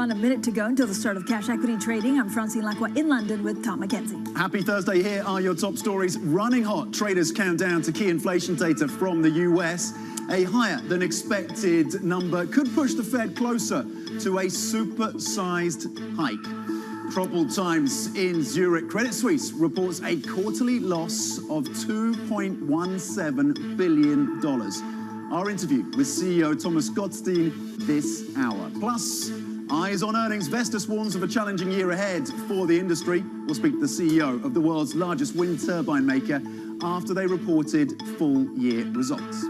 A minute to go until the start of cash equity trading. I'm Francine Lacroix in London with Tom McKenzie. Happy Thursday. Here are your top stories. Running hot. Traders count down to key inflation data from the US. A higher than expected number could push the Fed closer to a super-sized hike. Troubled times in Zurich. Credit Suisse reports a quarterly loss of $2.17 billion. Our interview with CEO Thomas Gottstein this hour. Plus, eyes on earnings. Vestas warns of a challenging year ahead for the industry. We'll speak to the CEO of the world's largest wind turbine maker after they reported full-year results.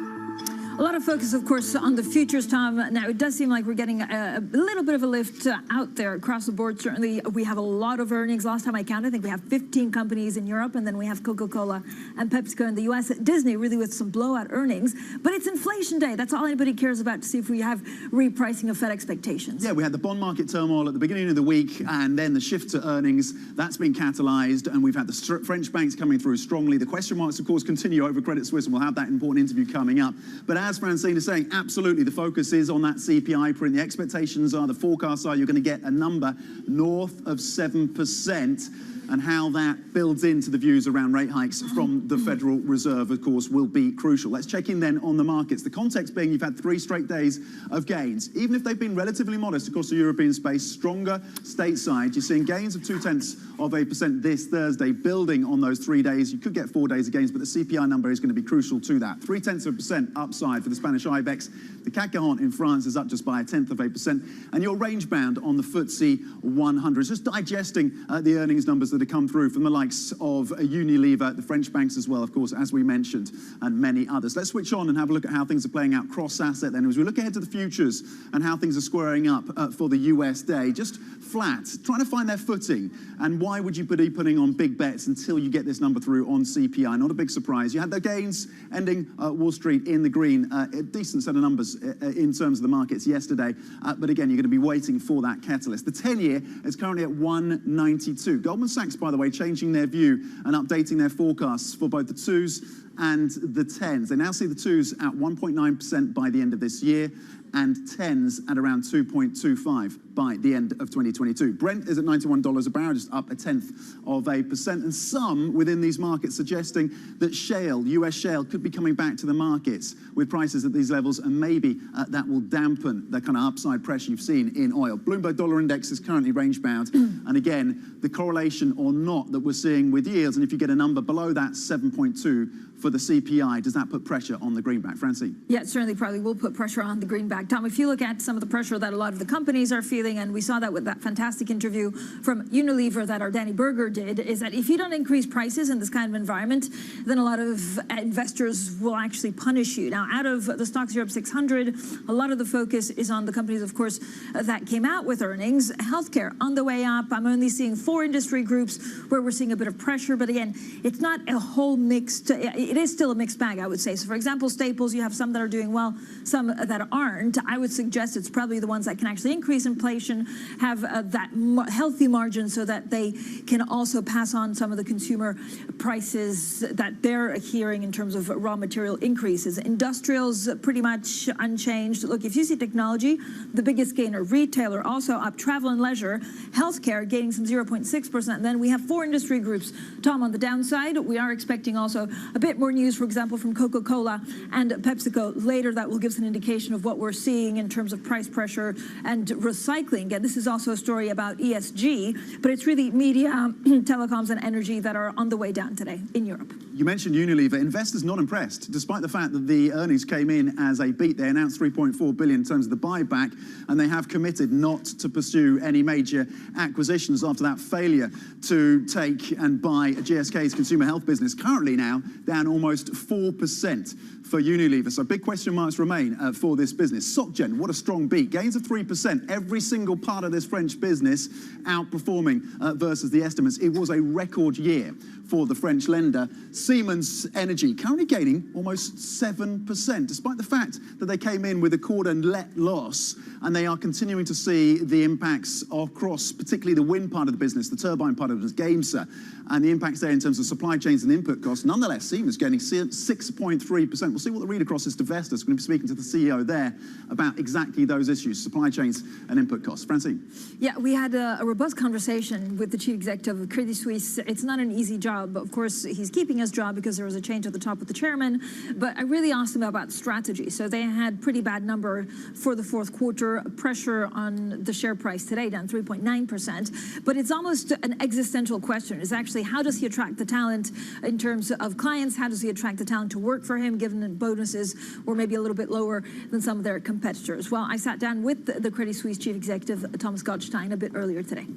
A lot of focus, of course, on the futures, Tom. Now, it does seem like we're getting a little bit of a lift out there across the board. Certainly, we have a lot of earnings. Last time I counted, I think we have 15 companies in Europe, and then we have Coca-Cola and PepsiCo in the U.S. Disney really with some blowout earnings. But it's inflation day. That's all anybody cares about, to see if we have repricing of Fed expectations. Yeah, we had the bond market turmoil at the beginning of the week, and then the shift to earnings. That's been catalyzed, and we've had the French banks coming through strongly. The question marks, of course, continue over Credit Suisse, and we'll have that important interview coming up. But as Francine is saying, absolutely, the focus is on that CPI print. The expectations are, the forecasts are, you're going to get a number north of 7%. And how that builds into the views around rate hikes from the Federal Reserve, of course, will be crucial. Let's check in then on the markets. The context being you've had 3 straight days of gains. Even if they've been relatively modest across the European space, stronger stateside. You're seeing gains of 0.2% this Thursday, building on those 3 days. You could get 4 days of gains, but the CPI number is going to be crucial to that. 0.3% upside for the Spanish IBEX. The CAC 40 in France is up just by 0.1%. And your range bound on the FTSE 100 is just digesting the earnings numbers that have come through from the likes of Unilever, the French banks as well, of course, as we mentioned, and many others. Let's switch on and have a look at how things are playing out cross-asset then. As we look ahead to the futures and how things are squaring up for the US day, just flat, trying to find their footing. And why would you be putting on big bets until you get this number through on CPI? Not a big surprise. You had the gains ending Wall Street in the green, a decent set of numbers in terms of the markets yesterday. But again, you're going to be waiting for that catalyst. The 10-year is currently at 192. Goldman Sachs, by the way, changing their view and updating their forecasts for both the 2s and the 10s. They now see the 2s at 1.9% by the end of this year and 10s at around 2.25 by the end of 2022. Brent is at $91 a barrel, just up 0.1%. And some within these markets suggesting that shale, US shale, could be coming back to the markets with prices at these levels, and maybe that will dampen the kind of upside pressure you've seen in oil. Bloomberg Dollar Index is currently range bound. And again, the correlation or not that we're seeing with yields, and if you get a number below that 7.2 for the CPI, does that put pressure on the greenback? Francine? Yeah, it certainly probably will put pressure on the greenback. Tom, if you look at some of the pressure that a lot of the companies are feeling, and we saw that with that fantastic interview from Unilever that our Danny Berger did, is that if you don't increase prices in this kind of environment, then a lot of investors will actually punish you. Now, out of the Stocks Europe 600, a lot of the focus is on the companies, of course, that came out with earnings. Healthcare on the way up. I'm only seeing 4 industry groups where we're seeing a bit of pressure, but again, it's not a whole mixed, it is still a mixed bag, I would say. So for example, staples, you have some that are doing well, some that aren't. I would suggest it's probably the ones that can actually increase inflation, have that healthy margin so that they can also pass on some of the consumer prices that they're hearing in terms of raw material increases. Industrials pretty much unchanged. Look, if you see technology, the biggest gainer, retailer also up, travel and leisure, healthcare gaining some 0.6%. And then we have 4 industry groups. Tom, on the downside, we are expecting also a bit more more news, for example, from Coca-Cola and PepsiCo later that will give us an indication of what we're seeing in terms of price pressure and recycling. And this is also a story about ESG, but it's really media, telecoms and energy that are on the way down today in Europe. You mentioned Unilever. Investors not impressed, despite the fact that the earnings came in as a beat. They announced $3.4 billion in terms of the buyback, and they have committed not to pursue any major acquisitions after that failure to take and buy GSK's consumer health business, currently now down almost 4% for Unilever. So big question marks remain for this business. SocGen, what a strong beat. Gains of 3%. Every single part of this French business outperforming versus the estimates. It was a record year for the French lender. Siemens Energy currently gaining almost 7%, despite the fact that they came in with a cordon net loss, and they are continuing to see the impacts across particularly the wind part of the business, the turbine part of the business, Gamesa, and the impacts there in terms of supply chains and input costs. Nonetheless, Siemens gaining 6.3%. We'll see what the read across is to Vestas. We're going to be speaking to the CEO there about exactly those issues, supply chains and input costs. Francine. Yeah, we had a robust conversation with the chief executive of Credit Suisse. It's not an easy job. Of course, he's keeping his job because there was a change at the top with the chairman. But I really asked him about strategy. So they had pretty bad number for the fourth quarter, pressure on the share price today, down 3.9%. But it's almost an existential question. It's actually, how does he attract the talent in terms of clients? How does he attract the talent to work for him, given that bonuses were maybe a little bit lower than some of their competitors? Well, I sat down with the Credit Suisse chief executive, Thomas Gottstein, a bit earlier today.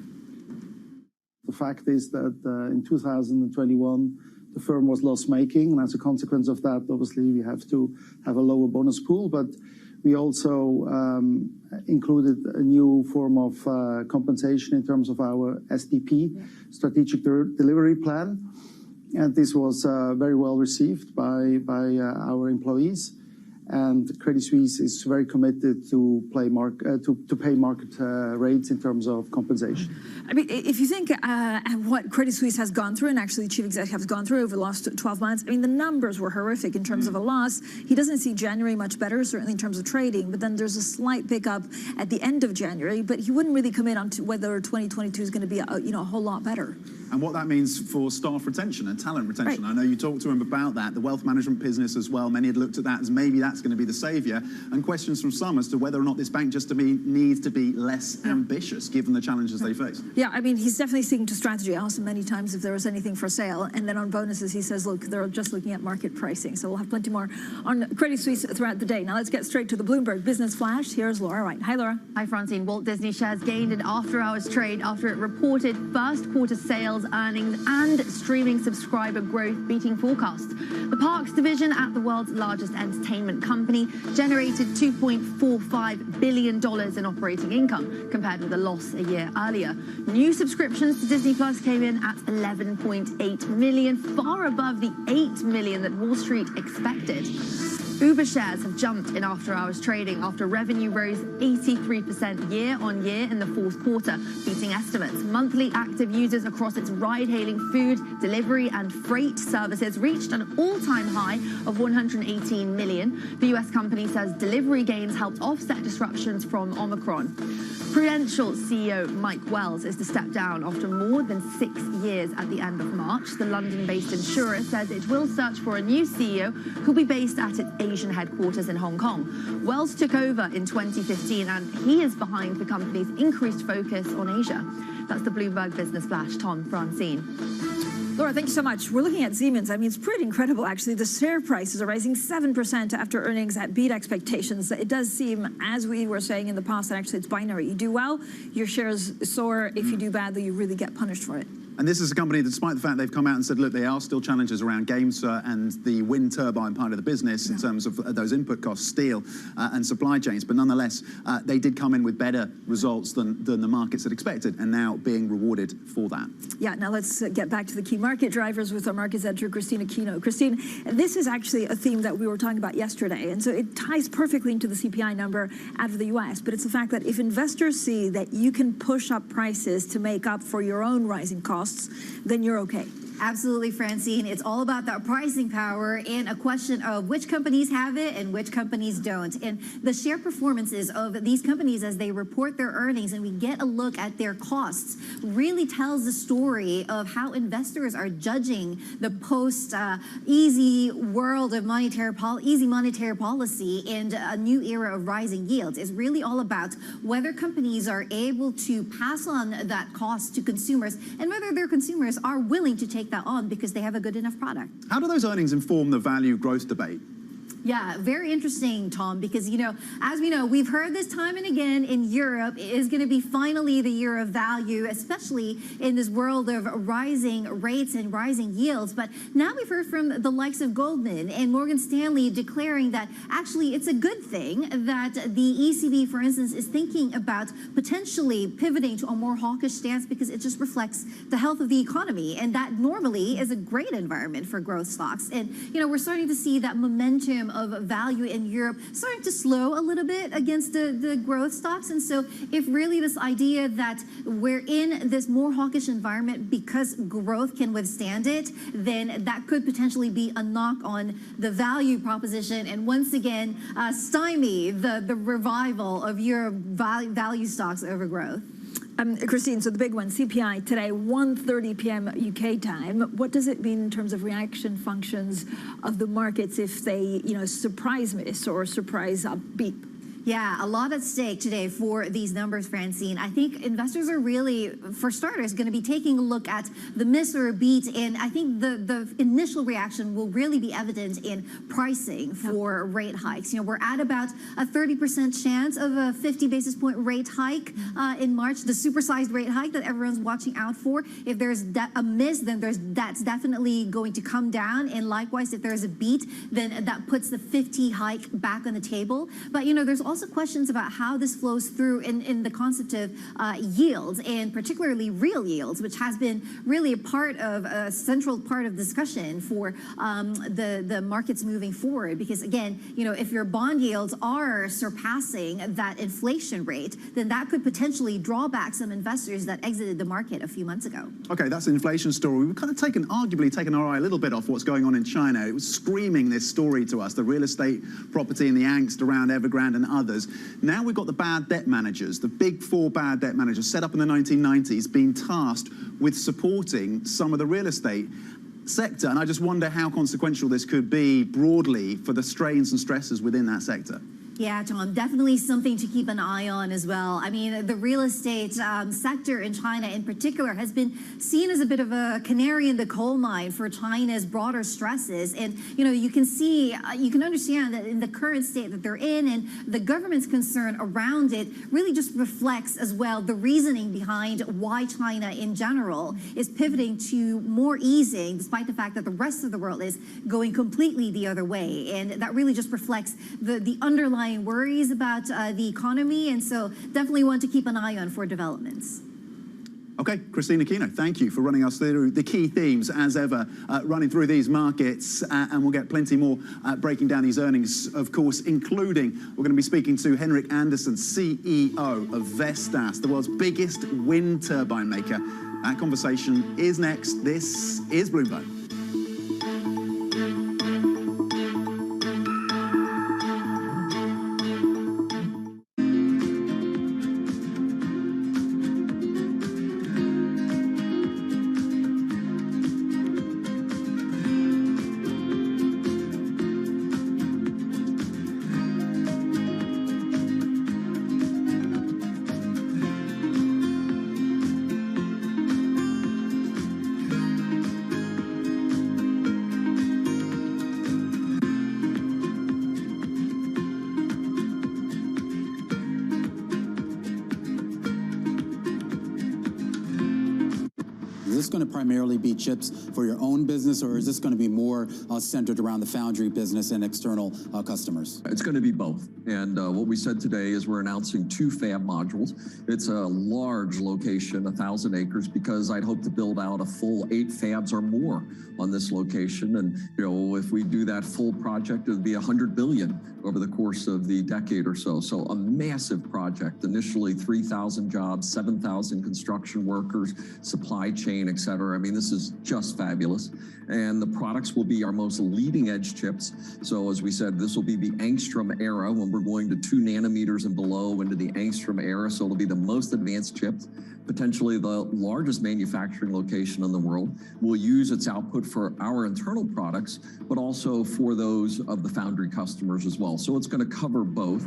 The fact is that in 2021, the firm was loss-making, and as a consequence of that, obviously, we have to have a lower bonus pool, but we also included a new form of compensation in terms of our SDP, Strategic Delivery Plan, and this was very well received by our employees. And Credit Suisse is very committed to pay market rates in terms of compensation. I mean, if you think what Credit Suisse has gone through, and actually the chief executive has gone through over the last 12 months, I mean, the numbers were horrific in terms of a loss. He doesn't see January much better, certainly in terms of trading, but then there's a slight pickup at the end of January, but he wouldn't really commit on to whether 2022 is going to be a whole lot better. And what that means for staff retention and talent retention. Right. I know you talked to him about that, the wealth management business as well. Many had looked at that as maybe that's going to be the saviour, and questions from some as to whether or not this bank just needs to be less ambitious given the challenges they face. Yeah, I mean, he's definitely sticking to strategy. I asked him many times if there was anything for sale, and then on bonuses he says, look, they're just looking at market pricing. So we'll have plenty more on Credit Suisse throughout the day. Now let's get straight to the Bloomberg Business Flash. Here's Laura White. Hi, Laura. Hi, Francine. Walt Disney shares gained in after-hours trade after it reported first quarter sales, earnings and streaming subscriber growth beating forecasts. The parks division at the world's largest entertainment company generated $2.45 billion in operating income, compared with a loss a year earlier. New subscriptions to Disney Plus came in at 11.8 million, far above the 8 million that Wall Street expected. Uber shares have jumped in after-hours trading after revenue rose 83% year-on-year in the fourth quarter, beating estimates. Monthly active users across its ride-hailing, food, delivery and freight services reached an all-time high of 118 million. The US company says delivery gains helped offset disruptions from Omicron. Prudential CEO Mike Wells is to step down after more than 6 years at the end of March. The London-based insurer says it will search for a new CEO who'll be based at its Asian headquarters in Hong Kong. Wells took over in 2015, and he is behind the company's increased focus on Asia. That's the Bloomberg Business Flash. Tom, Francine. Laura, thank you so much. We're looking at Siemens. I mean, it's pretty incredible, actually. The share prices are rising 7% after earnings that beat expectations. It does seem, as we were saying in the past, that actually it's binary. You do well, your shares soar. If you do badly, you really get punished for it. And this is a company that, despite the fact they've come out and said, look, there are still challenges around Gamesa and the wind turbine part of the business in terms of those input costs, steel and supply chains. But nonetheless, they did come in with better results than the markets had expected, and now being rewarded for that. Yeah, now let's get back to the key market drivers with our markets editor, Christina Kino. Christine, this is actually a theme that we were talking about yesterday, and so it ties perfectly into the CPI number out of the US, but it's the fact that if investors see that you can push up prices to make up for your own rising costs, then you're okay. Absolutely, Francine. It's all about that pricing power and a question of which companies have it and which companies don't. And the share performances of these companies as they report their earnings and we get a look at their costs really tells the story of how investors are judging the post-easy world of easy monetary policy and a new era of rising yields. It's really all about whether companies are able to pass on that cost to consumers and whether their consumers are willing to take that on because they have a good enough product. How do those earnings inform the value growth debate? Yeah, very interesting, Tom, because, you know, as we know, we've heard this time and again in Europe is going to be finally the year of value, especially in this world of rising rates and rising yields. But now we've heard from the likes of Goldman and Morgan Stanley declaring that actually it's a good thing that the ECB, for instance, is thinking about potentially pivoting to a more hawkish stance because it just reflects the health of the economy. And that normally is a great environment for growth stocks. And, you know, we're starting to see that momentum of value in Europe starting to slow a little bit against the growth stocks. And so if really this idea that we're in this more hawkish environment because growth can withstand it, then that could potentially be a knock on the value proposition and once again stymie the revival of Europe value stocks over growth. Christine, so the big one, CPI today, 1:30 p.m. UK time. What does it mean in terms of reaction functions of the markets if they, you know, surprise miss or surprise beat? Yeah, a lot at stake today for these numbers, Francine. I think investors are really, for starters, going to be taking a look at the miss or a beat, and I think the initial reaction will really be evident in pricing for rate hikes. You know, we're at about a 30% chance of a 50 basis point rate hike in March, the supersized rate hike that everyone's watching out for. If there's a miss, then that's definitely going to come down, and likewise, if there's a beat, then that puts the 50 hike back on the table. But, you know, there's also questions about how this flows through in the concept of yields, and particularly real yields, which has been really a central part of discussion for the markets moving forward. Because again, you know, if your bond yields are surpassing that inflation rate, then that could potentially draw back some investors that exited the market a few months ago. Okay, that's an inflation story. We've kind of arguably taken our eye a little bit off what's going on in China. It was screaming this story to us, the real estate, property, and the angst around Evergrande and others. Now we've got the bad debt managers, the big four bad debt managers set up in the 1990s, being tasked with supporting some of the real estate sector. And I just wonder how consequential this could be broadly for the strains and stresses within that sector. Yeah, Tom, definitely something to keep an eye on as well. I mean, the real estate sector in China in particular has been seen as a bit of a canary in the coal mine for China's broader stresses. And, you know, you can see, you can understand that in the current state that they're in and the government's concern around it really just reflects as well the reasoning behind why China in general is pivoting to more easing, despite the fact that the rest of the world is going completely the other way. And that really just reflects the underlying worries about the economy, and so definitely want to keep an eye on for developments. Okay, Christina Aquino, thank you for running us through the key themes, as ever, running through these markets, and we'll get plenty more breaking down these earnings, of course, including we're going to be speaking to Henrik Andersen, CEO of Vestas, the world's biggest wind turbine maker. That conversation is next. This is Bloomberg. Is this going to primarily be chips for your own business, or is this going to be more centered around the foundry business and external customers? It's going to be both. And what we said today is we're announcing 2 fab modules. It's a large location, 1,000 acres, because I'd hope to build out a full 8 fabs or more on this location. And, you know, if we do that full project, it would be $100 billion over the course of the decade or so. So a massive project, initially 3,000 jobs, 7,000 construction workers, supply chain, et cetera. I mean, this is just fabulous. And the products will be our most leading edge chips. So as we said, this will be the angstrom era when we're going to 2 nanometers and below into the angstrom era. So it'll be the most advanced chips, potentially the largest manufacturing location in the world. We'll use its output for our internal products, but also for those of the foundry customers as well. So it's going to cover both.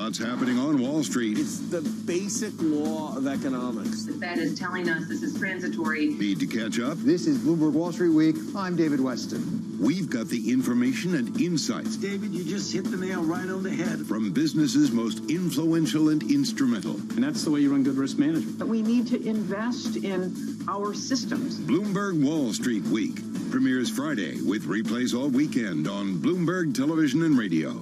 What's happening on Wall Street? It's the basic law of economics. The Fed is telling us this is transitory. Need to catch up? This is Bloomberg Wall Street Week. I'm David Weston. We've got the information and insights. David, you just hit the nail right on the head. From businesses most influential and instrumental. And that's the way you run good risk management. But we need to invest in our systems. Bloomberg Wall Street Week premieres Friday with replays all weekend on Bloomberg Television and Radio.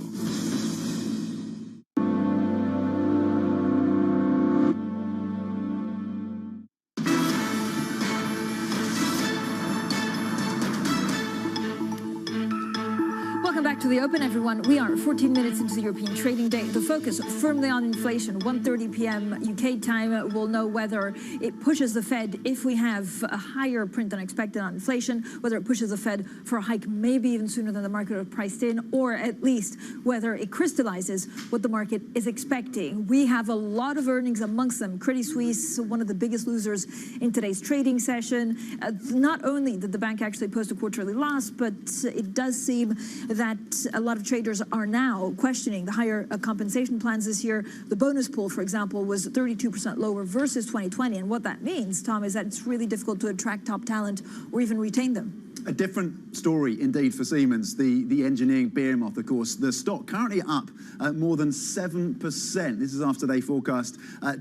To the open, everyone. We are 14 minutes into the European trading day. The focus firmly on inflation. 1:30 p.m. UK time. We'll know whether it pushes the Fed, if we have a higher print than expected on inflation, whether it pushes the Fed for a hike maybe even sooner than the market have priced in, or at least whether it crystallizes what the market is expecting. We have a lot of earnings amongst them. Credit Suisse, one of the biggest losers in today's trading session. Not only did the bank actually post a quarterly loss, but it does seem that a lot of traders are now questioning the higher compensation plans this year. The bonus pool, for example, was 32% lower versus 2020. And what that means, Tom, is that it's really difficult to attract top talent or even retain them. A different story indeed for Siemens, the engineering behemoth, of course. The stock currently up more than 7%. This is after they forecast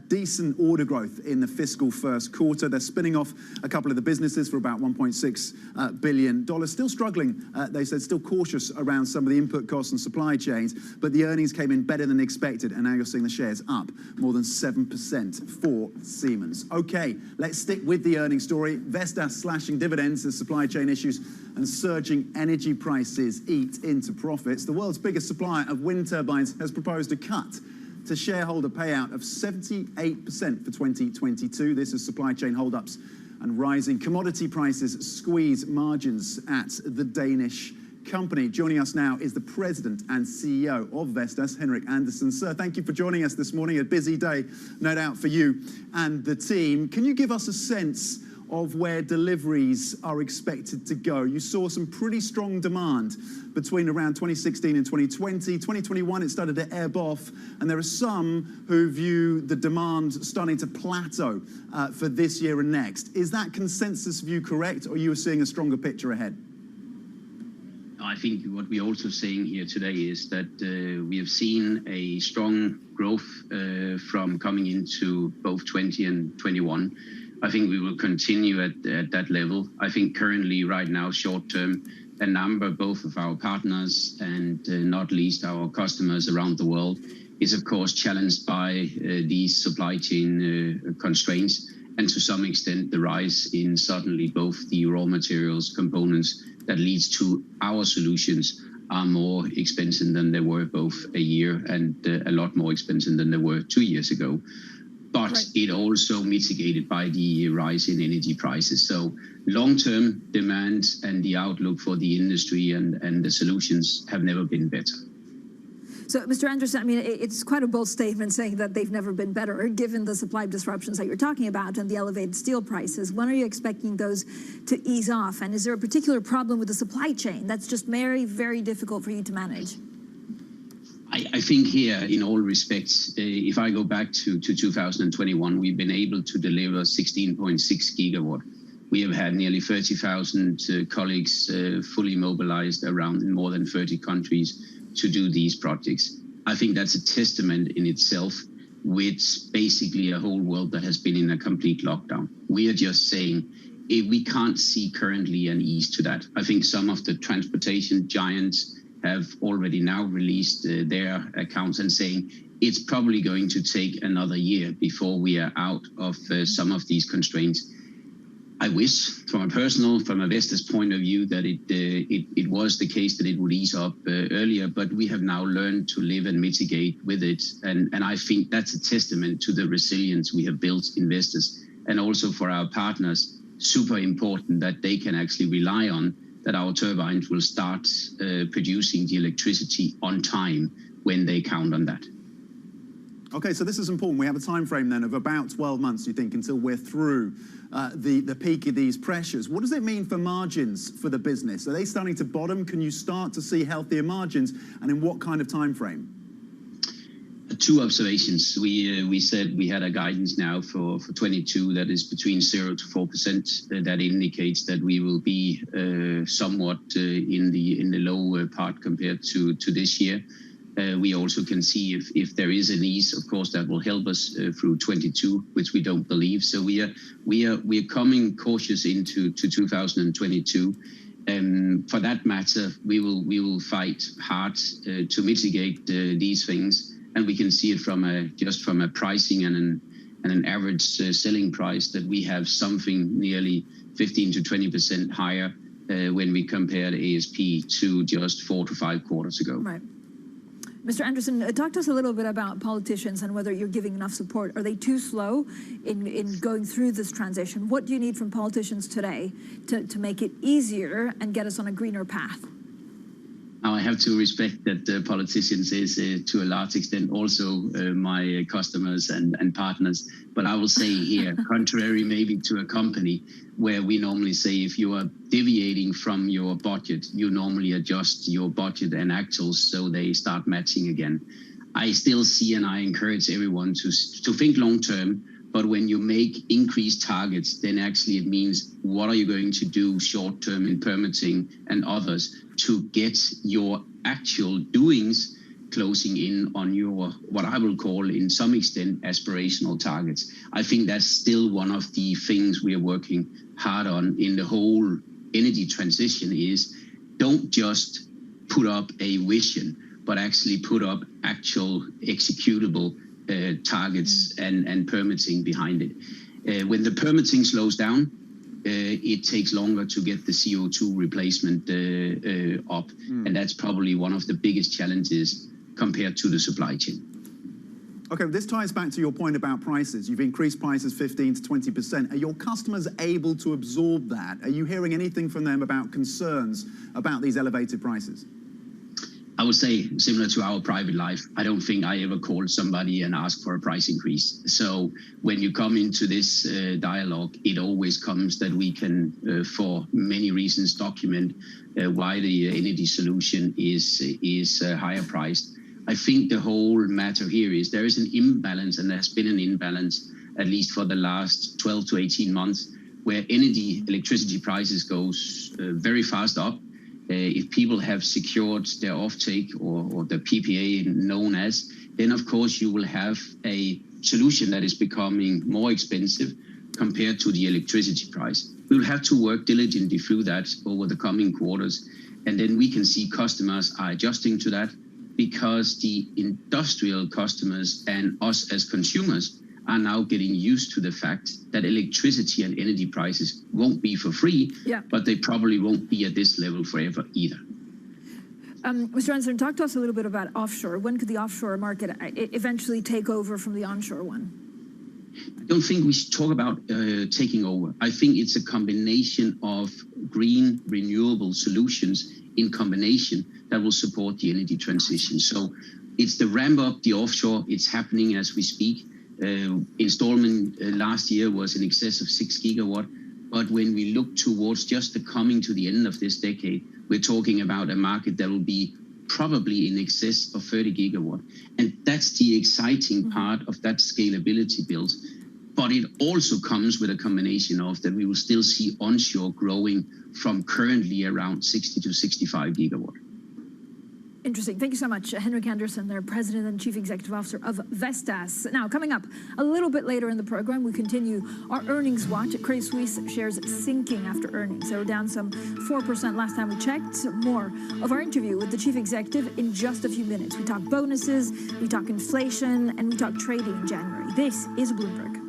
decent order growth in the fiscal first quarter. They're spinning off a couple of the businesses for about $1.6 billion. Still struggling, they said, still cautious around some of the input costs and supply chains, but the earnings came in better than expected, and now you're seeing the shares up more than 7% for Siemens. Okay, let's stick with the earnings story. Vestas slashing dividends as supply chain issues and surging energy prices eat into profits. The world's biggest supplier of wind turbines has proposed a cut to shareholder payout of 78% for 2022. This is supply chain holdups and rising commodity prices squeeze margins at the Danish company. Joining us now is the president and CEO of Vestas, Henrik Andersen. Sir, thank you for joining us this morning. A busy day, no doubt, for you and the team. Can you give us a sense of where deliveries are expected to go? You saw some pretty strong demand between around 2016 and 2020. 2021, it started to ebb off, and there are some who view the demand starting to plateau for this year and next. Is that consensus view correct, or are you seeing a stronger picture ahead? I think what we're also saying here today is that we have seen a strong growth from coming into both 20 and 21. I think we will continue at that level. I think currently, right now, short term, a number both of our partners and not least our customers around the world is, of course, challenged by these supply chain constraints, and to some extent the rise in suddenly both the raw materials components that leads to our solutions are more expensive than they were both a year and a lot more expensive than they were 2 years ago. But it also mitigated by the rise in energy prices. So long-term demand and the outlook for the industry and the solutions have never been better. So, Mr. Andersen, I mean, it's quite a bold statement saying that they've never been better, given the supply disruptions that you're talking about and the elevated steel prices. When are you expecting those to ease off? And is there a particular problem with the supply chain that's just very, very difficult for you to manage? I think here, in all respects, if I go back to 2021, we've been able to deliver 16.6 gigawatt. We have had nearly 30,000 colleagues fully mobilized around in more than 30 countries to do these projects. I think that's a testament in itself with basically a whole world that has been in a complete lockdown. We are just saying we can't see currently an ease to that. I think some of the transportation giants have already now released their accounts and saying it's probably going to take another year before we are out of some of these constraints. I wish, from a Vestas point of view, that it was the case that it would ease up earlier, but we have now learned to live and mitigate with it. And I think that's a testament to the resilience we have built in Vestas, and also for our partners, super important that they can actually rely on that our turbines will start producing the electricity on time when they count on that. Okay, so this is important. We have a time frame then of about 12 months, you think, until we're through the peak of these pressures. What does it mean for margins for the business? Are they starting to bottom? Can you start to see healthier margins? And in what kind of time frame? Two observations. We said we had a guidance now for 22 that is between 0 to 4%. That indicates that we will be somewhat in the low part compared to this year. We also can see if there is an ease, of course, that will help us through 22, which we don't believe. So we are coming cautious into 2022. For that matter, we will fight hard to mitigate these things, and we can see it just from a pricing and an average selling price that we have something nearly 15 to 20% higher when we compare the ASP to just 4 to 5 quarters ago. Right. Mr. Anderson, talk to us a little bit about politicians and whether you're giving enough support. Are they too slow in going through this transition? What do you need from politicians today to make it easier and get us on a greener path? Now, I have to respect that politicians is to a large extent also my customers and partners. But I will say here, contrary maybe to a company where we normally say if you are deviating from your budget, you normally adjust your budget and actuals so they start matching again. I still see, and I encourage everyone to think long term. But when you make increased targets, then actually it means what are you going to do short term in permitting and others to get your actual doings closing in on your, what I will call in some extent, aspirational targets. I think that's still one of the things we are working hard on in the whole energy transition is don't just put up a vision, but actually put up actual executable targets and permitting behind it. When the permitting slows down, it takes longer to get the CO2 replacement up. And that's probably one of the biggest challenges compared to the supply chain. Okay, this ties back to your point about prices. You've increased prices 15 to 20%. Are your customers able to absorb that? Are you hearing anything from them about concerns about these elevated prices? I would say similar to our private life, I don't think I ever called somebody and asked for a price increase. So when you come into this dialogue, it always comes that we can, for many reasons, document why the energy solution is higher priced. I think the whole matter here is there is an imbalance, and there has been an imbalance at least for the last 12 to 18 months, where electricity prices goes very fast up. If people have secured their offtake or the PPA known as, then of course you will have a solution that is becoming more expensive compared to the electricity price. We will have to work diligently through that over the coming quarters. And then we can see customers are adjusting to that because the industrial customers and us as consumers are now getting used to the fact that electricity and energy prices won't be for free, but they probably won't be at this level forever either. Mr. Anderson, talk to us a little bit about offshore. When could the offshore market eventually take over from the onshore one? I don't think we should talk about taking over. I think it's a combination of green renewable solutions in combination that will support the energy transition. So it's the ramp up the offshore. It's happening as we speak. Installment last year was in excess of 6 gigawatt. But when we look towards just the coming to the end of this decade, we're talking about a market that will be probably in excess of 30 gigawatt. And that's the exciting part of that scalability build. But it also comes with a combination of that we will still see onshore growing from currently around 60 to 65 gigawatt. Interesting. Thank you so much, Henrik Andersen, their President and Chief Executive Officer of Vestas. Now, coming up a little bit later in the program, we continue our earnings watch. Credit Suisse shares sinking after earnings. They were down some 4% last time we checked. More of our interview with the Chief Executive in just a few minutes. We talk bonuses, we talk inflation, and we talk trading in January. This is Bloomberg.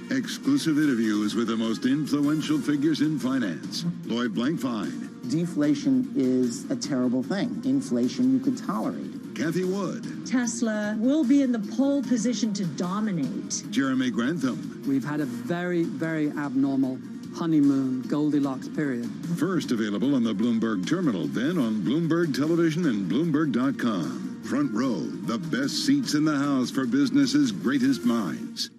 Exclusive interviews with the most influential figures in finance. Lloyd Blankfein. Deflation is a terrible thing. Inflation you could tolerate. Kathy Wood. Tesla will be in the pole position to dominate. Jeremy Grantham. We've had a very, very abnormal honeymoon Goldilocks period. First available on the Bloomberg Terminal, then on Bloomberg Television and Bloomberg.com. Front Row, the best seats in the house for business's greatest minds.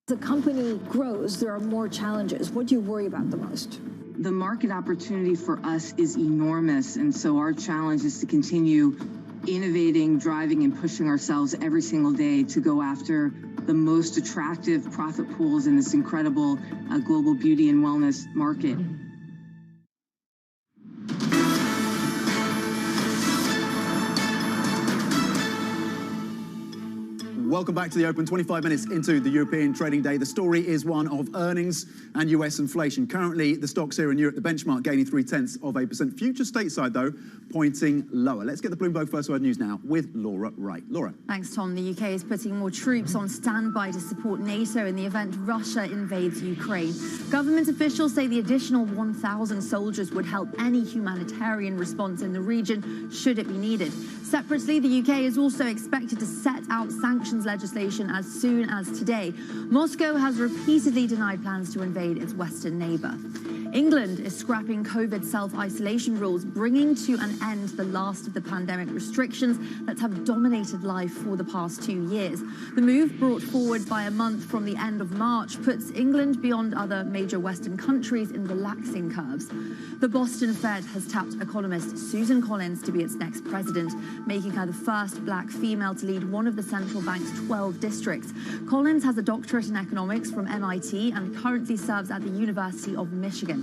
The company grows, there are more challenges. What do you worry about the most? The market opportunity for us is enormous, and so our challenge is to continue innovating, driving, and pushing ourselves every single day to go after the most attractive profit pools in this incredible global beauty and wellness market. Welcome back to the Open. 25 minutes into the European trading day. The story is one of earnings and US inflation. Currently, the stocks here in Europe, the benchmark gaining 0.3%. Future stateside, though, pointing lower. Let's get the Bloomberg First Word News now with Laura Wright. Laura. Thanks, Tom. The UK is putting more troops on standby to support NATO in the event Russia invades Ukraine. Government officials say the additional 1,000 soldiers would help any humanitarian response in the region should it be needed. Separately, the UK is also expected to set out sanctions legislation as soon as today. Moscow has repeatedly denied plans to invade its western neighbour. England is scrapping COVID self-isolation rules, bringing to an end the last of the pandemic restrictions that have dominated life for the past 2 years. The move, brought forward by a month from the end of March, puts England beyond other major Western countries in relaxing curves. The Boston Fed has tapped economist Susan Collins to be its next president, making her the first black female to lead one of the central bank's 12 districts. Collins has a doctorate in economics from MIT and currently serves at the University of Michigan.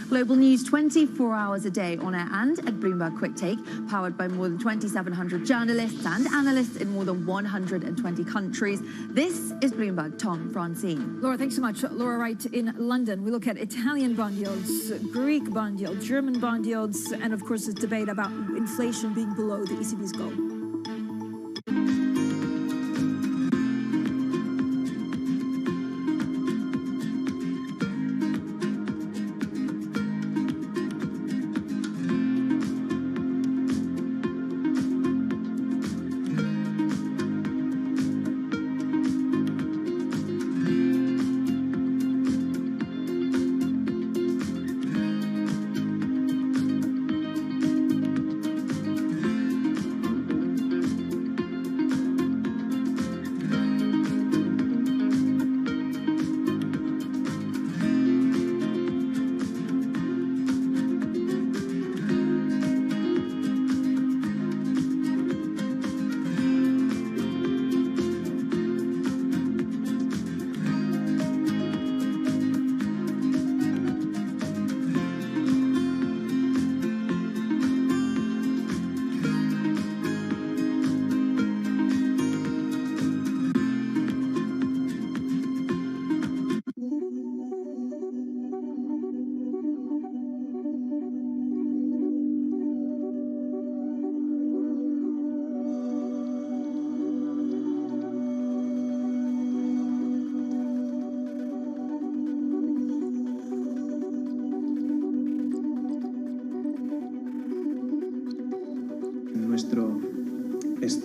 Global news 24 hours a day on air and at Bloomberg Quick Take, powered by more than 2,700 journalists and analysts in more than 120 countries. This is Bloomberg. Tom Francine. Laura, thanks so much. Laura Wright in London. We look at Italian bond yields, Greek bond yields, German bond yields, and of course this debate about inflation being below the ECB's goal.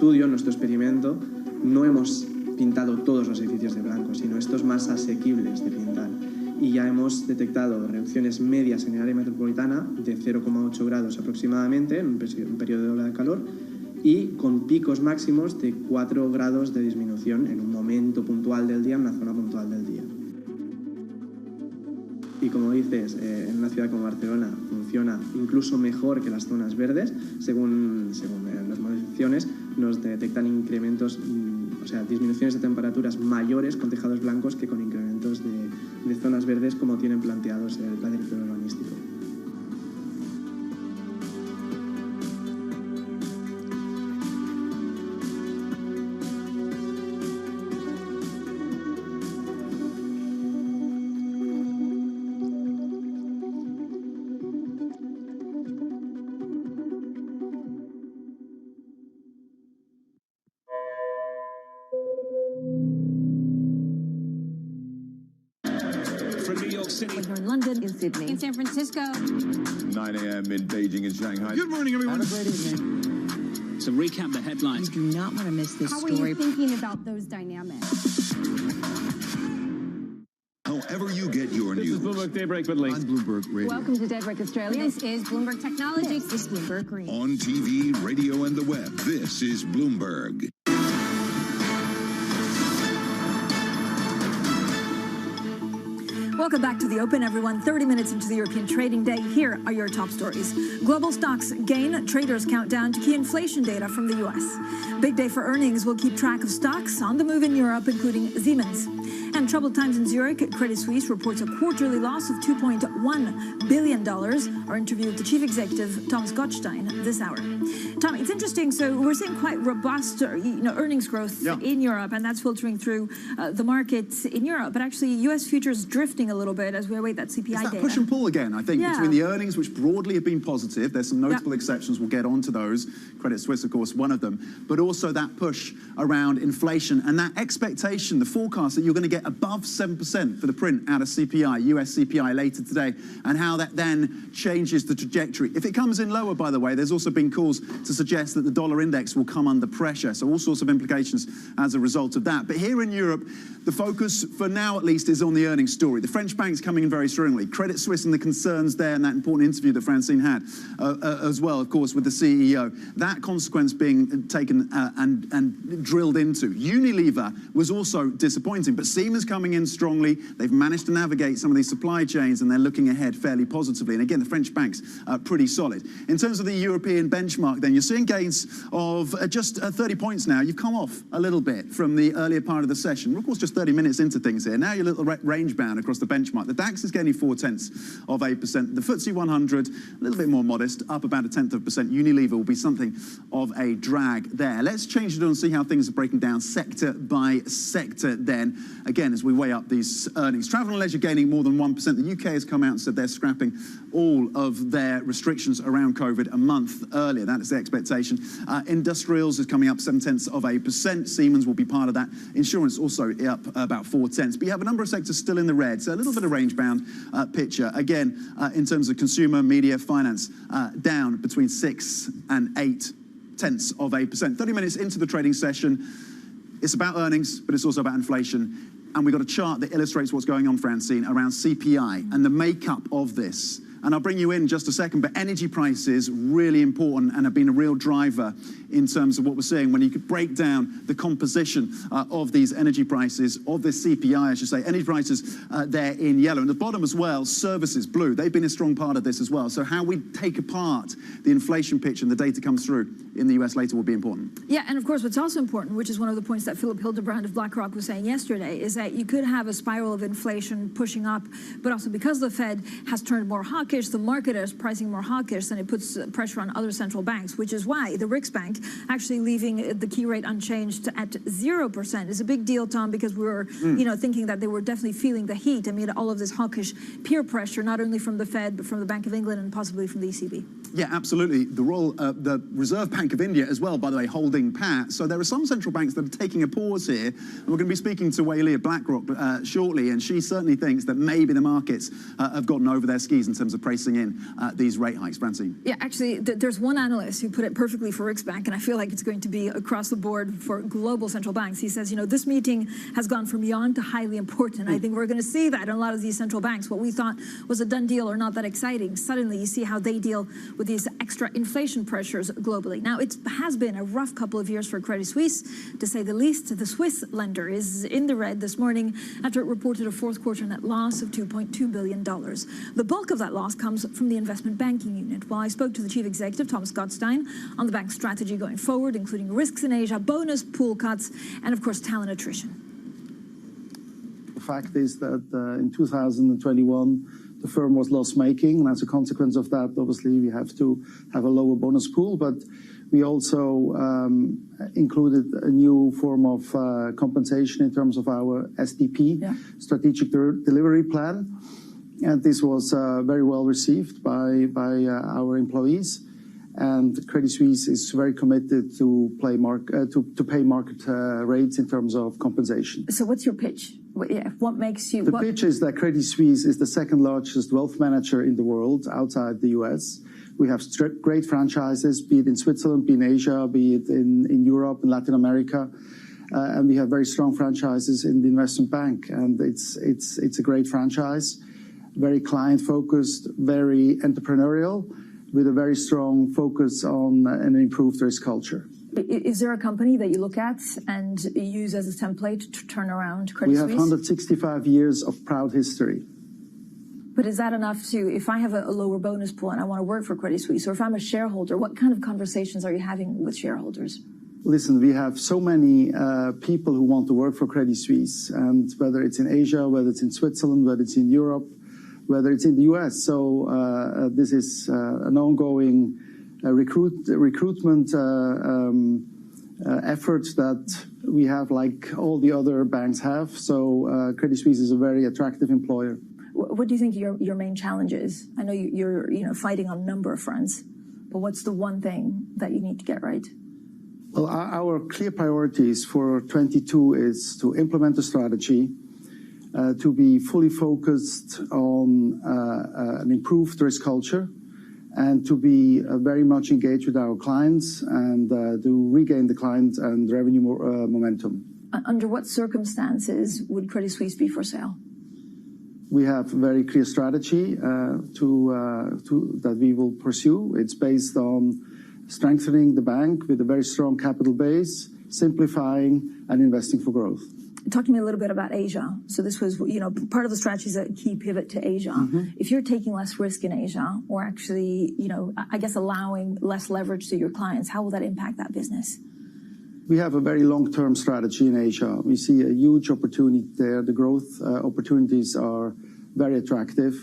estudio, en nuestro experimento, no hemos pintado todos los edificios de blanco, sino estos más asequibles de pintar. Y ya hemos detectado reducciones medias en el área metropolitana de 0,8 grados aproximadamente en un periodo de ola de calor y con picos máximos de 4 grados de disminución en un momento puntual del día, en una zona puntual del día. Y como dices, en una ciudad como Barcelona funciona incluso mejor que las zonas verdes, según las modelizaciones nos detectan incrementos, o sea, disminuciones de temperaturas mayores con tejados blancos que con incrementos de zonas verdes como tienen planteados el plan director urbanístico. Here in London, in Sydney, in San Francisco. 9 a.m. in Beijing and Shanghai. Good morning, everyone. Have a great evening. So recap the headlines. You do not want to miss this story. How are you thinking about those dynamics? However you get your news. This is Bloomberg Daybreak with Lee. On Bloomberg Radio. Welcome to Daybreak Australia. This is Bloomberg Technology. This is Bloomberg Green. On TV, radio, and the web, this is Bloomberg. Welcome back to the Open, everyone. 30 minutes into the European trading day, here are your top stories. Global stocks gain, traders count down to key inflation data from the U.S. Big day for earnings. We'll keep track of stocks on the move in Europe, including Siemens. And troubled times in Zurich, Credit Suisse reports a quarterly loss of $2.1 billion. Our interview with the chief executive, Thomas Gottstein, this hour. Tom, it's interesting. So we're seeing quite robust earnings growth in Europe, and that's filtering through the markets in Europe. But actually, U.S. futures drifting a little bit as we await that CPI it's that data. Push and pull again, I think, between the earnings, which broadly have been positive. There's some notable exceptions. We'll get onto those. Credit Suisse, of course, one of them. But also that push around inflation and that expectation, the forecast that you're going to get above 7% for the print out of CPI, US CPI later today, and how that then changes the trajectory. If it comes in lower, by the way, there's also been calls to suggest that the dollar index will come under pressure. So all sorts of implications as a result of that. But here in Europe, the focus, for now at least, is on the earnings story. The French banks coming in very strongly. Credit Suisse and the concerns there and that important interview that Francine had as well, of course, with the CEO. That consequence being taken and drilled into. Unilever was also disappointing, but Siemens coming in strongly. They've managed to navigate some of these supply chains and they're looking ahead fairly positively. And again, the French banks are pretty solid. In terms of the European benchmark, then you're seeing gains of just 30 points now. You've come off a little bit from the earlier part of the session. We're, of course, just 30 minutes into things here. Now you're a little range bound across the benchmark. The DAX is gaining 0.4%. The FTSE 100, a little bit more modest, up about 0.1%. Unilever will be something of a drag there. Let's change it on and see how things are breaking down sector by sector then. Again, as we weigh up these earnings. Travel and leisure gaining more than 1%. The UK has come out and said they're scrapping all of their restrictions around COVID a month earlier. That is the expectation. Industrials is coming up 0.7%. Siemens will be part of that. Insurance also up about 0.4. But you have a number of sectors still in the red. So a little bit of range-bound picture. Again, in terms of consumer, media, finance, down between 6 and 0.8%. 30 minutes into the trading session. It's about earnings, but it's also about inflation. And we've got a chart that illustrates what's going on, Francine, around CPI and the makeup of this. And I'll bring you in just a second, but energy prices really important and have been a real driver in terms of what we're seeing. When you could break down the composition of these energy prices, of this CPI, I should say, energy prices there in yellow. And the bottom as well, services, blue. They've been a strong part of this as well. So how we take apart the inflation picture and the data comes through in the US later will be important. Yeah, and of course, what's also important, which is one of the points that Philip Hildebrand of BlackRock was saying yesterday, is that you could have a spiral of inflation pushing up, but also because the Fed has turned more hawkish, the market is pricing more hawkish, and it puts pressure on other central banks, which is why the Riksbank actually leaving the key rate unchanged at 0% is a big deal, Tom, because we were, thinking that they were definitely feeling the heat amid all of this hawkish peer pressure, not only from the Fed, but from the Bank of England and possibly from the ECB. Yeah, absolutely. The Reserve Bank of India as well, by the way, holding pat. So there are some central banks that are taking a pause here. And we're going to be speaking to Wei Li of BlackRock shortly, and she certainly thinks that maybe the markets have gotten over their skis in terms of pricing in these rate hikes. Francine. Yeah, actually, there's one analyst who put it perfectly for Riksbank, and I feel like it's going to be across the board for global central banks. He says, this meeting has gone from yawn to highly important. I think we're going to see that in a lot of these central banks. What we thought was a done deal or not that exciting, suddenly you see how they deal with these extra inflation pressures globally. Now, it has been a rough couple of years for Credit Suisse, to say the least. The Swiss lender is in the red this morning after it reported a fourth quarter net loss of $2.2 billion. The bulk of that loss comes from the investment banking unit. While I spoke to the chief executive, Thomas Gottstein, on the bank's strategy going forward, including risks in Asia, bonus pool cuts, and of course, talent attrition. The fact is that in 2021, the firm was loss-making, and as a consequence of that, obviously, we have to have a lower bonus pool, but we also included a new form of compensation in terms of our SDP, Strategic Delivery Plan, and this was very well received by our employees, and Credit Suisse is very committed to pay market rates in terms of compensation. So what's your pitch? What makes you... The pitch is that Credit Suisse is the second largest wealth manager in the world outside the US. We have great franchises, be it in Switzerland, be it in Asia, be it in Europe and Latin America. And we have very strong franchises in the investment bank. And it's a great franchise, very client-focused, very entrepreneurial, with a very strong focus on an improved risk culture. Is there a company that you look at and use as a template to turn around Credit Suisse? We have 165 years of proud history. But is that enough to, if I have a lower bonus pool and I want to work for Credit Suisse, or if I'm a shareholder, what kind of conversations are you having with shareholders? Listen, we have so many people who want to work for Credit Suisse, and whether it's in Asia, whether it's in Switzerland, whether it's in Europe, whether it's in the US. So this is an ongoing recruitment efforts that we have, like all the other banks have. So Credit Suisse is a very attractive employer. What do you think your main challenge is? I know you're fighting on a number of fronts, but what's the one thing that you need to get right? Well, our clear priorities for 22 is to implement the strategy, to be fully focused on an improved risk culture, and to be very much engaged with our clients and to regain the client and revenue momentum. Under what circumstances would Credit Suisse be for sale? We have a very clear strategy that we will pursue. It's based on strengthening the bank with a very strong capital base, simplifying and investing for growth. Talk to me a little bit about Asia. So this was, part of the strategy is a key pivot to Asia. If you're taking less risk in Asia, or actually, I guess allowing less leverage to your clients, how will that impact that business? We have a very long-term strategy in Asia. We see a huge opportunity there. The growth opportunities are very attractive.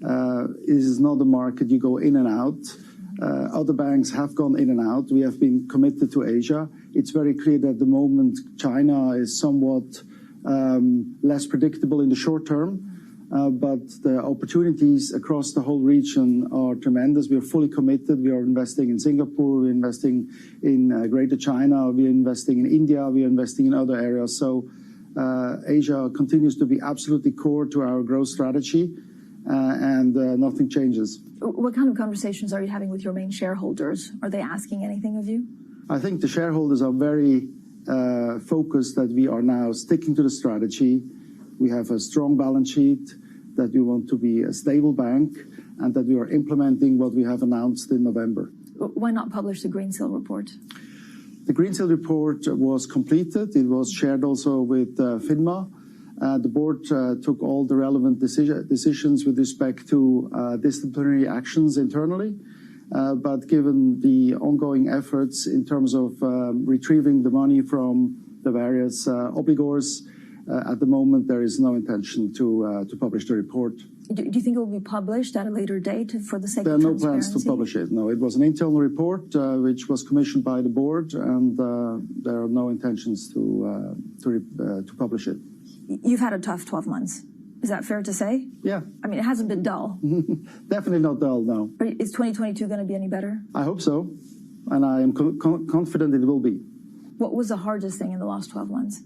It is not a market you go in and out. Other banks have gone in and out. We have been committed to Asia. It's very clear that at the moment China is somewhat less predictable in the short term, but the opportunities across the whole region are tremendous. We are fully committed. We are investing in Singapore. We're investing in Greater China. We're investing in India. We're investing in other areas. So Asia continues to be absolutely core to our growth strategy, and nothing changes. What kind of conversations are you having with your main shareholders? Are they asking anything of you? I think the shareholders are very focused that we are now sticking to the strategy. We have a strong balance sheet, that we want to be a stable bank, and that we are implementing what we have announced in November. Why not publish the Green Seal report? The Green Seal report was completed. It was shared also with FINMA. The board took all the relevant decisions with respect to disciplinary actions internally. But given the ongoing efforts in terms of retrieving the money from the various obligors, at the moment there is no intention to publish the report. Do you think it will be published at a later date for the sake of transparency? There are no plans to publish it. No, it was an internal report which was commissioned by the board, and there are no intentions to publish it. You've had a tough 12 months. Is that fair to say? Yeah. I mean, it hasn't been dull. Definitely not dull, no. But is 2022 going to be any better? I hope so, and I am confident it will be. What was the hardest thing in the last 12 months?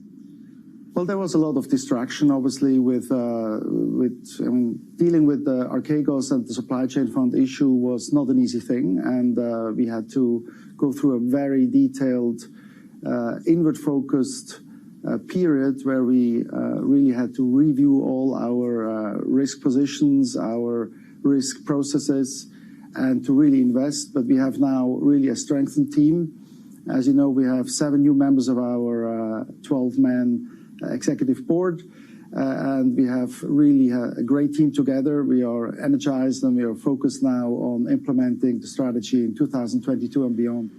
Well, there was a lot of distraction, obviously, with dealing with the Archegos and the supply chain fund issue was not an easy thing, and we had to go through a very detailed, inward-focused period where we really had to review all our risk positions, our risk processes, and to really invest. But we have now really a strengthened team. As you know, we have 7 new members of our 12-man executive board, and we have really a great team together. We are energized and we are focused now on implementing the strategy in 2022 and beyond.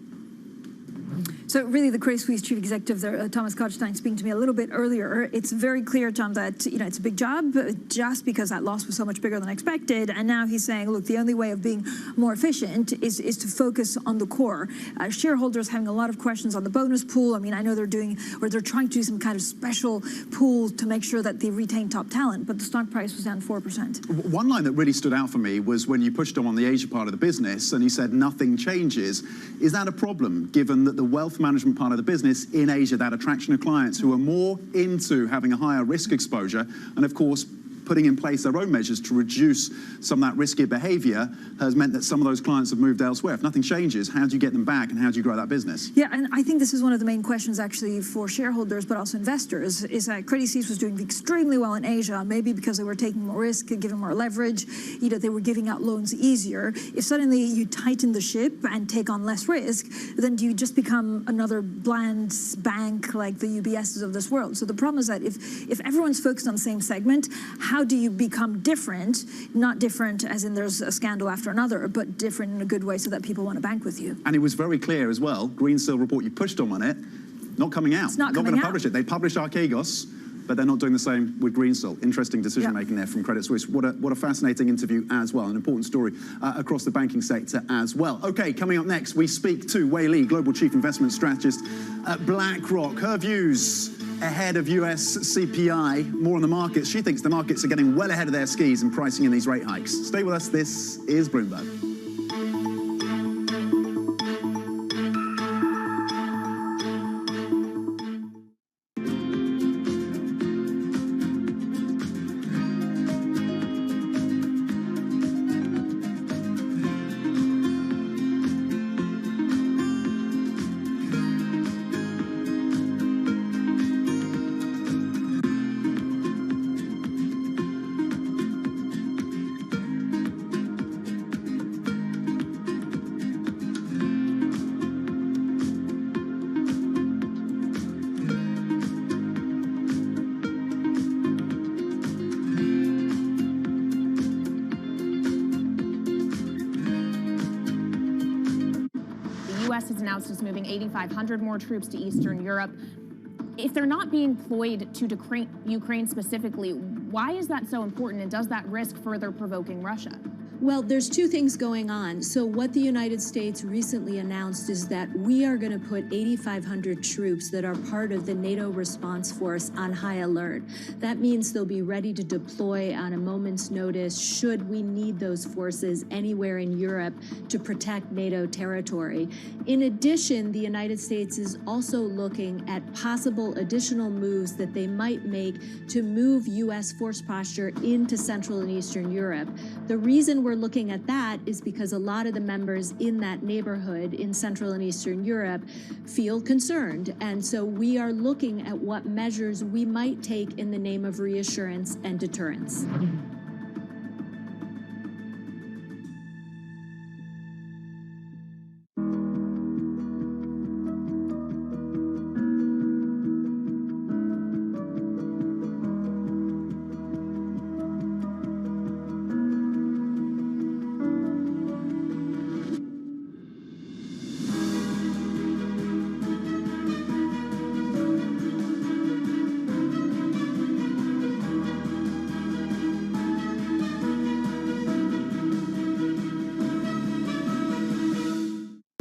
So really, the Credit Suisse chief executive there, Thomas Gottstein, speaking to me a little bit earlier, it's very clear, Tom, that it's a big job just because that loss was so much bigger than expected. And now he's saying, look, the only way of being more efficient is to focus on the core. Shareholders having a lot of questions on the bonus pool. I mean, I know they're trying to do some kind of special pool to make sure that they retain top talent, but the stock price was down 4%. One line that really stood out for me was when you pushed him on the Asia part of the business and he said nothing changes. Is that a problem, given that the wealth management part of the business in Asia, that attraction of clients who are more into having a higher risk exposure and, of course, putting in place their own measures to reduce some of that risky behavior has meant that some of those clients have moved elsewhere. If nothing changes, how do you get them back and how do you grow that business? Yeah, and I think this is one of the main questions actually for shareholders, but also investors, is that Credit Suisse was doing extremely well in Asia, maybe because they were taking more risk, giving more leverage, they were giving out loans easier. If suddenly you tighten the ship and take on less risk, then do you just become another bland bank like the UBSs of this world? So the problem is that if everyone's focused on the same segment, how do you become different? Not different as in there's a scandal after another, but different in a good way so that people want to bank with you. And it was very clear as well, Greensill report, you pushed them on it, not coming out. It's not going to publish it. They published Archegos, but they're not doing the same with Greensill. Interesting decision-making there from Credit Suisse. What a fascinating interview as well, an important story across the banking sector as well. Okay, coming up next, we speak to Wei Li, Global Chief Investment Strategist at BlackRock. Her views ahead of US CPI, more on the markets. She thinks the markets are getting well ahead of their skis and pricing in these rate hikes. Stay with us. This is Bloomberg. Has announced it's moving 8,500 more troops to Eastern Europe. If they're not being deployed to Ukraine specifically, why is that so important, and does that risk further provoking Russia? Well, there's two things going on. So what the United States recently announced is that we are going to put 8,500 troops that are part of the NATO response force on high alert. That means they'll be ready to deploy on a moment's notice should we need those forces anywhere in Europe to protect NATO territory. In addition, the United States is also looking at possible additional moves that they might make to move U.S. force posture into Central and Eastern Europe. The reason we're looking at that is because a lot of the members in that neighborhood in Central and Eastern Europe feel concerned. And so we are looking at what measures we might take in the name of reassurance and deterrence.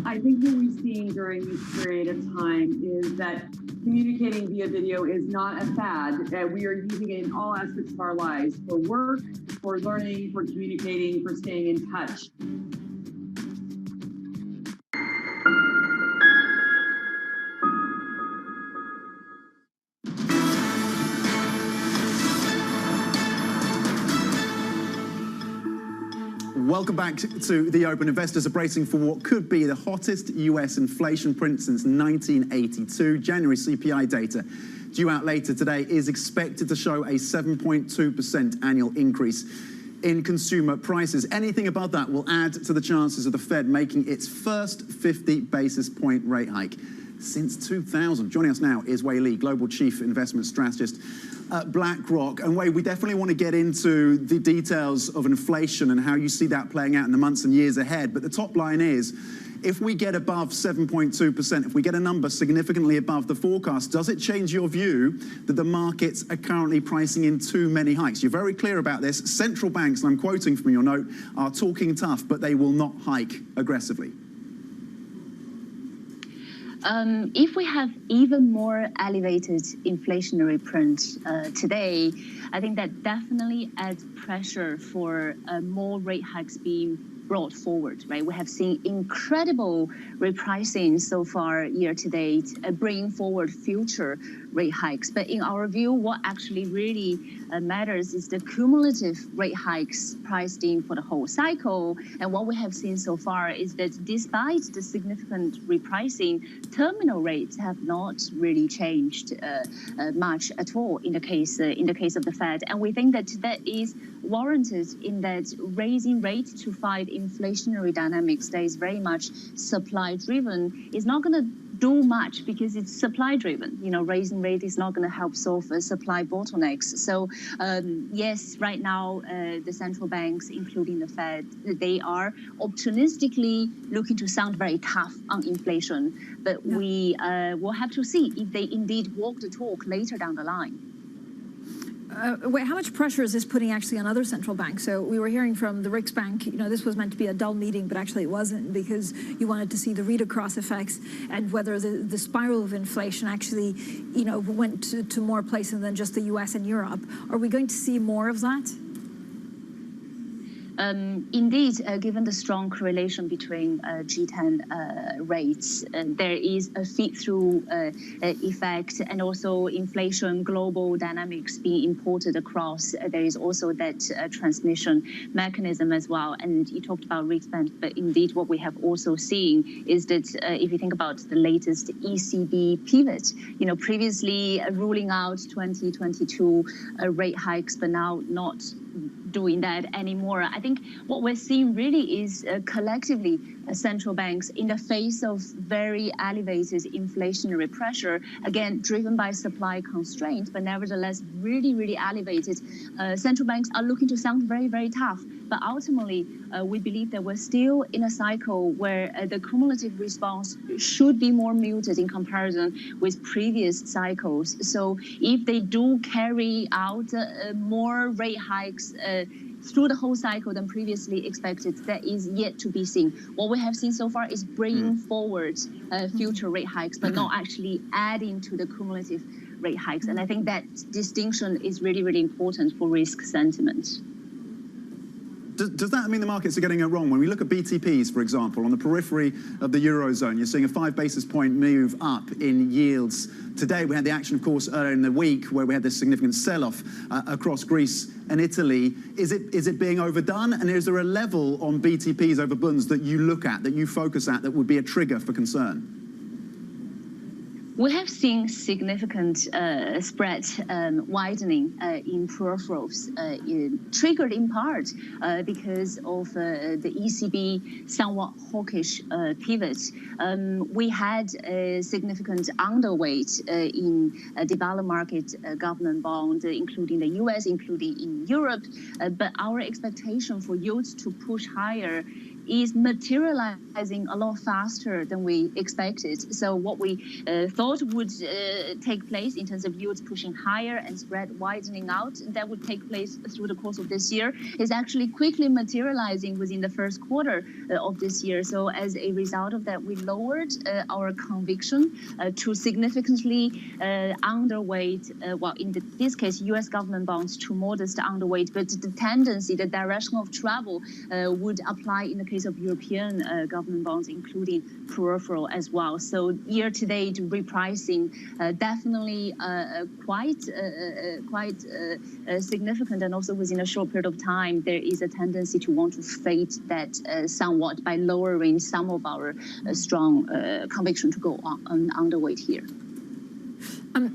I think what we've seen during this period of time is that Communicating via video is not a fad. We are using it in all aspects of our lives, for work, for learning, for communicating, for staying in touch. Welcome back to The Open. Investors are bracing for what could be the hottest US inflation print since 1982. January CPI data due out later today is expected to show a 7.2% annual increase in consumer prices. Anything above that will add to the chances of the Fed making its first 50 basis point rate hike since 2000. Joining us now is Wei Li, Global Chief Investment Strategist at BlackRock. And Wei, we definitely want to get into the details of inflation and how you see that playing out in the months and years ahead. But the top line is, if we get above 7.2%, if we get a number significantly above the forecast, does it change your view that the markets are currently pricing in too many hikes? You're very clear about this. Central banks, and I'm quoting from your note, are talking tough, but they will not hike aggressively. If we have even more elevated inflationary print today, I think that definitely adds pressure for more rate hikes being brought forward, right? We have seen incredible repricing so far year to date, bringing forward future rate hikes. But in our view, what actually really matters is the cumulative rate hikes priced in for the whole cycle. And what we have seen so far is that despite the significant repricing, terminal rates have not really changed much at all in the case of the Fed. And we think that that is warranted in that raising rates to fight inflationary dynamics that is very much supply driven is not going to do much because it's supply driven. You know, raising rate is not going to help solve supply bottlenecks. So yes, right now the central banks, including the Fed, they are optimistically looking to sound very tough on inflation. But we will have to see if they indeed walk the talk later down the line. Wait, how much pressure is this putting actually on other central banks? So we were hearing from the Riksbank, you know, this was meant to be a dull meeting, but actually it wasn't, because you wanted to see the read-across effects and whether the spiral of inflation actually, you know, went to more places than just the US and Europe. Are we going to see more of that? Indeed, given the strong correlation between G10 rates, there is a feed-through effect, and also inflation global dynamics being imported across. There is also that transmission mechanism as well. And you talked about Riksbank, but indeed what we have also seen is that if you think about the latest ECB pivot, you know, previously ruling out 2022 rate hikes, but now not doing that anymore. I think what we're seeing really is collectively central banks, in the face of very elevated inflationary pressure, again driven by supply constraints, but nevertheless really, really elevated, central banks are looking to sound very, very tough. But ultimately, we believe that we're still in a cycle where the cumulative response should be more muted in comparison with previous cycles. So if they do carry out more rate hikes through the whole cycle than previously expected, that is yet to be seen. What we have seen so far is bringing forward future rate hikes, but not actually adding to the cumulative rate hikes. And I think that distinction is really, really important for risk sentiment. Does that mean the markets are getting it wrong? When we look at BTPs, for example, on the periphery of the Eurozone, you're seeing a 5 basis point move up in yields. Today, we had the action, of course, earlier in the week, where we had this significant sell-off across Greece and Italy. Is it being overdone? And is there a level on BTPs over bunds that you look at, that you focus at, that would be a trigger for concern? We have seen significant spread widening in peripherals, triggered in part because of the ECB somewhat hawkish pivot. We had a significant underweight in developed market government bonds, including the US, including in Europe. But our expectation for yields to push higher is materializing a lot faster than we expected. So what we thought would take place in terms of yields pushing higher and spread widening out, that would take place through the course of this year, is actually quickly materializing within the first quarter of this year. So as a result of that, we lowered our conviction to significantly underweight, well, in this case, U.S. government bonds to modest underweight, but the tendency, the direction of travel would apply in the case of European government bonds, including peripheral as well. So year-to-date repricing definitely quite significant, and also within a short period of time, there is a tendency to want to fade that somewhat by lowering some of our strong conviction to go on underweight here.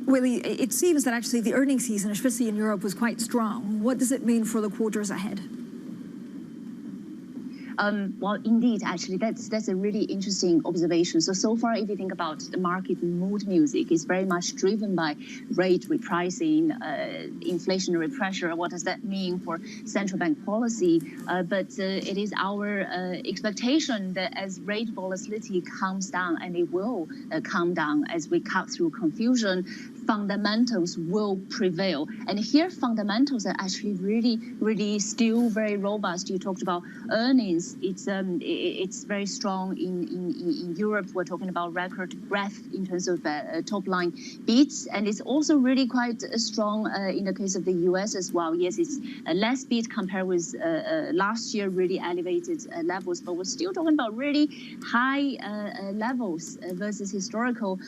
Willie, it seems that actually the earnings season, especially in Europe, was quite strong. What does it mean for the quarters ahead? Well, indeed, actually, that's a really interesting observation. So far, if you think about the market mood music, it's very much driven by rate repricing, inflationary pressure. What does that mean for central bank policy? But it is our expectation that as rate volatility comes down, and it will come down as we cut through confusion, fundamentals will prevail. And here, fundamentals are actually really still very robust. You talked about earnings. It's very strong in Europe. We're talking about record breadth in terms of top line beats, and it's also really quite strong in the case of the US as well. Yes, it's less beat compared with last year, really elevated levels, but we're still talking about really high levels versus historical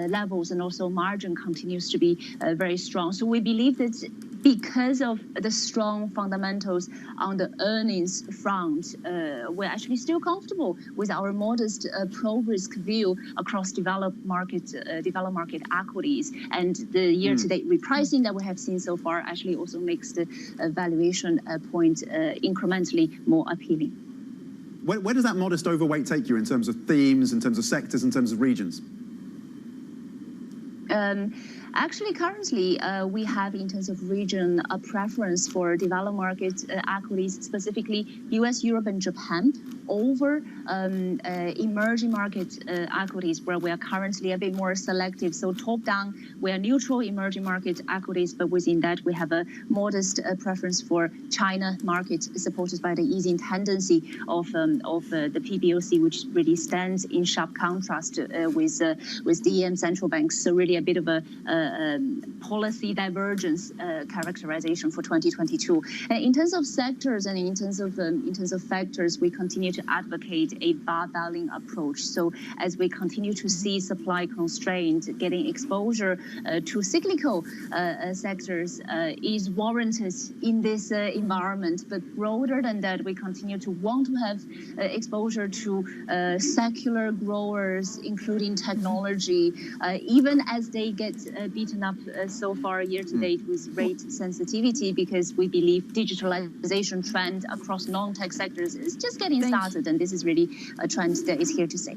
levels, and also margin continues to be very strong. So we believe that because of the strong fundamentals on the earnings front, we're actually still comfortable with our modest pro-risk view across developed market equities. And the year-to-date repricing that we have seen so far actually also makes the valuation point incrementally more appealing. Where does that modest overweight take you in terms of themes, in terms of sectors, in terms of regions? Actually, currently, we have, in terms of region, a preference for developed market equities, specifically US, Europe, and Japan, over emerging market equities, where we are currently a bit more selective. So top down, we are neutral emerging market equities, but within that, we have a modest preference for China market, supported by the easing tendency of the PBOC, which really stands in sharp contrast with DEM central banks. So really a bit of a policy divergence characterization for 2022. In terms of sectors and in terms of factors, we continue to advocate a barbelling approach. So as we continue to see supply constraints, getting exposure to cyclical sectors is warranted in this environment. But broader than that, we continue to want to have exposure to secular growers, including technology, even as they get beaten up so far year to date with rate sensitivity, because we believe digitalization trend across non-tech sectors is just getting started, and this is really a trend that is here to stay.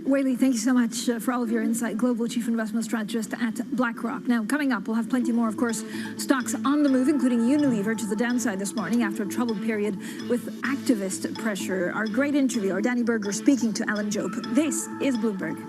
Weili, thank you so much for all of your insight. Global Chief Investment Strategist at BlackRock. Now, coming up, we'll have plenty more, of course, stocks on the move, including Unilever to the downside this morning after a troubled period with activist pressure. Our great interview, our Danny Berger speaking to Alan Jope. This is Bloomberg.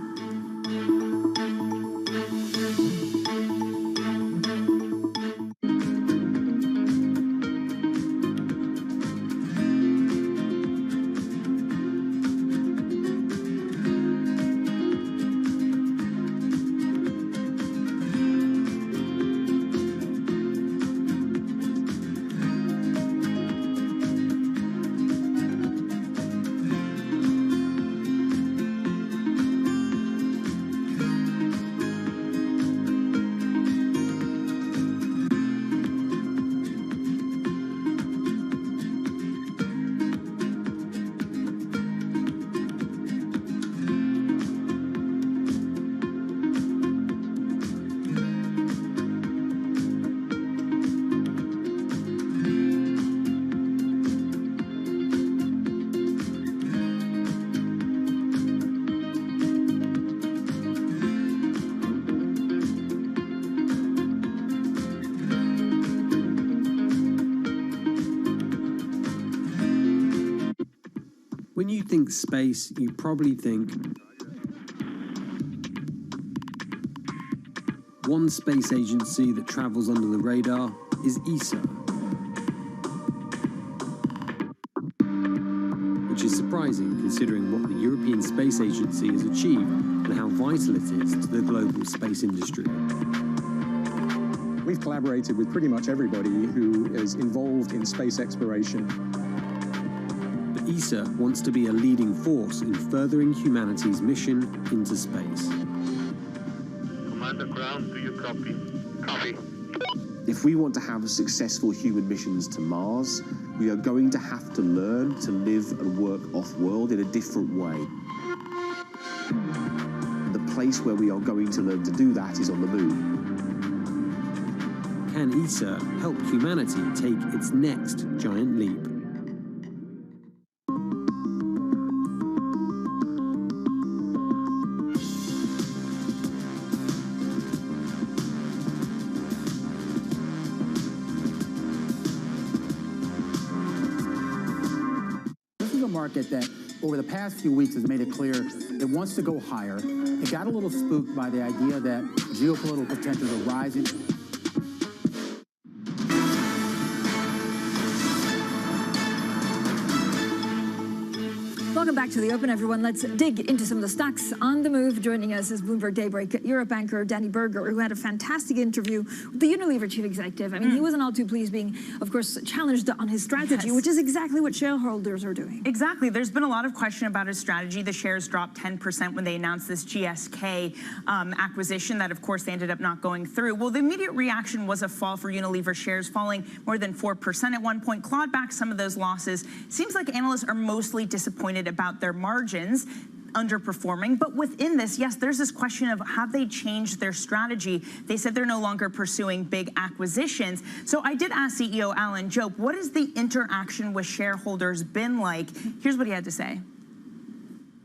When you think space, you probably think one space agency that travels under the radar is ESA, which is surprising considering what the European Space Agency has achieved and how vital it is to the global space industry. We've collaborated with pretty much everybody who is involved in space exploration. But ESA wants to be a leading force in furthering humanity's mission into space. Commander Ground, do you copy? Copy. If we want to have successful human missions to Mars, we are going to have to learn to live and work off-world in a different way. The place where we are going to learn to do that is on the moon. Can ESA help humanity take its next giant leap? This is a market that over the past few weeks has made it clear it wants to go higher. It got a little spooked by the idea that geopolitical tensions are rising. Welcome back to The Open, everyone. Let's dig into some of the stocks on the move. Joining us is Bloomberg Daybreak Europe anchor Danny Berger, who had a fantastic interview with the Unilever chief executive. I mean, he wasn't all too pleased being, of course, challenged on his strategy, which is exactly what shareholders are doing. Exactly. There's been a lot of question about his strategy. The shares dropped 10% when they announced this GSK acquisition that, of course, they ended up not going through. Well, the immediate reaction was a fall for Unilever shares, falling more than 4% at one point, clawed back some of those losses. Seems like analysts are mostly disappointed about their margins underperforming. But within this, yes, there's this question of have they changed their strategy? They said they're no longer pursuing big acquisitions. So I did ask CEO Alan Jope, what has the interaction with shareholders been like? Here's what he had to say.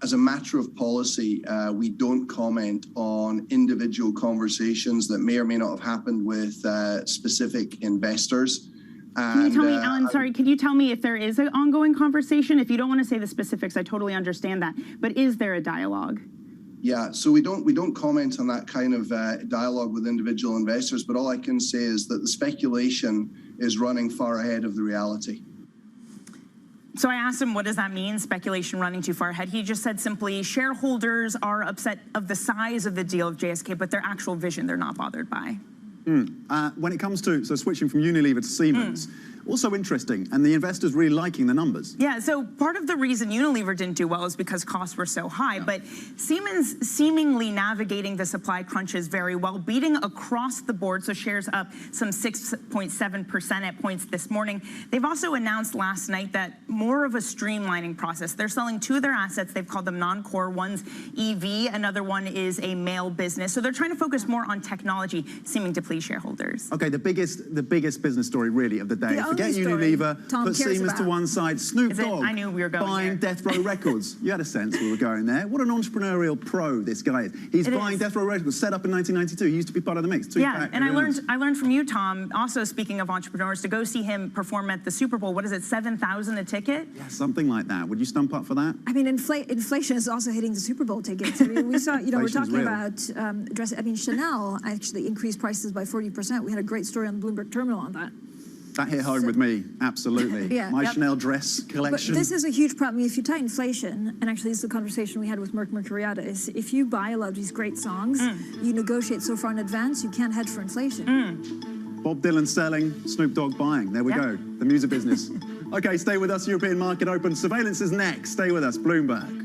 As a matter of policy, we don't comment on individual conversations that may or may not have happened with specific investors. Can you tell me, Alan, sorry, can you tell me if there is an ongoing conversation? If you don't want to say the specifics, I totally understand that. But is there a dialogue? Yeah, so we don't comment on that kind of dialogue with individual investors, but all I can say is that the speculation is running far ahead of the reality. So I asked him, what does that mean, speculation running too far ahead? He just said simply, shareholders are upset of the size of the deal of JSK, but their actual vision they're not bothered by. When it comes to, so switching from Unilever to Siemens, also interesting, and the investors really liking the numbers. Yeah, so part of the reason Unilever didn't do well is because costs were so high, but Siemens seemingly navigating the supply crunches very well, beating across the board, so shares up some 6.7% at points this morning. They've also announced last night that more of a streamlining process. They're selling two of their assets. They've called them non-core. One's EV, another one is a mail business. So they're trying to focus more on technology, seeming to please shareholders. Okay, the biggest business story really of the day. Forget Unilever, put Siemens to one side. Snoop Dogg I knew we were going buying here. Death Row Records. You had a sense we were going there. What an entrepreneurial pro this guy is. He's buying Death Row Records, set up in 1992. He used to be part of the mix. Yeah, and I learned from you, Tom, also speaking of entrepreneurs, to go see him perform at the Super Bowl. What is it, $7,000 a ticket? Yeah, something like that. Would you stump up for that? I mean, inflation is also hitting the Super Bowl tickets. I mean, we saw, we're talking about dress. I mean, Chanel actually increased prices by 40%. We had a great story on the Bloomberg Terminal on that. That hit home with me, absolutely. Yeah. My Chanel dress collection. But this is a huge problem. If you tie inflation, and actually this is the conversation we had with Merck Mercuriata, is if you buy a lot of these great songs, you negotiate so far in advance, you can't hedge for inflation. Bob Dylan selling, Snoop Dogg buying. There we go, the music business. Okay, stay with us, European Market Open. Surveillance is next. Stay with us, Bloomberg.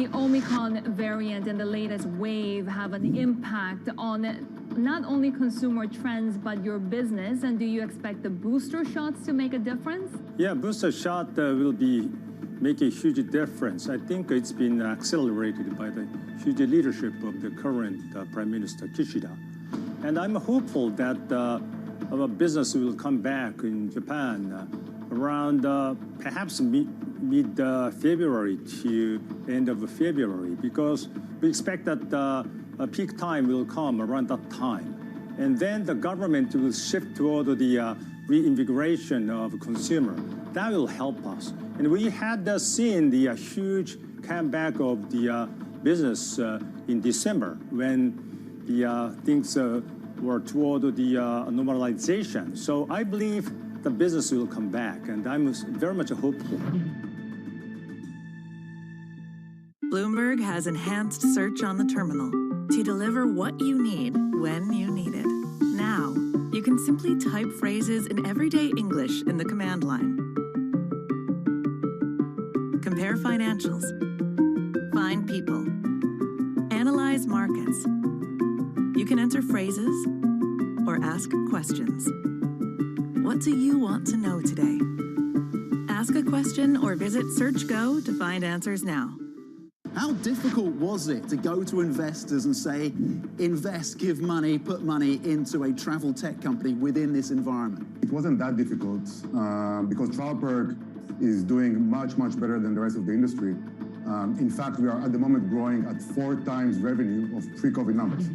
the Omicron variant and the latest wave have an impact on not only consumer trends, but your business? And do you expect the booster shots to make a difference? Yeah, booster shot will make a huge difference. I think it's been accelerated by the huge leadership of the current Prime Minister Kishida. And I'm hopeful that our business will come back in Japan around perhaps mid-February to end of February, because we expect that a peak time will come around that time. And then the government will shift toward the reinvigoration of consumer. That will help us. And we had seen the huge comeback of the business in December when the things were toward the normalization. So I believe the business will come back, and I'm very much hopeful. Bloomberg has enhanced search on the terminal to deliver what you need when you need it. Now, you can simply type phrases in everyday English in the command line. Compare financials. Find people. Analyze markets. You can enter phrases or ask questions. What do you want to know today? Ask a question or visit SearchGo to find answers now. How difficult was it to go to investors and say, invest, give money, put money into a travel tech company within this environment? It wasn't that difficult because TravelPerk is doing much, much better than the rest of the industry. In fact, we are at the moment growing at 4 times revenue of pre-COVID numbers.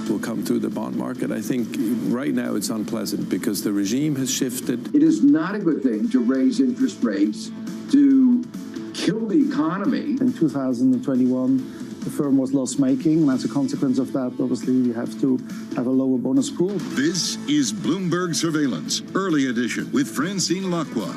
Will come through the bond market. I think right now it's unpleasant because the regime has shifted. It is not a good thing to raise interest rates to kill the economy. In 2021, the firm was loss-making, and as a consequence of that, obviously, we have to have a lower bonus pool. This is Bloomberg Surveillance, early edition with Francine Lacqua.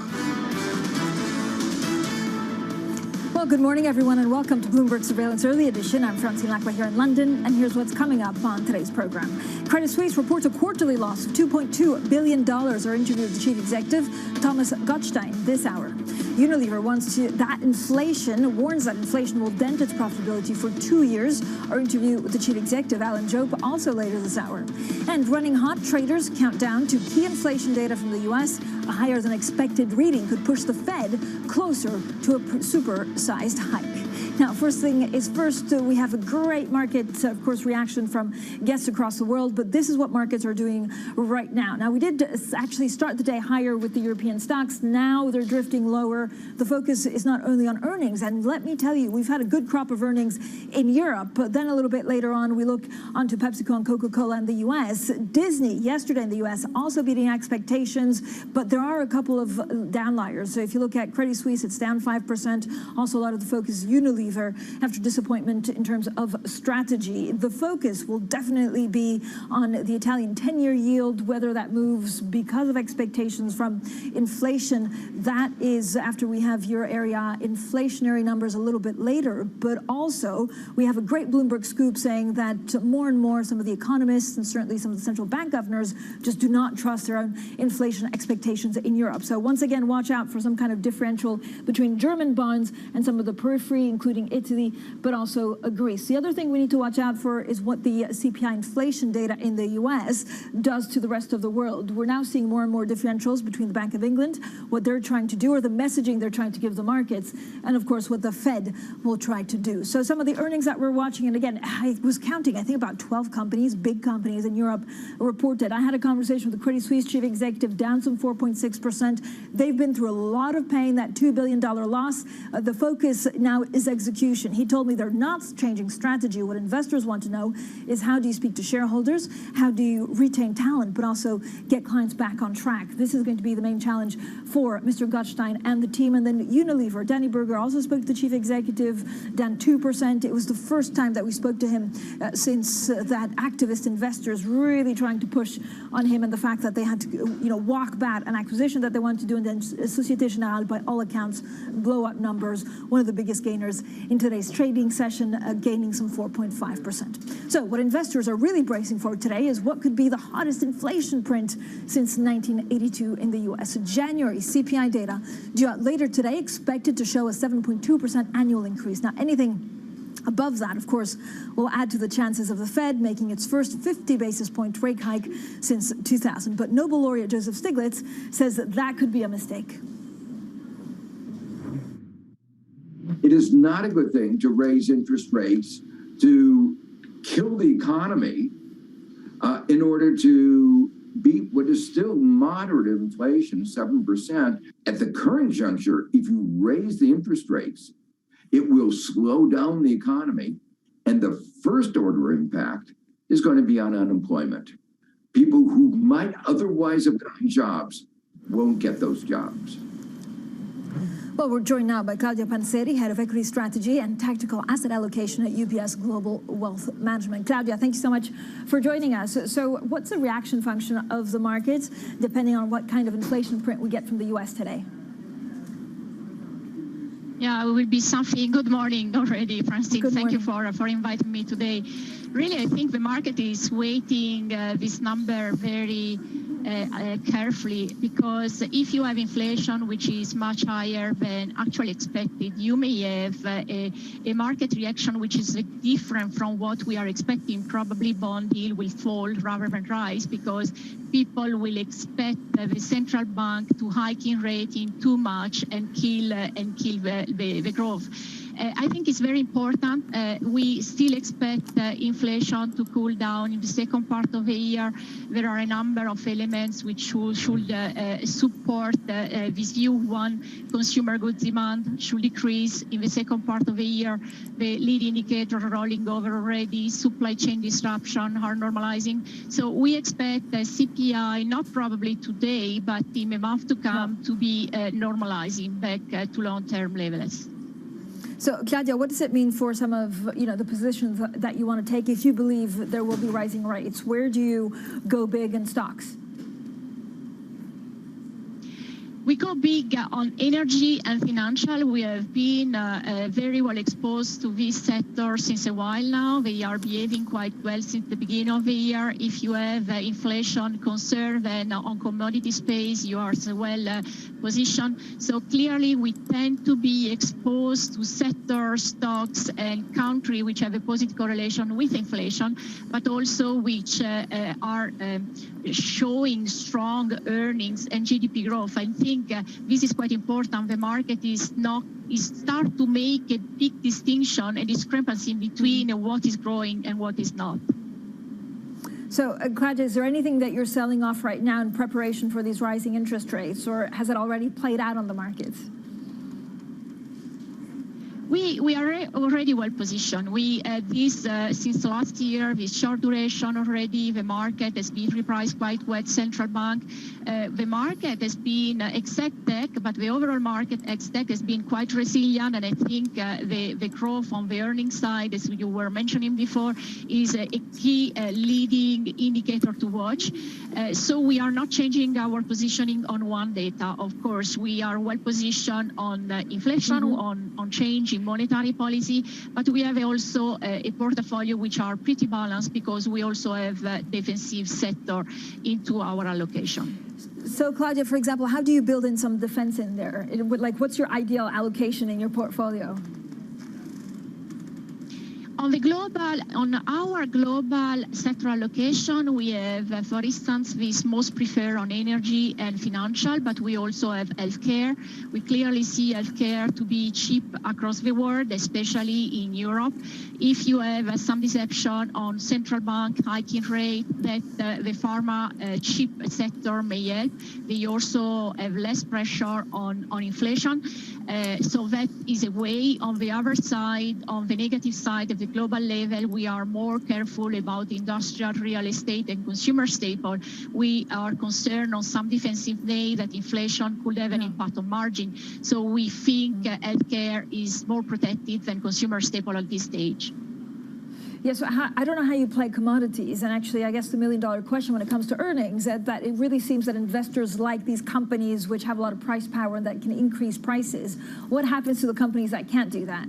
Well, good morning, everyone, and welcome to Bloomberg Surveillance Early Edition. I'm Francine Lacqua here in London, and here's what's coming up on today's program. Credit Suisse reports a quarterly loss of $2.2 billion. Our interview with the chief executive, Thomas Gottstein, this hour. Unilever warns that inflation will dent its profitability for 2 years. Our interview with the chief executive, Alan Jope, also later this hour. And running hot, traders count down to key inflation data from the U.S. A higher than expected reading could push the Fed closer to a super-sized hike. Now, first thing is first, we have a great market, of course, reaction from guests across the world, but this is what markets are doing right now. Now, we did actually start the day higher with the European stocks. Now they're drifting lower. The focus is not only on earnings, and let me tell you, we've had a good crop of earnings in Europe, but then a little bit later on, we look onto PepsiCo and Coca-Cola in the U.S. Disney, yesterday in the U.S., also beating expectations, but there are a couple of downliers. So if you look at Credit Suisse, it's down 5%. Also, a lot of the focus is Unilever after disappointment in terms of strategy. The focus will definitely be on the Italian 10-year yield, whether that moves because of expectations from inflation. That is after we have euro area inflationary numbers a little bit later. But also, we have a great Bloomberg scoop saying that more and more some of the economists and certainly some of the central bank governors just do not trust their own inflation expectations in Europe. So once again, watch out for some kind of differential between German bonds and some of the periphery, including Italy, but also Greece. The other thing we need to watch out for is what the CPI inflation data in the U.S. does to the rest of the world. We're now seeing more and more differentials between the Bank of England, what they're trying to do, or the messaging they're trying to give the markets, and of course what the Fed will try to do. So some of the earnings that we're watching, and again, I was counting, I think about 12 companies, big companies in Europe reported. I had a conversation with the Credit Suisse chief executive, down some 4.6%. They've been through a lot of pain, that $2 billion loss. The focus now is execution. He told me they're not changing strategy. What investors want to know is how do you speak to shareholders? How do you retain talent, but also get clients back on track? This is going to be the main challenge for Mr. Gottstein and the team. And then Unilever, Danny Berger also spoke to the chief executive, down 2%. It was the first time that we spoke to him since that activist investors really trying to push on him and the fact that they had to, walk back an acquisition that they wanted to do, and then Societe Generale, by all accounts, blow up numbers, one of the biggest gainers in today's trading session, gaining some 4.5%. So what investors are really bracing for today is what could be the hottest inflation print since 1982 in the U.S. January CPI data due out later today expected to show a 7.2% annual increase. Now, anything above that, of course, will add to the chances of the Fed making its first 50 basis point rate hike since 2000. But Nobel laureate Joseph Stiglitz says that that could be a mistake. It is not a good thing to raise interest rates to kill the economy in order to beat what is still moderate inflation, 7%. At the current juncture, if you raise the interest rates, it will slow down the economy, and the first order impact is going to be on unemployment. People who might otherwise have gotten jobs won't get those jobs. Well, we're joined now by Claudia Panzeri, Head of Equity Strategy and Tactical Asset Allocation at UBS Global Wealth Management. Claudia, thank you so much for joining us. So what's the reaction function of the markets, depending on what kind of inflation print we get from the U.S. today? Yeah, it will be something. Good morning already, Francine. Thank you for inviting me today. Really, I think the market is weighting this number very carefully, because if you have inflation which is much higher than actually expected, you may have a market reaction which is different from what we are expecting. Probably bond yield will fall rather than rise, because people will expect the central bank to hike in rating too much and kill the growth. I think it's very important. We still expect inflation to cool down in the second part of the year. There are a number of elements which should support this view. One, consumer goods demand should decrease in the second part of the year. The lead indicator rolling over already. Supply chain disruption are normalizing. So we expect the CPI, not probably today, but in the month to come, to be normalizing back to long-term levels. So, Claudia, what does it mean for some of the positions that you want to take if you believe there will be rising rates? Where do you go big in stocks? We go big on energy and financial. We have been very well exposed to this sector since a while now. They are behaving quite well since the beginning of the year. If you have inflation concern, then on commodity space, you are as well positioned. So clearly, we tend to be exposed to sectors, stocks, and country which have a positive correlation with inflation, but also which are showing strong earnings and GDP growth. I think this is quite important. The market is start to make a big distinction, a discrepancy between what is growing and what is not. So, Claudia, is there anything that you're selling off right now in preparation for these rising interest rates, or has it already played out on the markets? We are already well positioned. We this since last year, this short duration already. The market has been repriced quite well. Central bank, the market has been ex-tech, but the overall market ex-tech has been quite resilient. And I think the growth on the earnings side, as you were mentioning before, is a key leading indicator to watch. So we are not changing our positioning on one data. Of course, we are well positioned on inflation, on change in monetary policy, but we have also a portfolio which are pretty balanced, because we also have defensive sector into our allocation. So, Claudia, for example, how do you build in some defense in there? What's your ideal allocation in your portfolio? On our global sector allocation, we have, for instance, this most preferred on energy and financial, but we also have healthcare. We clearly see healthcare to be cheap across the world, especially in Europe. If you have some deception on central bank hiking rate, that the pharma chip sector may help. They also have less pressure on inflation. So that is a way. On the other side, on the negative side of the global level, we are more careful about industrial, real estate, and consumer staple. We are concerned on some defensive day that inflation could have an impact on margin. So we think healthcare is more protected than consumer staple at this stage. Yes, so I don't know how you play commodities, and actually I guess the million-dollar question when it comes to earnings, that it really seems that investors like these companies which have a lot of price power and that can increase prices. What happens to the companies that can't do that?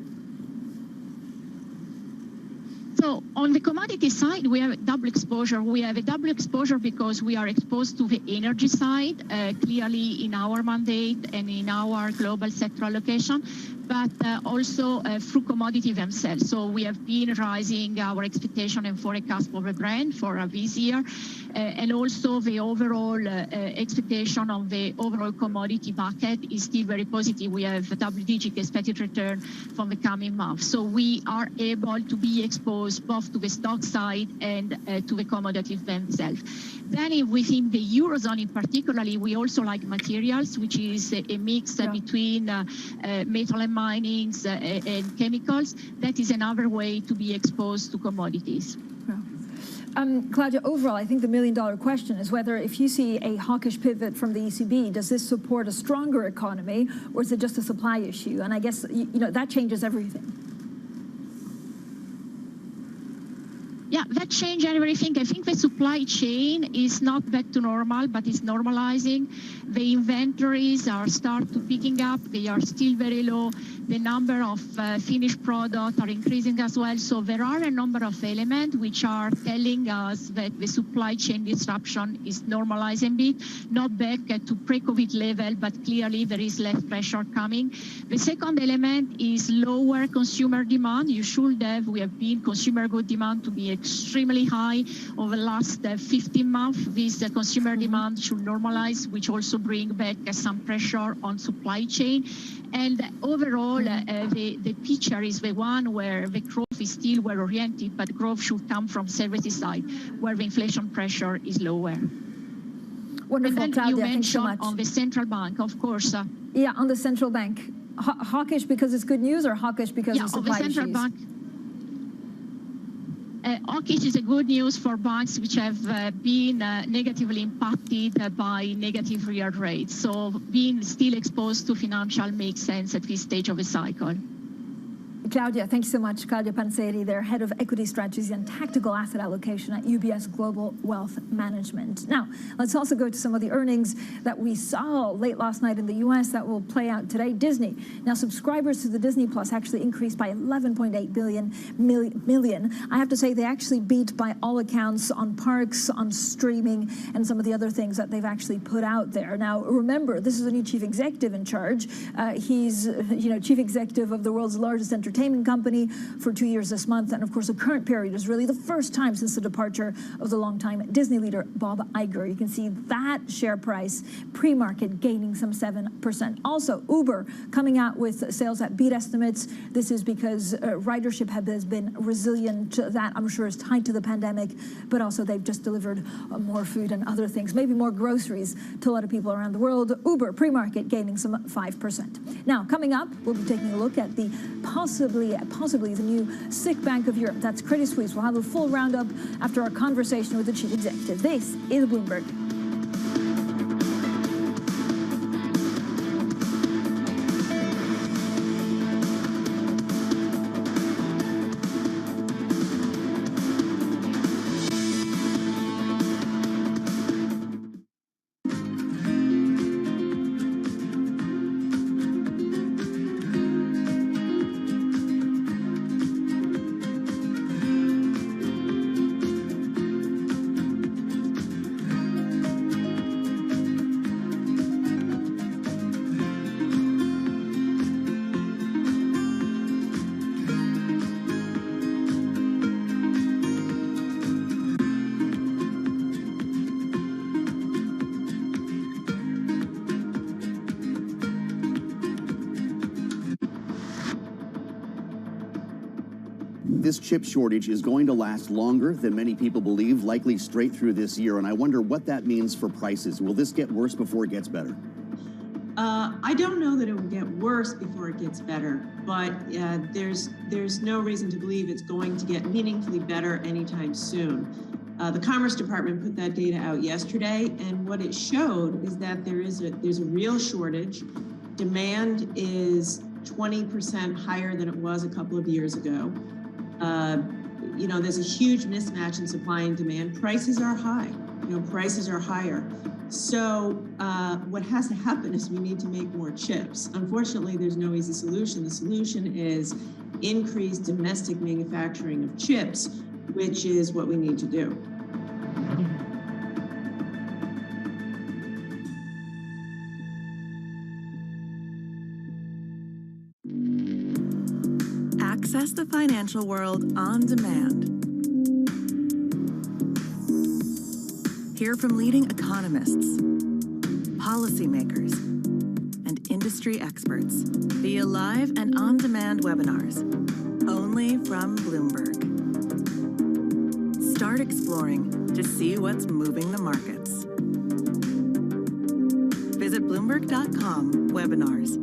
So on the commodity side, we have a double exposure. We have a double exposure because we are exposed to the energy side, clearly in our mandate and in our global sector allocation, but also through commodity themselves. So we have been rising our expectation and forecast for the brand for this year, and also the overall expectation on the overall commodity bucket is still very positive. We have a double-digit expected return from the coming months. So we are able to be exposed both to the stock side and to the commodities themselves. Then within the Eurozone in particularly, we also like materials, which is a mix between metal and minings and chemicals. That is another way to be exposed to commodities. Claudia, overall, I think the million-dollar question is whether if you see a hawkish pivot from the ECB, does this support a stronger economy, or is it just a supply issue? And I guess, you know, that changes everything. Yeah, that changed everything. I think the supply chain is not back to normal, but it's normalizing. The inventories are start to picking up. They are still very low. The number of finished products are increasing as well. So there are a number of elements which are telling us that the supply chain disruption is normalizing a bit, not back to pre-COVID level, but clearly there is less pressure coming. The second element is lower consumer demand. We have been consumer good demand to be extremely high over the last 15 months. This consumer demand should normalize, which also bring back some pressure on supply chain. And overall, the picture is the one where the growth is still well-oriented, but growth should come from services side, where the inflation pressure is lower. Wonderful, and then Claudia, you thanks so mentioned much. on the central bank, of course. Yeah, on the central bank. Hawkish because it's good news, or hawkish because of supply issues? Central bank. Hawkish is a good news for banks which have been negatively impacted by negative real rates. So being still exposed to financial makes sense at this stage of the cycle. Claudia, thank you so much. Claudia Panzeri, their head of equity strategies and tactical asset allocation at UBS Global Wealth Management. Now, let's also go to some of the earnings that we saw late last night in the U.S. that will play out today. Disney. Now, subscribers to the Disney Plus actually increased by 11.8 million. I have to say they actually beat by all accounts on parks, on streaming, and some of the other things that they've actually put out there. Now, remember, this is a new chief executive in charge. He's, chief executive of the world's largest entertainment company for 2 years this month. And of course, the current period is really the first time since the departure of the longtime Disney leader, Bob Iger. You can see that share price pre-market gaining some 7%. Also, Uber coming out with sales that beat estimates. This is because ridership has been resilient. That I'm sure is tied to the pandemic, but also they've just delivered more food and other things, maybe more groceries to a lot of people around the world. Uber pre-market gaining some 5%. Now, coming up, we'll be taking a look at the possibly the new sick bank of Europe. That's Credit Suisse. We'll have a full roundup after our conversation with the chief executive. This is Bloomberg. This chip shortage is going to last longer than many people believe, likely straight through this year. And I wonder what that means for prices. Will this get worse before it gets better? I don't know that it will get worse before it gets better, but there's no reason to believe it's going to get meaningfully better anytime soon. The Commerce Department put that data out yesterday, and what it showed is that there's a real shortage. Demand is 20% higher than it was a couple of years ago. There's a huge mismatch in supply and demand. Prices are high. Prices are higher. So what has to happen is we need to make more chips. Unfortunately, there's no easy solution. The solution is increase domestic manufacturing of chips, which is what we need to do. Access the financial world on demand. Hear from leading economists, policymakers, and industry experts via live and on-demand webinars, only from Bloomberg. Start exploring to see what's moving the markets. Visit Bloomberg.com/webinars.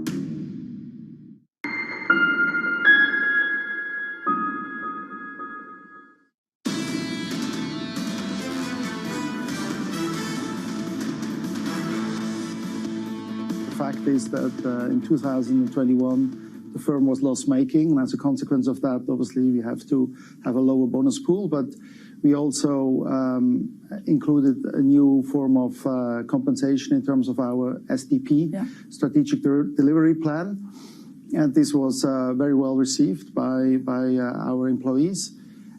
The fact is that in 2021, the firm was loss-making, and as a consequence of that, obviously, we have to have a lower bonus pool, but we also included a new form of compensation in terms of our SDP, Strategic Delivery Plan, and this was very well received by our employees.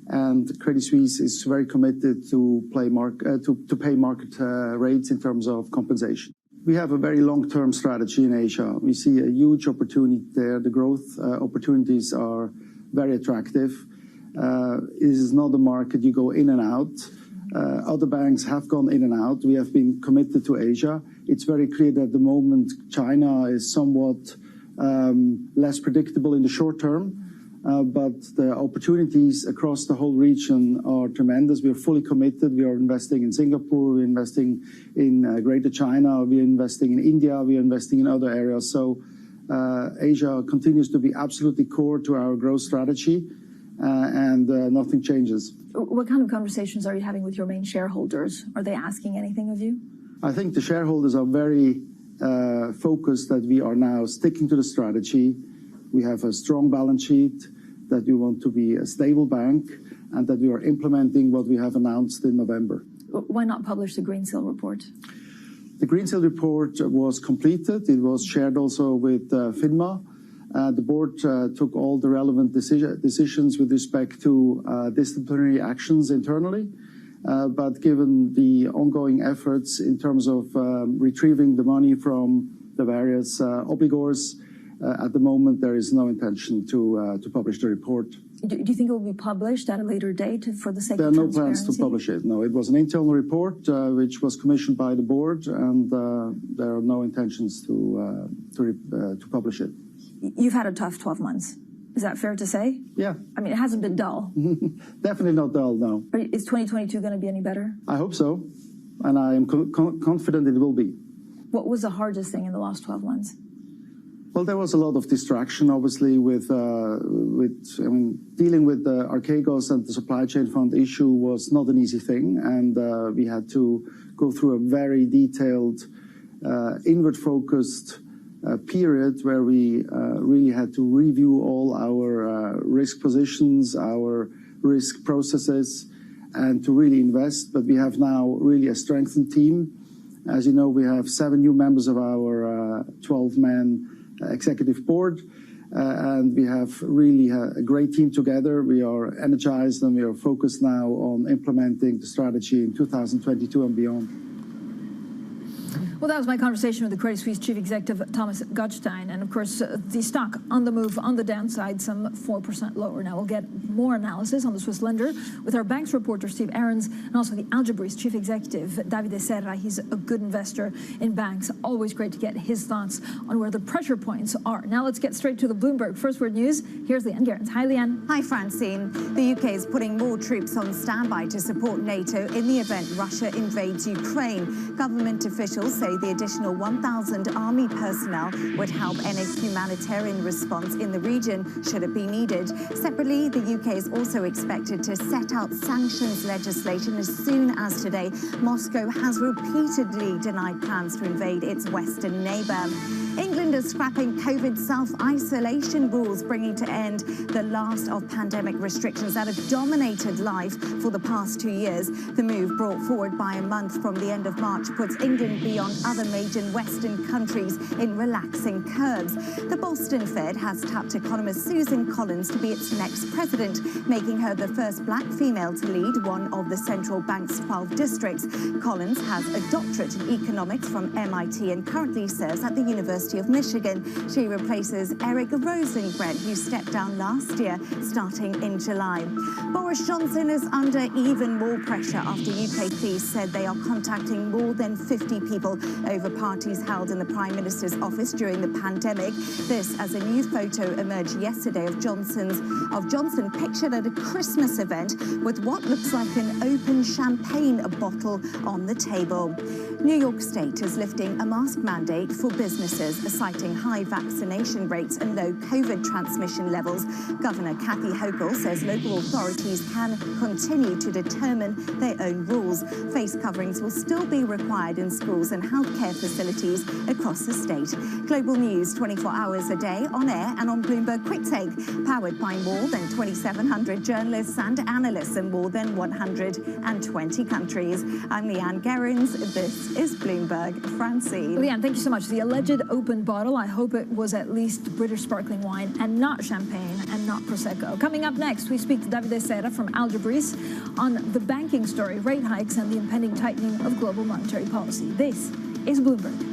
And Credit Suisse is very committed to pay market rates in terms of compensation. We have a very long-term strategy in Asia. We see a huge opportunity there. The growth opportunities are very attractive. It is not a market you go in and out. Other banks have gone in and out. We have been committed to Asia. It's very clear that at the moment China is somewhat less predictable in the short term. But the opportunities across the whole region are tremendous. We are fully committed. We are investing in Singapore. We're investing in Greater China. We're investing in India. We're investing in other areas. So Asia continues to be absolutely core to our growth strategy, and nothing changes. What kind of conversations are you having with your main shareholders? Are they asking anything of you? I think the shareholders are very focused that we are now sticking to the strategy. We have a strong balance sheet, that we want to be a stable bank, and that we are implementing what we have announced in November. Why not publish the Green Seal report? The Green Seal report was completed. It was shared also with FINMA. The board took all the relevant decisions with respect to disciplinary actions internally. But given the ongoing efforts in terms of retrieving the money from the various obligors, at the moment, there is no intention to publish the report. Do you think it will be published at a later date for the sake of transparency? There are no plans to publish it, no. It was an internal report which was commissioned by the board, and there are no intentions to publish it. You've had a tough 12 months. Is that fair to say? Yeah. I mean, it hasn't been dull. Definitely not dull, no. Is 2022 going to be any better? I hope so, and I am confident it will be. What was the hardest thing in the last 12 months? Well, there was a lot of distraction, obviously, with dealing with the Archegos and the supply chain fund issue was not an easy thing, and we had to go through a very detailed, inward-focused period where we really had to review all our risk positions, our risk processes, and to really invest. But we have now really a strengthened team. As you know, we have 7 new members of our 12-man executive board, and we have really a great team together. We are energized, and we are focused now on implementing the strategy in 2022 and beyond. Well, that was my conversation with the Credit Suisse Chief Executive, Thomas Gottstein. And of course, the stock on the move, on the downside, some 4% lower. Now, we'll get more analysis on the Swiss lender with our banks reporter, Steve Ahrens, and also the Algebris Chief Executive, Davide Serra. He's a good investor in banks. Always great to get his thoughts on where the pressure points are. Now, let's get straight to the Bloomberg First Word News. Here's Leanne Gerrans. Hi, Leanne. Hi, Francine. The UK is putting more troops on standby to support NATO in the event Russia invades Ukraine. Government officials say the additional 1,000 army personnel would help NA's humanitarian response in the region should it be needed. Separately, the UK is also expected to set out sanctions legislation as soon as today. Moscow has repeatedly denied plans to invade its western neighbour. England is scrapping COVID self-isolation rules, bringing to end the last of pandemic restrictions that have dominated life for the past 2 years. The move, brought forward by a month from the end of March, puts England beyond other major Western countries in relaxing curbs. The Boston Fed has tapped economist Susan Collins to be its next president, making her the first black female to lead one of the central bank's 12 districts. Collins has a doctorate in economics from MIT and currently serves at the University of Michigan. She replaces Eric Rosengren, who stepped down last year, starting in July. Boris Johnson is under even more pressure after UK police said they are contacting more than 50 people over parties held in the Prime Minister's office during the pandemic. This as a new photo emerged yesterday of Johnson pictured at a Christmas event with what looks like an open champagne bottle on the table. New York State is lifting a mask mandate for businesses, citing high vaccination rates and low COVID transmission levels. Governor Kathy Hochul says local authorities can continue to determine their own rules. Face coverings will still be required in schools and healthcare facilities across the state. Global news 24 hours a day, on air and on Bloomberg Quick Take, powered by more than 2,700 journalists and analysts in more than 120 countries. I'm Leanne Gerrans. This is Bloomberg. Francine. Leanne, thank you so much. The alleged open bottle, I hope it was at least British sparkling wine and not champagne and not Prosecco. Coming up next, we speak to Davide Serra from Algebris on the banking story, rate hikes, and the impending tightening of global monetary policy. This is Bloomberg.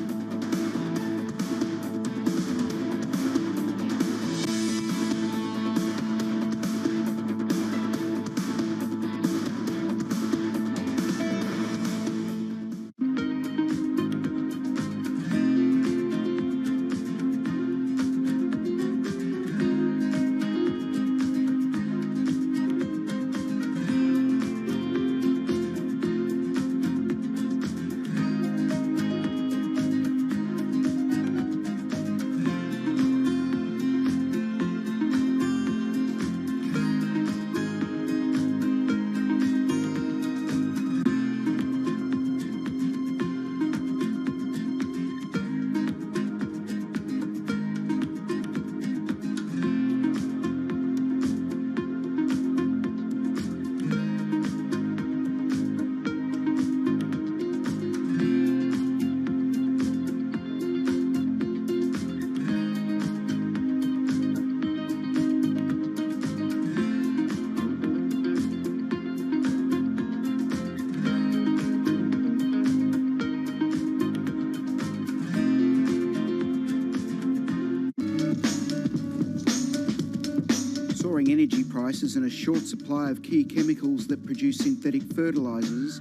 Energy prices and a short supply of key chemicals that produce synthetic fertilisers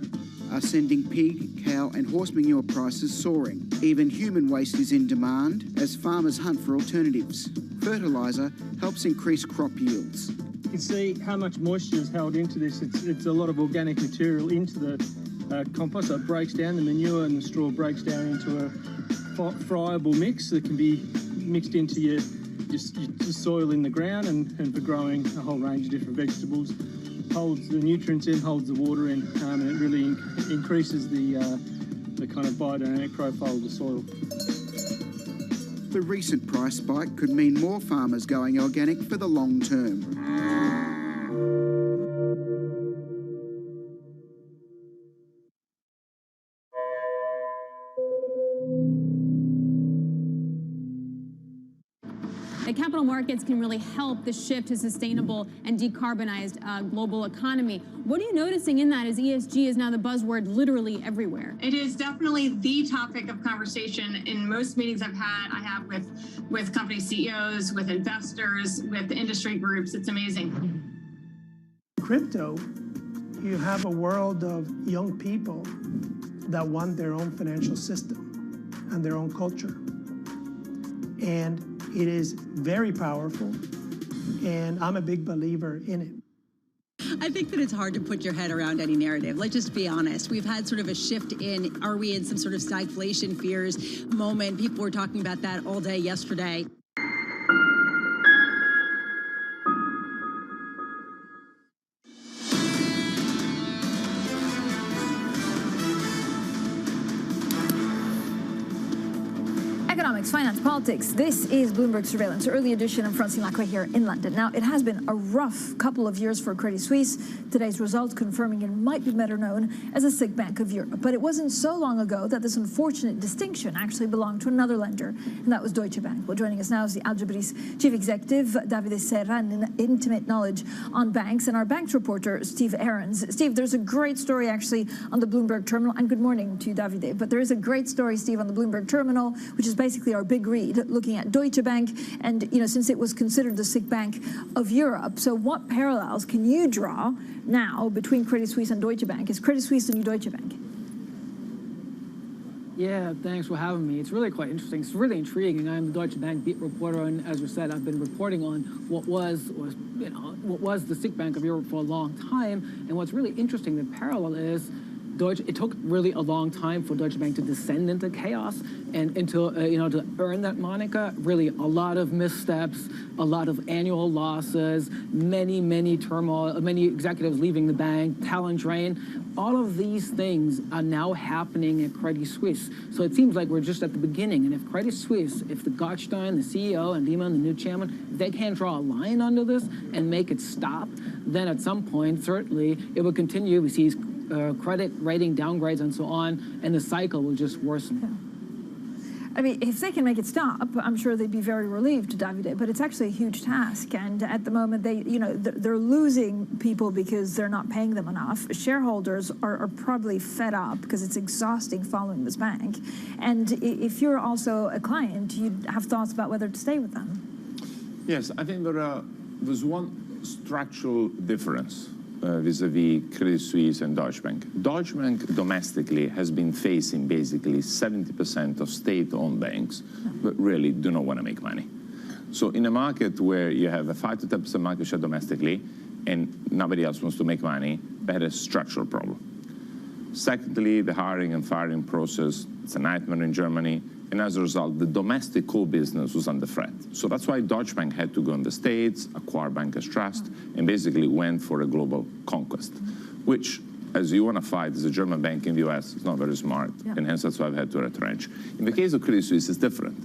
are sending pig, cow and horse manure prices soaring. Even human waste is in demand as farmers hunt for alternatives. Fertiliser helps increase crop yields. You can see how much moisture is held into this. It's a lot of organic material into the compost, so it breaks down. The manure and the straw breaks down into a friable mix that can be mixed into your soil in the ground and for growing a whole range of different vegetables. Holds the nutrients in, holds the water in, and it really increases the kind of biodynamic profile of the soil. The recent price spike could mean more farmers going organic for the long term. The capital markets can really help the shift to sustainable and decarbonized global economy. What are you noticing in that as ESG is now the buzzword literally everywhere? It is definitely the topic of conversation in most meetings I have with company CEOs, with investors, with industry groups. It's amazing. Crypto, you have a world of young people that want their own financial system and their own culture. And it is very powerful, and I'm a big believer in it. I think that it's hard to put your head around any narrative. Let's just be honest. We've had sort of a shift in, are we in some sort of stagflation fears moment? People were talking about that all day yesterday. Economics, Finance, Politics. This is Bloomberg Surveillance, early edition. I'm Francine Lacroix here in London. Now, it has been a rough couple of years for Credit Suisse. Today's results confirming it might be better known as a sick bank of Europe. But it wasn't so long ago that this unfortunate distinction actually belonged to another lender, and that was Deutsche Bank. Well, joining us now is the Algebrie's chief executive, Davide Serra, and intimate knowledge on banks, and our banks reporter, Steve Ahrens. Steve, there's a great story actually on the Bloomberg terminal, and good morning to you, Davide. But there is a great story, Steve, on the Bloomberg terminal, which is basically our big read, looking at Deutsche Bank, and since it was considered the sick bank of Europe. So what parallels can you draw now between Credit Suisse and Deutsche Bank? Is Credit Suisse the new Deutsche Bank? Yeah, thanks for having me. It's really quite interesting. It's really intriguing. I'm the Deutsche Bank beat reporter, and as you said, I've been reporting on what was the sick bank of Europe for a long time. And what's really interesting, the parallel is it took really a long time for Deutsche Bank to descend into chaos and into, to earn that moniker. Really a lot of missteps, a lot of annual losses, many turmoil, many executives leaving the bank, talent drain. All of these things are now happening at Credit Suisse. So it seems like we're just at the beginning. And if Credit Suisse, if the Gottstein, the CEO, and Lehman, the new chairman, if they can't draw a line under this and make it stop, then at some point, certainly, it will continue. We see credit rating downgrades and so on, and the cycle will just worsen. Yeah. I mean, if they can make it stop, I'm sure they'd be very relieved, Davide, but it's actually a huge task. And at the moment, they're losing people because they're not paying them enough. Shareholders are probably fed up because it's exhausting following this bank. And if you're also a client, you'd have thoughts about whether to stay with them. Yes, I think there's one structural difference vis-a-vis Credit Suisse and Deutsche Bank. Deutsche Bank domestically has been facing basically 70% of state-owned banks that really do not want to make money. So in a market where you have a 5 to 10% market share domestically and nobody else wants to make money, that is a structural problem. Secondly, the hiring and firing process, it's a nightmare in Germany. And as a result, the domestic core business was under threat. So that's why Deutsche Bank had to go in the States, acquire Bankers Trust, and basically went for a global conquest, which, as you want to fight as a German bank in the US, is not very smart, and hence that's why I've had to retrench. In the case of Credit Suisse, it's different.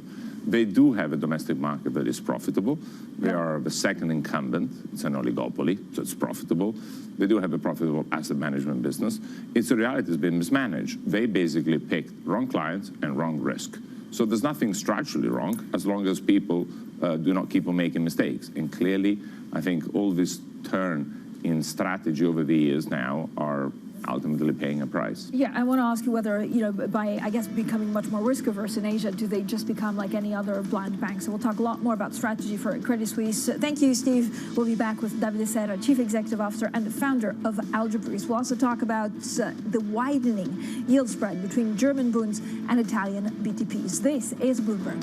They do have a domestic market that is profitable. They are the second incumbent. It's an oligopoly, so it's profitable. They do have a profitable asset management business. Its reality has been mismanaged. They basically picked wrong clients and wrong risk. So there's nothing structurally wrong as long as people do not keep on making mistakes. And clearly, I think all this turn in strategy over the years now are ultimately paying a price. Yeah, I want to ask you whether, by, I guess, becoming much more risk-averse in Asia, do they just become like any other blind bank? So we'll talk a lot more about strategy for Credit Suisse. Thank you, Steve. We'll be back with Davide Serra, Chief Executive Officer and the founder of Algebrie's. We'll also talk about the widening yield spread between German bunds and Italian BTPs. This is Bloomberg.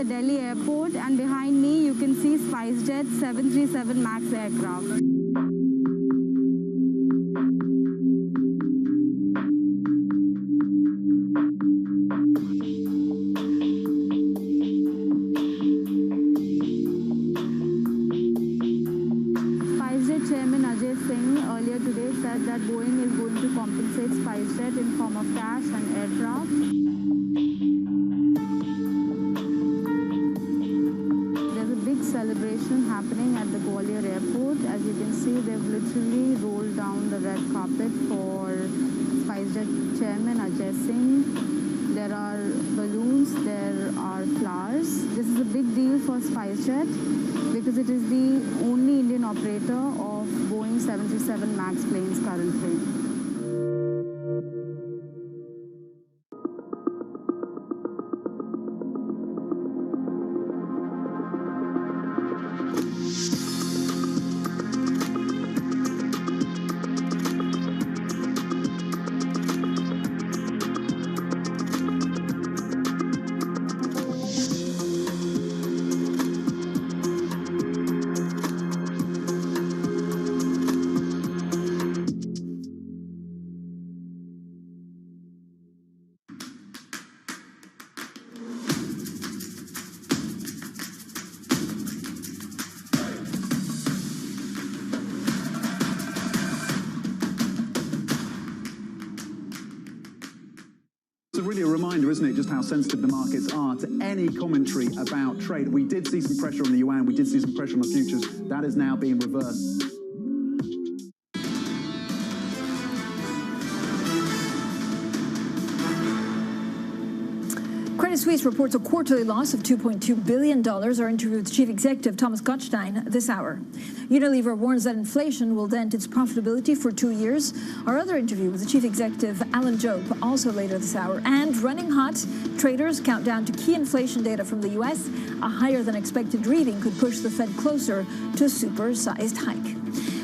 Delhi airport, and behind me you can see SpiceJet 737 MAX aircraft. Earlier today said that Boeing is going to compensate SpiceJet in form of cash and aircraft. happening at the Gwalior airport. As you can see, they've literally rolled down the red carpet for SpiceJet chairman Ajay Singh. There are balloons, there are flowers. This is a big deal for SpiceJet because it is the only Indian operator of Boeing 737 MAX planes currently. It's really a reminder, isn't it, just how sensitive the markets are to any commentary about trade. We did see some pressure on the yuan, we did see some pressure on the futures. That is now being reversed. Credit Suisse reports a quarterly loss of $2.2 billion. Our interview with Chief Executive Thomas Gottstein this hour. Unilever warns that inflation will dent its profitability for 2 years. Our other interview with the Chief Executive Alan Jope also later this hour. And running hot, traders count down to key inflation data from the U.S. A higher than expected reading could push the Fed closer to a super-sized hike.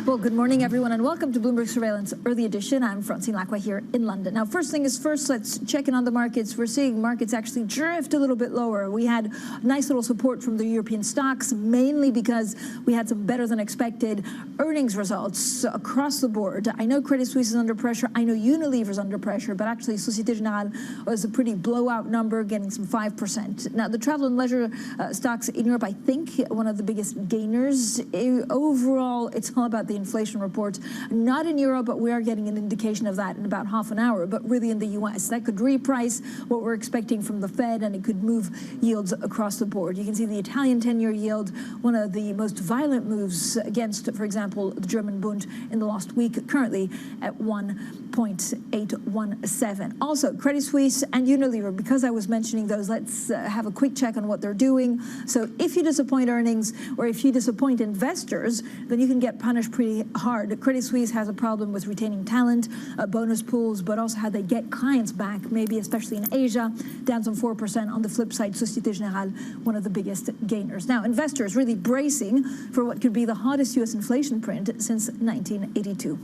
Well, good morning, everyone, and welcome to Bloomberg Surveillance Early Edition. I'm Francine Lacqua here in London. Now, first thing is first, let's check in on the markets. We're seeing markets actually drift a little bit lower. We had nice little support from the European stocks, mainly because we had some better than expected earnings results across the board. I know Credit Suisse is under pressure. I know Unilever is under pressure, but actually Société Générale was a pretty blowout number, getting some 5%. Now, the travel and leisure stocks in Europe, I think, one of the biggest gainers. Overall, it's all about the inflation report. Not in Europe, but we are getting an indication of that in about half an hour, but really in the U.S. That could reprice what we're expecting from the Fed, and it could move yields across the board. You can see the Italian 10-year yield, one of the most violent moves against, for example, the German Bund in the last week, currently at 1.817. Also, Credit Suisse and Unilever, because I was mentioning those, let's have a quick check on what they're doing. So if you disappoint earnings or if you disappoint investors, then you can get punished pretty hard. Credit Suisse has a problem with retaining talent, bonus pools, but also how they get clients back, maybe especially in Asia, down some 4%. On the flip side, Société Générale, one of the biggest gainers. Now, investors really bracing for what could be the hottest U.S. inflation print since 1982.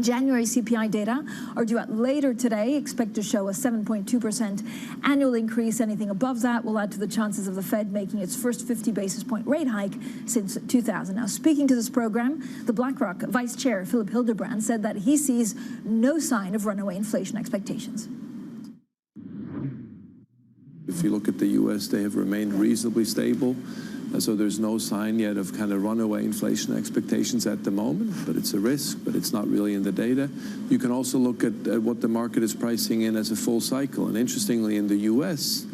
January CPI data are due out later today. Expect to show a 7.2% annual increase. Anything above that will add to the chances of the Fed making its first 50 basis point rate hike since 2000. Now, speaking to this program, the BlackRock Vice Chair, Philip Hildebrand, said that he sees no sign of runaway inflation expectations. If you look at the U.S., they have remained reasonably stable. So there's no sign yet of kind of runaway inflation expectations at the moment, but it's a risk, but it's not really in the data. You can also look at what the market is pricing in as a full cycle. And interestingly, in the U.S.,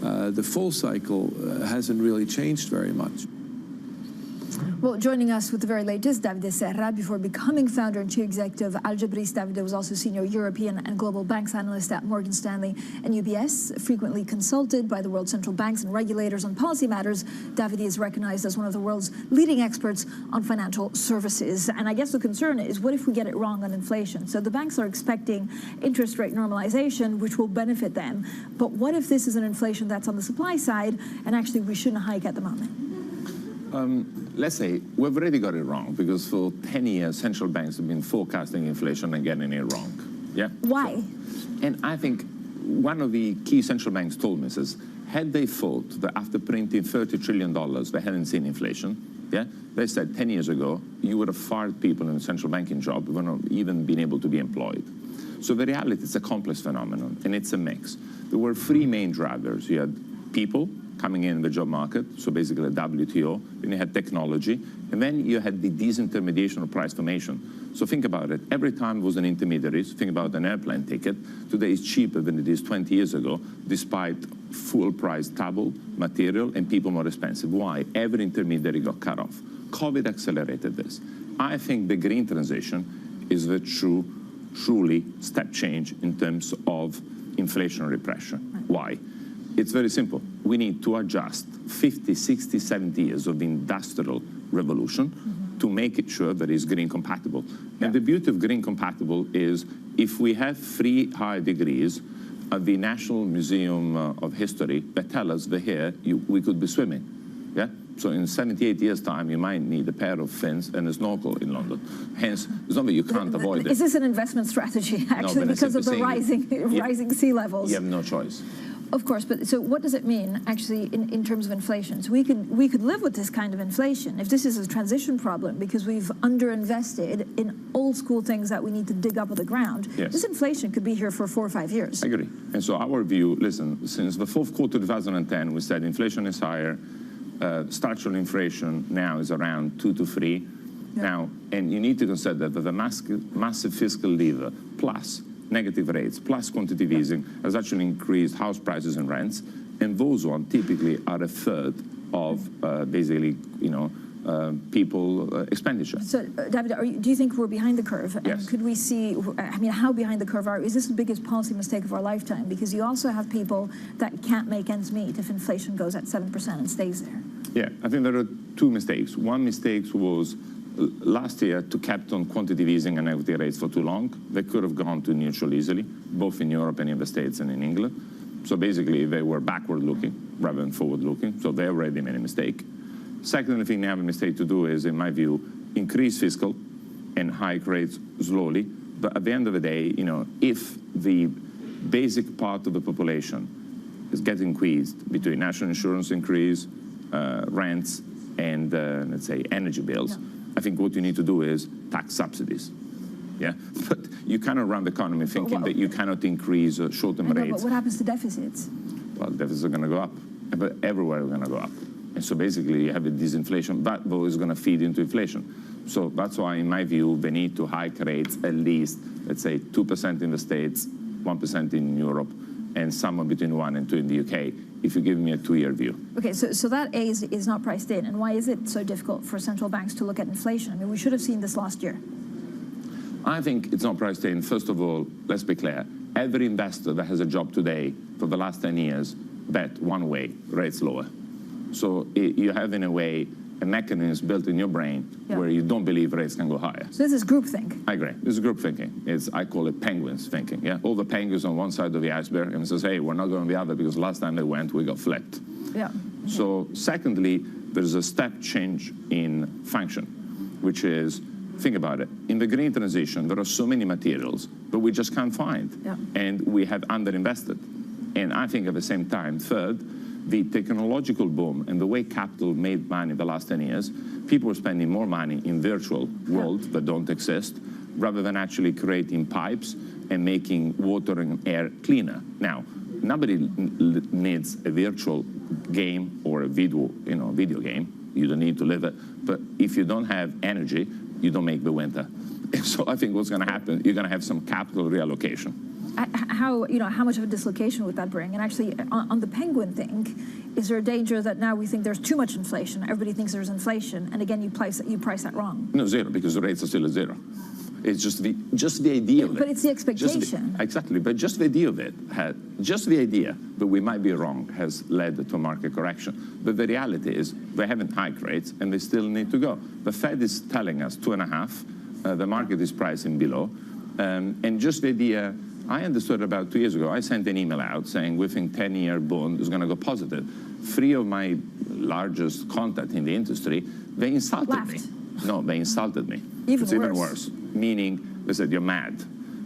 the full cycle hasn't really changed very much. Well, joining us with the very latest, Davide Serra, before becoming founder and chief executive of Algebris. Davide was also senior European and global banks analyst at Morgan Stanley and UBS. Frequently consulted by the world central banks and regulators on policy matters, Davide is recognized as one of the world's leading experts on financial services. And I guess the concern is, what if we get it wrong on inflation? So the banks are expecting interest rate normalization, which will benefit them. But what if this is an inflation that's on the supply side, and actually we shouldn't hike at the moment? Let's say we've already got it wrong, because for 10 years, central banks have been forecasting inflation and getting it wrong. Yeah? Why? And I think one of the key central banks told me, says, had they thought that after printing $30 trillion, they hadn't seen inflation, yeah? They said 10 years ago, you would have fired people in the central banking job, who would not even been able to be employed. So the reality, it's a complex phenomenon, and it's a mix. There were three main drivers. You had people coming in the job market, so basically a WTO, then you had technology, and then you had the disintermediation of price formation. So think about it. Every time it was an intermediary, so think about an airplane ticket, today it's cheaper than it is 20 years ago, despite full price travel, material, and people more expensive. Why? Every intermediary got cut off. COVID accelerated this. I think the green transition is the truly step change in terms of inflationary pressure. Why? It's very simple. We need to adjust 50, 60, 70 years of the industrial revolution to make it sure that it's green compatible. And the beauty of green compatible is if we have 3 high degrees at the National Museum of History that tell us that here we could be swimming. Yeah? So in 78 years' time, you might need a pair of fins and a snorkel in London. Hence, it's not that you can't avoid it. Is this an investment strategy, actually, because of the rising sea levels? You have no choice. Of course, but so what does it mean, actually, in terms of inflation? So we could live with this kind of inflation if this is a transition problem because we've underinvested in old school things that we need to dig up of the ground. Yes. This inflation could be here for 4 or 5 years. I agree. And so our view, listen, since the fourth quarter of 2010, we said inflation is higher. Structural inflation now is around 2 to 3. Now, and you need to consider that the massive fiscal lever plus negative rates plus quantitative easing has actually increased house prices and rents, and those ones typically are a third of basically, people expenditure. So, David, do you think we're behind the curve? And yes. could we see, I mean, how behind the curve is this the biggest policy mistake of our lifetime? Because you also have people that can't make ends meet if inflation goes at 7% and stays there. Yeah, I think there are 2 mistakes. One mistake was last year to kept on quantitative easing and equity rates for too long. They could have gone to neutral easily, both in Europe and in the States and in England. So basically, they were backward-looking rather than forward-looking, so they already made a mistake. Second, I think they have a mistake to do is, in my view, increase fiscal and hike rates slowly. But at the end of the day, if the basic part of the population is getting squeezed between national insurance increase, rents, and, let's say, energy bills, I think what you need to do is tax subsidies. Yeah, but you cannot run the economy thinking that you cannot increase short-term rates. But what happens to deficits? Well, deficits are going to go up, but everywhere are going to go up. And so basically you have a disinflation, that though is going to feed into inflation. So that's why, in my view, they need to hike rates at least, let's say, 2% in the States, 1% in Europe, and somewhere between 1 and 2 in the UK, if you give me a 2-year view. Okay, so that A is not priced in. And why is it so difficult for central banks to look at inflation? I mean, we should have seen this last year. I think it's not priced in. First of all, let's be clear. Every investor that has a job today for the last 10 years bet one way, rates lower. So you have, in a way, a mechanism built in your brain where you don't believe rates can go higher. So this is groupthink. I agree. This is group thinking. I call it penguins thinking. Yeah, all the penguins on one side of the iceberg, and it says, hey, we're not going on the other because last time they went, we got flipped. Yeah. So secondly, there's a step change in function, which is, think about it. In the green transition, there are so many materials, but we just can't find. Yeah. And we have underinvested. And I think at the same time, third, the technological boom and the way capital made money the last 10 years, people were spending more money in virtual worlds that don't exist, rather than actually creating pipes and making water and air cleaner. Now, nobody needs a virtual game or a video game. You don't need to live it. But if you don't have energy, you don't make the winter. And so I think what's going to happen, you're going to have some capital reallocation. How much of a dislocation would that bring? And actually, on the penguin thing, is there a danger that now we think there's too much inflation? Everybody thinks there's inflation, and again, you price that wrong. No, zero, because the rates are still at zero. It's just the idea of it. But it's the expectation. Exactly, but just the idea of it, just the idea that we might be wrong has led to a market correction. But the reality is they haven't hiked rates, and they still need to go. The Fed is telling us 2.5. The market is pricing below. And just the idea, I understood about 2 years ago, I sent an email out saying we think 10-year bond is going to go positive. 3 of my largest contacts in the industry, they insulted me. No, they insulted me. Even worse. Meaning, they said, you're mad.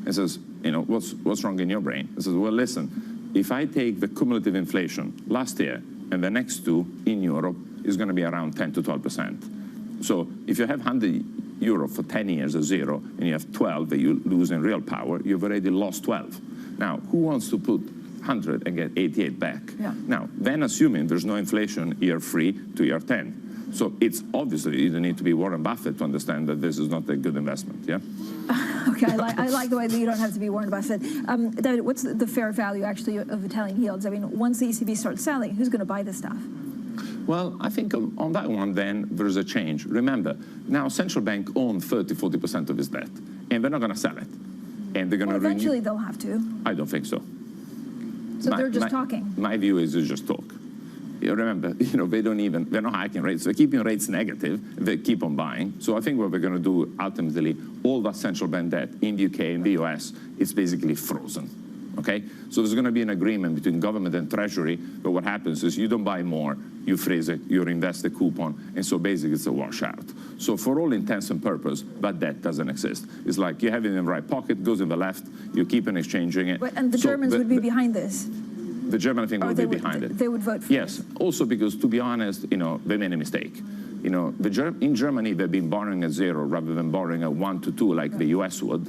And says, what's wrong in your brain? I says, well, listen, if I take the cumulative inflation last year and the next 2 in Europe is going to be around 10 to 12%. So if you have 100 euro for 10 years at zero, and you have 12 that you lose in real power, you've already lost 12. Now, who wants to put 100 and get 88 back? Yeah. Now, then assuming there's no inflation year 3 to year 10. So it's obviously, you don't need to be Warren Buffett to understand that this is not a good investment, yeah? Okay, I like the way that you don't have to be Warren Buffett. David, what's the fair value, actually, of Italian yields? I mean, once the ECB starts selling, who's going to buy this stuff? Well, I think on that one, then, there's a change. Remember, now central bank owns 30–40% of its debt, and they're not going to sell it. And they're going to eventually they'll have to. I don't think so. So they're just talking. My view is it's just talk. You remember, they're not hiking rates. They're keeping rates negative. They keep on buying. So I think what we're going to do ultimately, all that central bank debt in the UK and the US is basically frozen. Okay? So there's going to be an agreement between government and treasury, but what happens is you don't buy more, you freeze it, you reinvest the coupon, and so basically it's a washout. So for all intents and purposes, that debt doesn't exist. It's like you have it in the right pocket, goes in the left, you keep on exchanging it. And the Germans would be behind this? The German, I think, would be behind it. They would vote for Yes, also because, to be honest, they made a mistake. In Germany, they've been borrowing at 0 rather than borrowing at 1 to 2 like the US would.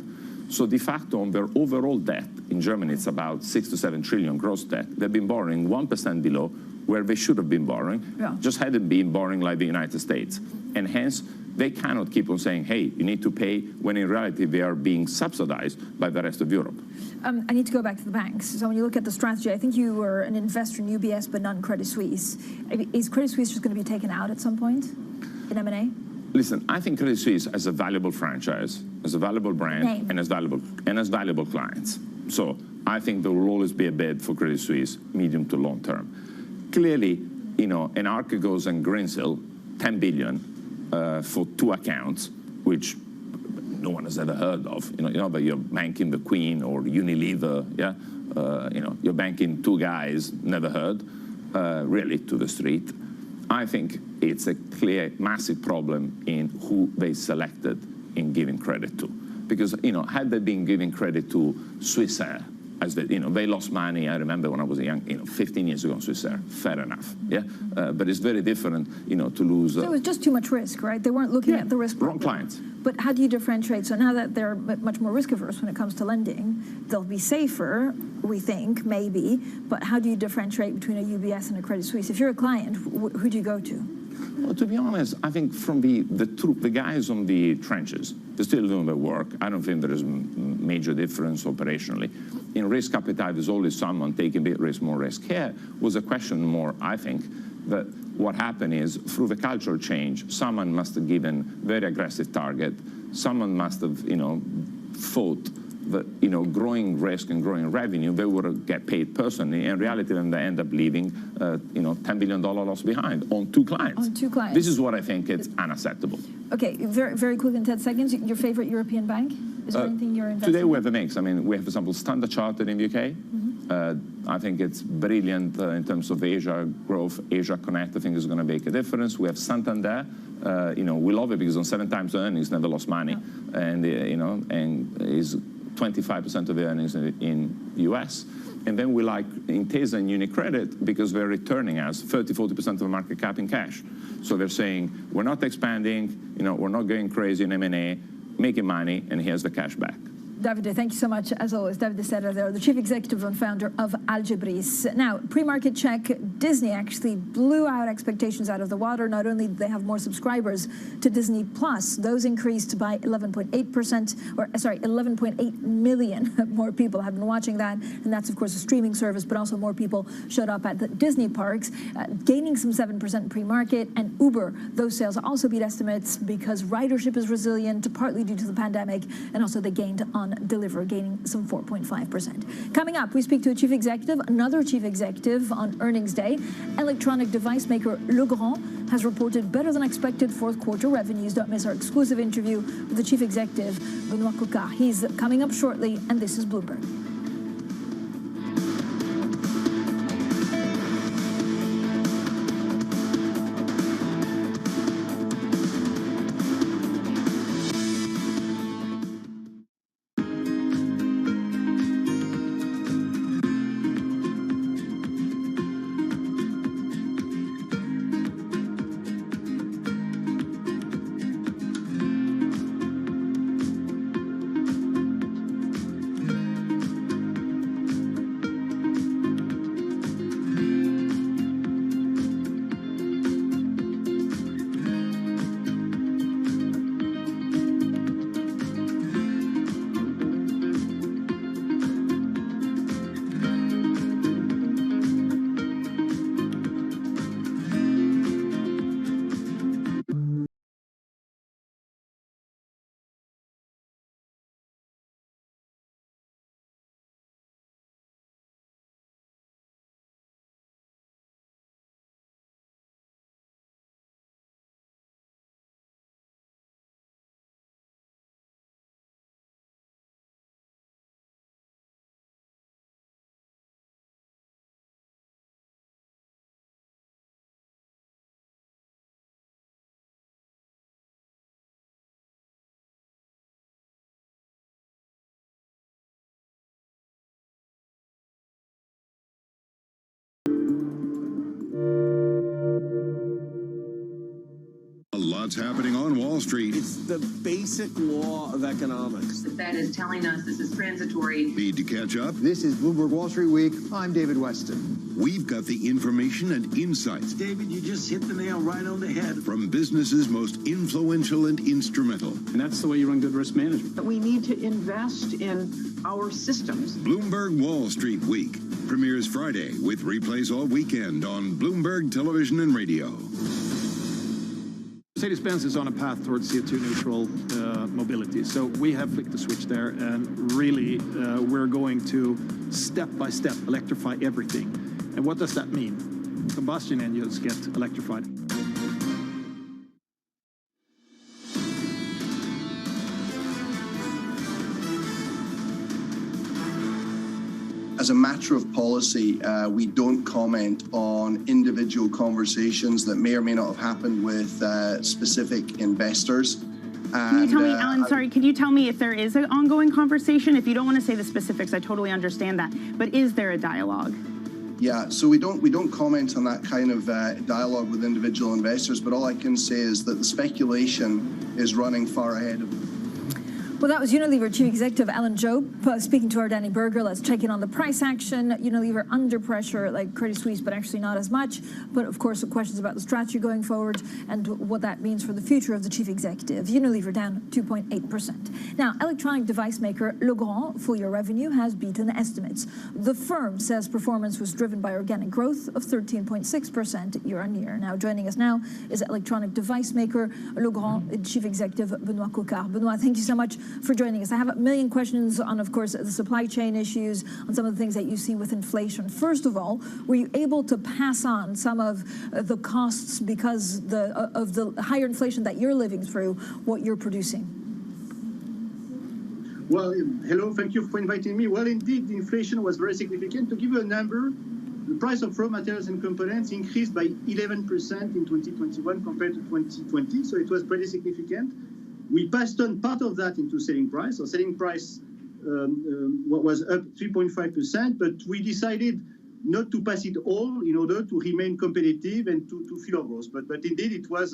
So de facto, on their overall debt in Germany, it's about 6 to 7 trillion gross debt. They've been borrowing 1% below where they should have been borrowing, just hadn't been borrowing like the United States. And hence, they cannot keep on saying, hey, you need to pay, when in reality they are being subsidized by the rest of Europe. I need to go back to the banks. So when you look at the strategy, I think you were an investor in UBS, but not in Credit Suisse. Is Credit Suisse just going to be taken out at some point in M&A? Listen, I think Credit Suisse has a valuable franchise, has a valuable brand, and has valuable clients. So I think there will always be a bid for Credit Suisse, medium to long term. Clearly, an Archegos and Greensill, 10 billion for 2 accounts, which no one has ever heard of. But you're banking the Queen or Unilever, you're banking 2 guys, never heard, really, to the street. I think it's a clear, massive problem in who they selected in giving credit to. Because, had they been giving credit to Swiss Air, as they lost money, I remember when I was young, 15 years ago on Swiss Air, fair enough, but it's very different, to lose. So it was just too much risk, right? They weren't looking at the risk properly. Wrong clients. But how do you differentiate? So now that they're much more risk averse when it comes to lending, they'll be safer, we think, maybe, but how do you differentiate between a UBS and a Credit Suisse? If you're a client, who do you go to? Well, to be honest, I think from the guys on the trenches, they're still doing their work. I don't think there is major difference operationally. In risk appetite, there's always someone taking a bit risk, more risk. Here was a question more, I think, that what happened is through the cultural change, someone must have given very aggressive target. Someone must have, thought that, growing risk and growing revenue, they would get paid personally. In reality, then they end up leaving, $10 billion loss behind on 2 clients. On 2 clients. This is what I think is unacceptable. Okay, very, very quick in 10 seconds. Your favorite European bank? Is there anything you're investing Today in? we have a mix. I mean, we have, for example, Standard Chartered in the UK. I think it's brilliant in terms of Asia growth. Asia Connect, I think, is going to make a difference. We have Santander. We love it because on 7 times earnings, never lost money, and and is 25% of the earnings in US. And then we like Intesa and UniCredit because they're returning us 30–40% of the market cap in cash. So they're saying, we're not expanding, we're not going crazy in M&A, making money, and here's the cash back. Davide, thank you so much, as always. Davide Serra there, the Chief Executive and Founder of Algebris. Now, pre-market check, Disney actually blew out expectations out of the water. Not only did they have more subscribers to Disney Plus, those increased by 11.8%, or sorry, 11.8 million more people have been watching that. And that's, of course, a streaming service, but also more people showed up at the Disney parks, gaining some 7% pre-market. And Uber, those sales also beat estimates because ridership is resilient, partly due to the pandemic, and also they gained on Deliver, gaining some 4.5%. Coming up, we speak to a chief executive, another chief executive on earnings day. Electronic device maker Legrand has reported better than expected fourth quarter revenues. Don't miss our exclusive interview with the chief executive, Benoit Coquart. He's coming up shortly, and this is Bloomberg. Lots happening on Wall Street. It's the basic law of economics. The Fed is telling us this is transitory. Need to catch up? This is Bloomberg Wall Street Week. I'm David Weston. We've got the information and insights. David, you just hit the nail right on the head. From businesses most influential and instrumental. And that's the way you run good risk management. But we need to invest in our systems. Bloomberg Wall Street Week premieres Friday with replays all weekend on Bloomberg Television and Radio. Mercedes-Benz is on a path towards CO2 neutral mobility. So we have flicked the switch there, and really we're going to step by step electrify everything. And what does that mean? Combustion engines get electrified. As a matter of policy, we don't comment on individual conversations that may or may not have happened with specific investors. Can you tell me, Alan, sorry, can you tell me if there is an ongoing conversation? If you don't want to say the specifics, I totally understand that. But is there a dialogue? Yeah, so we don't comment on that kind of dialogue with individual investors, but all I can say is that the speculation is running far ahead of Well, that was Unilever Chief Executive Alan Jope speaking to our Danny Berger. Let's check in on the price action. Unilever under pressure like Credit Suisse, but actually not as much. But of course, the questions about the strategy going forward and what that means for the future of the Chief Executive. Unilever down 2.8%. Now, electronic device maker Legrand full-year revenue has beaten estimates. The firm says performance was driven by organic growth of 13.6% year-on-year. Now, joining us now is electronic device maker Legrand Chief Executive Benoît Coquard. Benoît, thank you so much for joining us. I have a million questions on, of course, the supply chain issues, on some of the things that you see with inflation. First of all, were you able to pass on some of the costs because of the higher inflation that you're living through, what you're producing? Well, hello, thank you for inviting me. Well, indeed, the inflation was very significant. To give you a number, the price of raw materials and components increased by 11% in 2021 compared to 2020, so it was pretty significant. We passed on part of that into selling price. Our selling price was up 3.5%, but we decided not to pass it all in order to remain competitive and to fuel our growth. But indeed, it was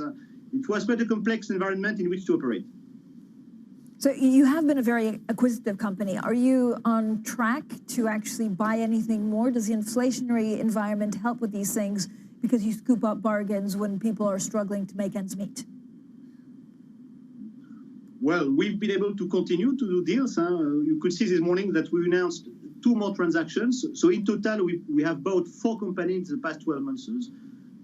quite a complex environment in which to operate. So you have been a very acquisitive company. Are you on track to actually buy anything more? Does the inflationary environment help with these things because you scoop up bargains when people are struggling to make ends meet? Well, we've been able to continue to do deals. You could see this morning that we announced 2 more transactions. So in total, we have bought 4 companies in the past 12 months,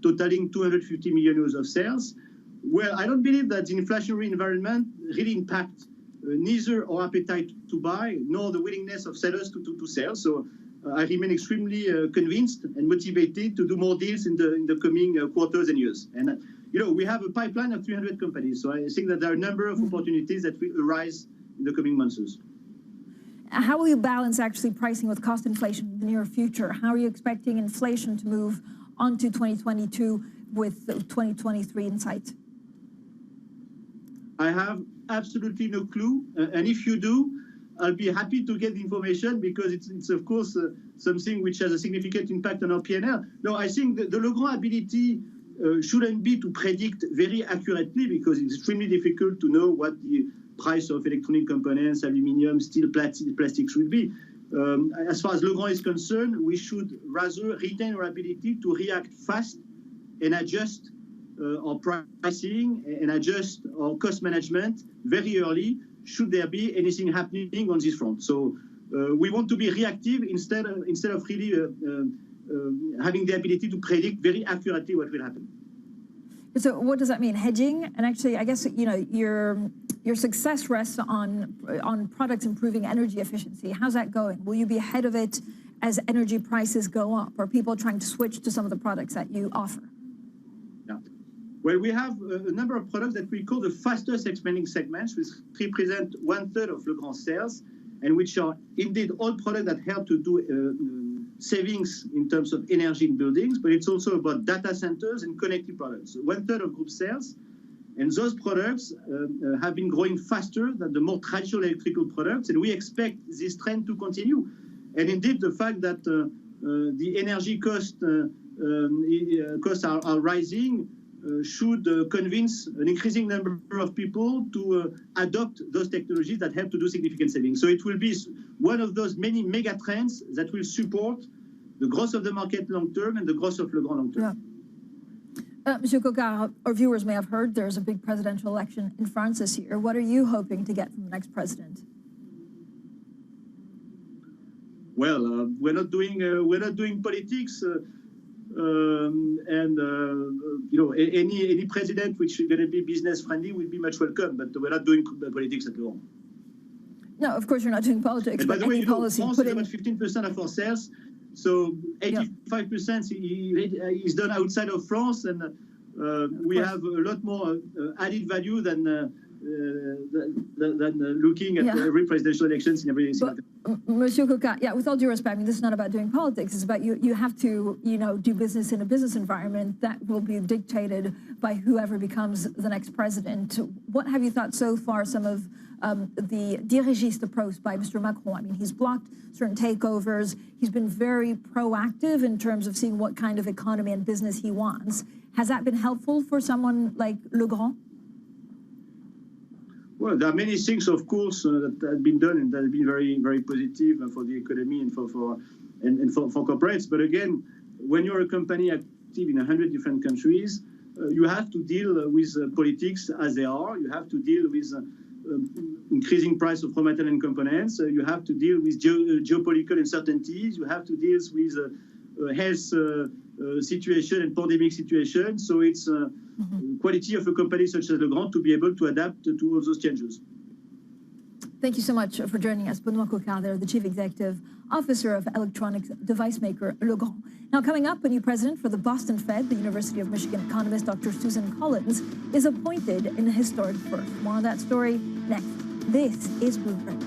totaling 250 million euros of sales. Well, I don't believe that the inflationary environment really impacts neither our appetite to buy nor the willingness of sellers to sell. So I remain extremely convinced and motivated to do more deals in the coming quarters and years. And we have a pipeline of 300 companies, so I think that there are a number of opportunities that will arise in the coming months. How will you balance actually pricing with cost inflation in the near future? How are you expecting inflation to move onto 2022 with 2023 in sight? I have absolutely no clue, and if you do, I'll be happy to get the information because it's of course something which has a significant impact on our P&L. No, I think the Legrand ability shouldn't be to predict very accurately because it's extremely difficult to know what the price of electronic components, aluminium, steel, plastic should be. As far as Legrand is concerned, we should rather retain our ability to react fast and adjust our pricing and adjust our cost management very early should there be anything happening on this front. So we want to be reactive instead of really having the ability to predict very accurately what will happen. So what does that mean? Hedging? And actually, I guess, your success rests on products improving energy efficiency. How's that going? Will you be ahead of it as energy prices go up? Are people trying to switch to some of the products that you offer? Yeah. Well, we have a number of products that we call the fastest expanding segments, which represent 1/3 of Legrand sales, and which are indeed all products that help to do savings in terms of energy in buildings, but it's also about data centers and connected products. 1/3 of group sales, and those products have been growing faster than the more traditional electrical products, and we expect this trend to continue. And indeed, the fact that the energy costs are rising should convince an increasing number of people to adopt those technologies that help to do significant savings. So it will be one of those many mega trends that will support the growth of the market long term and the growth of Legrand long term. Yeah. Monsieur Coquart, our viewers may have heard there's a big presidential election in France this year. What are you hoping to get from the next president? Well, we're not doing politics. Any president which is going to be business friendly will be much welcome, but we're not doing politics at all. No, of course you're not doing politics. And by but the way, policy France is about 15% of our sales, so 85% is done outside of France, and we have a lot more added value than looking at every presidential elections in every single. Monsieur Coquart, with all due respect, I mean, this is not about doing politics. It's about you have to, do business in a business environment that will be dictated by whoever becomes the next president. What have you thought so far, some of the dirigiste approach by Mr. Macron? I mean, he's blocked certain takeovers. He's been very proactive in terms of seeing what kind of economy and business he wants. Has that been helpful for someone like Legrand? Well, there are many things, of course, that have been done and that have been very, very positive for the economy and for corporates. But again, when you're a company active in 100 different countries, you have to deal with politics as they are. You have to deal with increasing price of raw material and components. You have to deal with geopolitical uncertainties. You have to deal with health situation and pandemic situation. So it's quality of a company such as Legrand to be able to adapt to all those changes. Thank you so much for joining us. Benoît Coquart, the Chief Executive Officer of electronic device maker Legrand. Now, coming up, a new president for the Boston Fed, the University of Michigan economist Dr. Susan Collins, is appointed in a historic first. More on that story next. This is Bloomberg.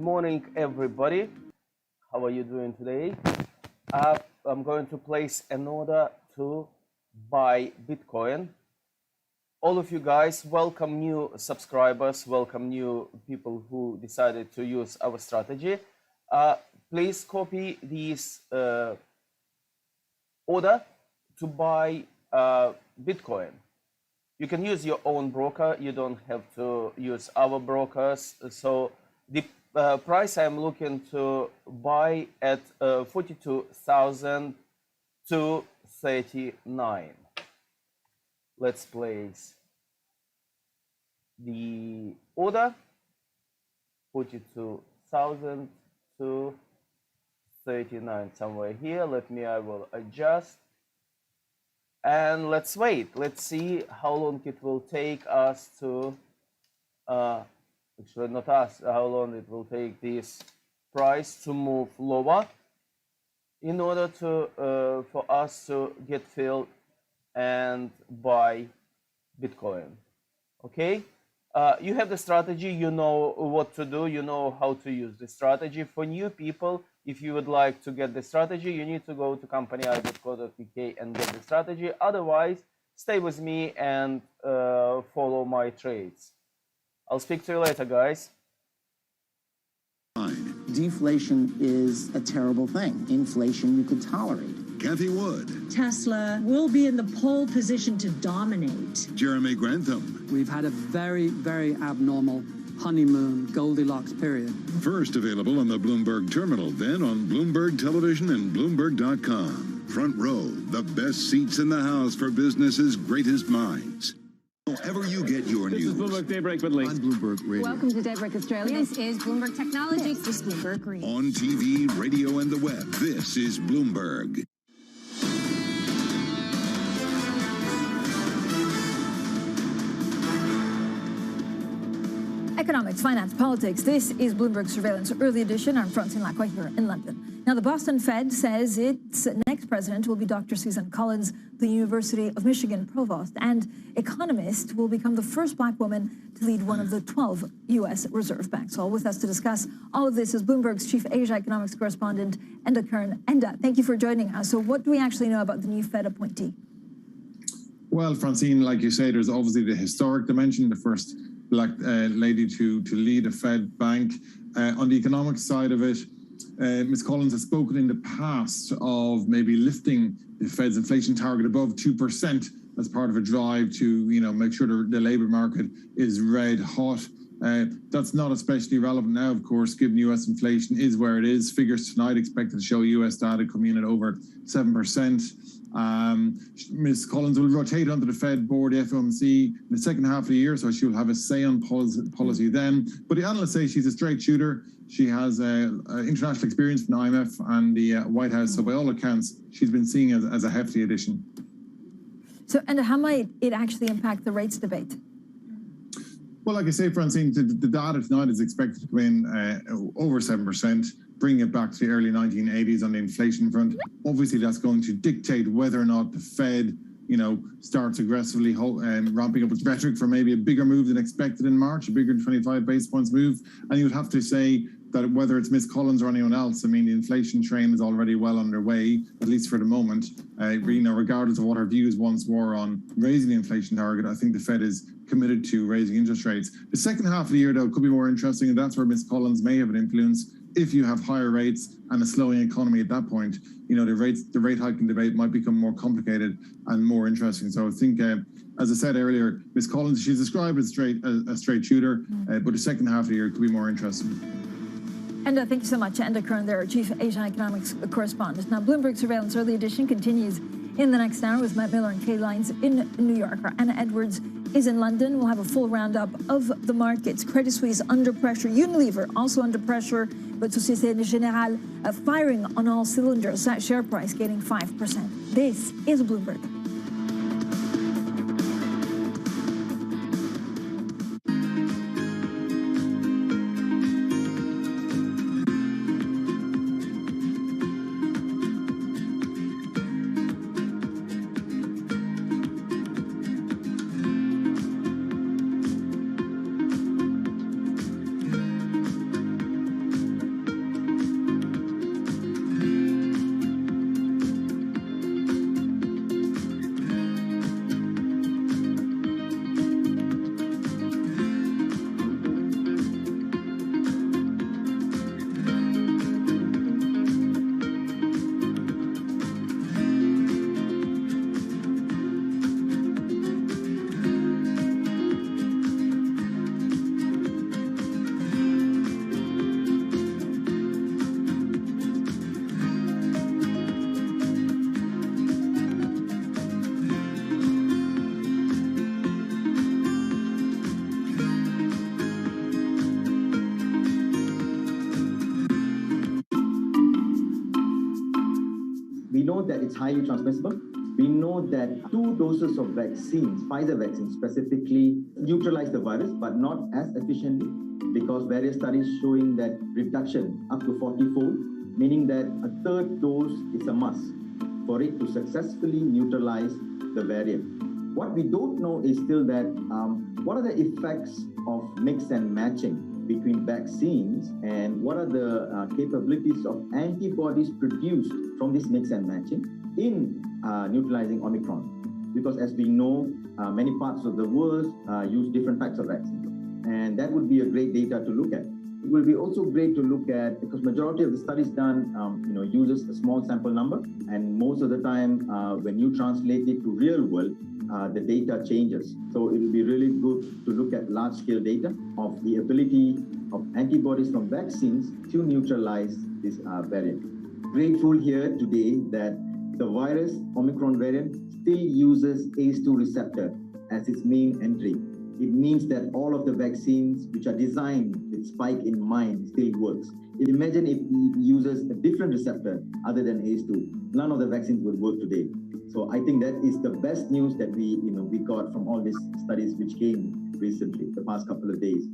Morning, everybody. How are you doing today? I'm going to place an order to buy Bitcoin. All of you guys, welcome new subscribers, welcome new people who decided to use our strategy. Please copy this order to buy Bitcoin. You can use your own broker. You don't have to use our brokers. So the price I'm looking to buy at 42,239. Let's place the order 42,239 somewhere here. I will adjust. And let's wait. Let's see how long it will take us to actually not us, how long it will take this price to move lower in order to for us to get filled and buy Bitcoin. Okay, you have the strategy, you know what to do, you know how to use the strategy. For new people, if you would like to get the strategy, you need to go to company.co.uk and get the strategy. Otherwise, stay with me and follow my trades. I'll speak to you later, guys. Deflation is a terrible thing. Inflation you could tolerate. Kathy Wood. Tesla will be in the pole position to dominate. Jeremy Grantham. We've had a very, very abnormal honeymoon Goldilocks period. First available on the Bloomberg terminal, then on Bloomberg Television and Bloomberg.com. Front Row, the best seats in the house for business's greatest minds. Wherever you get your news. This is Bloomberg Daybreak with Lee. On Bloomberg Radio. Welcome to Daybreak Australia. This is Bloomberg Technology. This is Bloomberg Green. On TV, radio, and the web, this is Bloomberg. Economics, finance, politics. This is Bloomberg Surveillance Early Edition. I'm Francine Lacroix here in London. Now, the Boston Fed says its next president will be Dr. Susan Collins, the University of Michigan provost, and economist will become the first black woman to lead one of the 12 U.S. Reserve Banks. All with us to discuss all of this is Bloomberg's chief Asia economics correspondent, Enda Kern. Enda, thank you for joining us. So what do we actually know about the new Fed appointee? Well, Francine, like you say, there's obviously the historic dimension, the first black lady to lead a Fed bank. On the economic side of it, Ms. Collins has spoken in the past of maybe lifting the Fed's inflation target above 2% as part of a drive to, make sure the labour market is red hot. That's not especially relevant now, of course, given US inflation is where it is. Figures tonight expected to show US data coming in at over 7%. Ms. Collins will rotate onto the Fed board, the FOMC, in the second half of the year, so she'll have a say on policy then. But the analysts say she's a straight shooter. She has international experience from the IMF and the White House, so by all accounts, she's been seen as a hefty addition. So, and how might it actually impact the rates debate? Well, like I say, Francine, the data tonight is expected to come in over 7%, bringing it back to the early 1980s on the inflation front. Obviously, that's going to dictate whether or not the Fed, starts aggressively ramping up its rhetoric for maybe a bigger move than expected in March, a bigger 25 basis points move. And you would have to say that whether it's Ms. Collins or anyone else, the inflation train is already well underway, at least for the moment. Regardless of what her views once were on raising the inflation target, I think the Fed is committed to raising interest rates. The second half of the year, though, could be more interesting, and that's where Ms. Collins may have an influence. If you have higher rates and a slowing economy at that point, the rate hiking debate might become more complicated and more interesting. So I think, as I said earlier, Ms. Collins, she's described as a straight shooter, but the second half of the year could be more interesting. Enda, thank you so much. Enda Kern, there, Chief Asian Economics Correspondent. Now, Bloomberg Surveillance Early Edition continues in the next hour with Matt Miller and Kay Lines in New York. Anna Edwards is in London. We'll have a full roundup of the markets. Credit Suisse under pressure. Unilever also under pressure, but Société Générale firing on all cylinders. That share price gaining 5%. This is Bloomberg. That it's highly transmissible. We know that 2 doses of vaccines, Pfizer vaccine specifically, neutralize the virus, but not as efficiently because various studies showing that reduction up to 40-fold, meaning that a 3rd dose is a must for it to successfully neutralize the variant. What we don't know is still that what are the effects of mix and matching between vaccines and what are the capabilities of antibodies produced from this mix and matching in neutralizing Omicron. Because as we know, many parts of the world use different types of vaccines. And that would be a great data to look at. It will be also great to look at, because majority of the studies done uses a small sample number. And most of the time, when you translate it to real world, the data changes. So it will be really good to look at large-scale data of the ability of antibodies from vaccines to neutralize this variant. Grateful here today that the virus, Omicron variant, still uses ACE2 receptor as its main entry. It means that all of the vaccines which are designed with spike in mind still works. Imagine if it uses a different receptor other than ACE2. None of the vaccines would work today. So I think that is the best news that we got from all these studies which came recently, the past couple of days.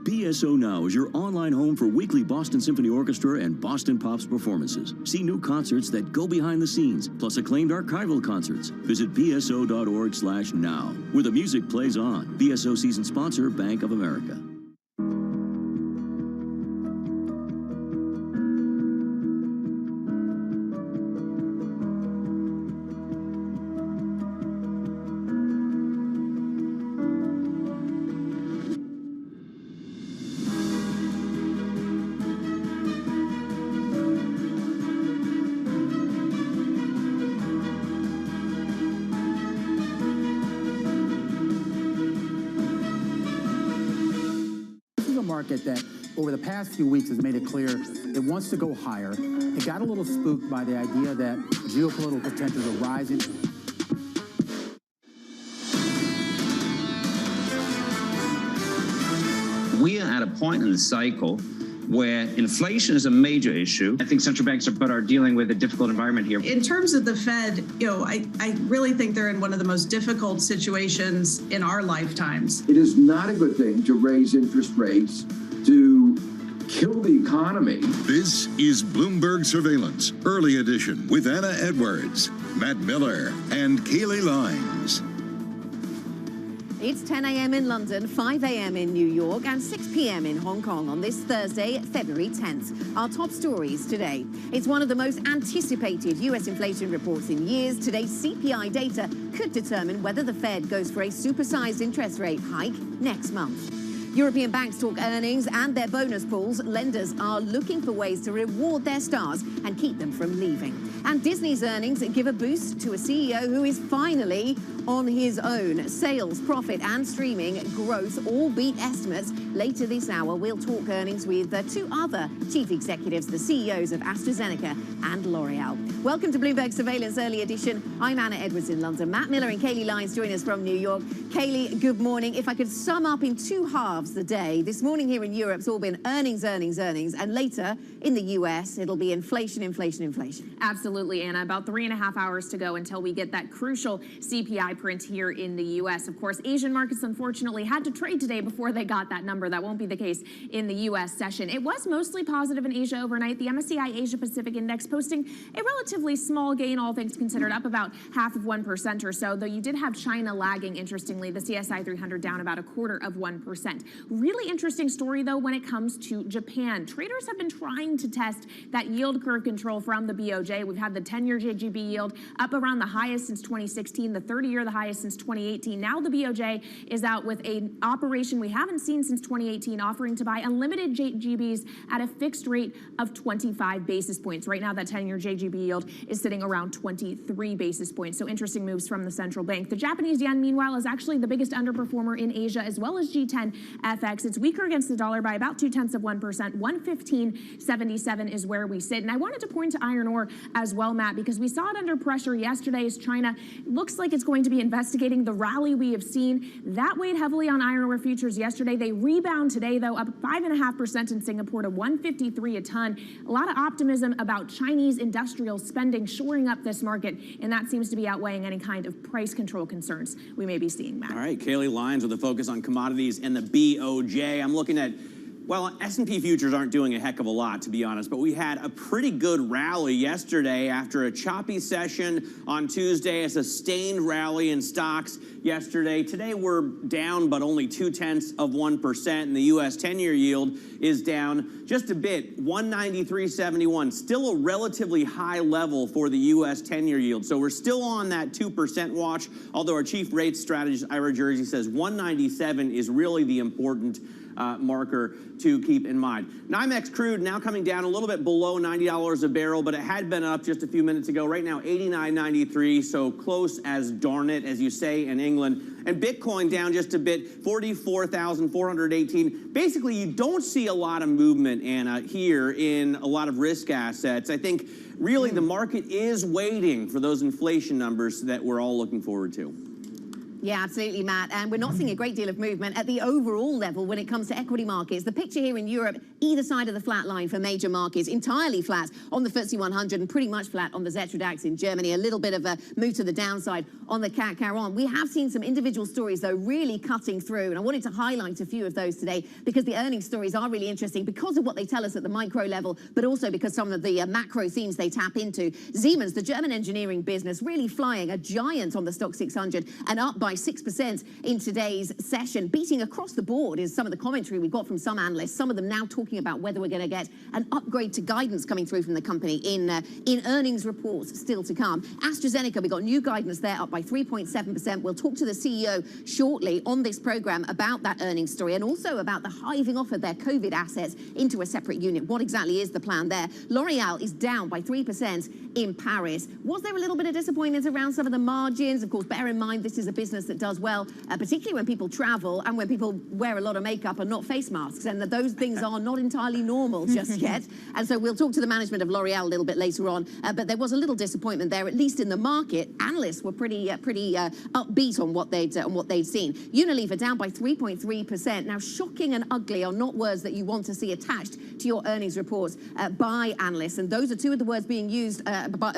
BSO Now is your online home for weekly Boston Symphony Orchestra and Boston Pops performances. See new concerts that go behind the scenes, plus acclaimed archival concerts. Visit bso.org/now, where the music plays on. BSO season sponsor, Bank of America. Market that over the past few weeks has made it clear it wants to go higher. It got a little spooked by the idea that geopolitical tensions are rising. We are at a point in the cycle where inflation is a major issue. I think central banks are dealing with a difficult environment here. In terms of the Fed, I really think they're in one of the most difficult situations in our lifetimes. It is not a good thing to raise interest rates to kill the economy. This is Bloomberg Surveillance, early edition with Anna Edwards, Matt Miller, and Kayleigh Lyons. It's 10 a.m. in London, 5 a.m. in New York, and 6 p.m. in Hong Kong on this Thursday, February 10th. Our top stories today. It's one of the most anticipated U.S. inflation reports in years. Today's CPI data could determine whether the Fed goes for a supersized interest rate hike next month. European banks talk earnings and their bonus pools. Lenders are looking for ways to reward their stars and keep them from leaving. And Disney's earnings give a boost to a CEO who is finally on his own. Sales, profit and streaming growth all beat estimates. Later this hour, we'll talk earnings with two other chief executives, the CEOs of AstraZeneca and L'Oreal. Welcome to Bloomberg Surveillance Early Edition. I'm Anna Edwards in London. Matt Miller and Kayleigh Lyons join us from New York. Kayleigh, good morning. If I could sum up in two halves the day, this morning here in Europe, it's all been earnings, and later in the US, it'll be inflation. Absolutely, Anna. About 3.5 hours to go until we get that crucial CPI print here in the US. Of course, Asian markets unfortunately had to trade today before they got that number. That won't be the case in the US session. It was mostly positive in Asia overnight. The MSCI Asia Pacific Index posting a relatively small gain, all things considered, up about 0.5% or so, though you did have China lagging, interestingly, the CSI 300 down about 0.25%. Really interesting story, though, when it comes to Japan. Traders have been trying to test that yield curve control from the BOJ. We've had the 10-year JGB yield up around the highest since 2016, the 30-year the highest since 2018. Now the BOJ is out with an operation we haven't seen since 2018, offering to buy unlimited JGBs at a fixed rate of 25 basis points. Right now, that 10-year JGB yield is sitting around 23 basis points. So interesting moves from the central bank. The Japanese yen, meanwhile, is actually the biggest underperformer in Asia, as well as G10 FX. It's weaker against the dollar by about 0.2%. 115.77 is where we sit. And I wanted to point to iron ore as well, Matt, because we saw it under pressure yesterday as China looks like it's going to be investigating the rally we have seen. That weighed heavily on iron ore futures yesterday. They rebound today, though, up 5.5% in Singapore to 153 a ton. A lot of optimism about Chinese industrial spending shoring up this market, and that seems to be outweighing any kind of price control concerns we may be seeing, Matt. All right, Kayleigh Lyons with a focus on commodities and the BOJ. I'm looking at, well, S&P futures aren't doing a heck of a lot, to be honest, but we had a pretty good rally yesterday after a choppy session on Tuesday, a sustained rally in stocks yesterday. Today we're down, but only 0.2%, and the U.S. 10-year yield is down just a bit, 193.71. Still a relatively high level for the U.S. 10-year yield. So we're still on that 2% watch, although our chief rates strategist, Ira Jersey, says 197 is really the important marker to keep in mind. NYMEX crude now coming down a little bit below $90 a barrel, but it had been up just a few minutes ago. Right now, 89.93, so close as darn it, as you say in England. And Bitcoin down just a bit, 44,418. Basically, you don't see a lot of movement, Anna, here in a lot of risk assets. I think really the market is waiting for those inflation numbers that we're all looking forward to. Yeah, absolutely, Matt. And we're not seeing a great deal of movement at the overall level when it comes to equity markets. The picture here in Europe, either side of the flat line for major markets, entirely flat on the FTSE 100 and pretty much flat on the Xetra DAX in Germany. A little bit of a move to the downside on the CAC 40. We have seen some individual stories, though, really cutting through. And I wanted to highlight a few of those today because the earnings stories are really interesting because of what they tell us at the micro level, but also because some of the macro themes they tap into. Siemens, the German engineering business, really flying, a giant on the Stock 600 and up by 6% in today's session. Beating across the board is some of the commentary we got from some analysts, some of them now talking about whether we're going to get an upgrade to guidance coming through from the company in earnings reports still to come. AstraZeneca, we got new guidance there, up by 3.7%. We'll talk to the CEO shortly on this program about that earnings story and also about the hiving off of their COVID assets into a separate unit. What exactly is the plan there? L'Oreal is down by 3% in Paris. Was there a little bit of disappointment around some of the margins? Of course, bear in mind this is a business that does well, particularly when people travel and when people wear a lot of makeup and not face masks, and those things are not entirely normal just yet. And so we'll talk to the management of L'Oreal a little bit later on, but there was a little disappointment there, at least in the market. Analysts were pretty upbeat on what they'd seen. Unilever down by 3.3%. Now, shocking and ugly are not words that you want to see attached to your earnings reports by analysts, and those are two of the words being used,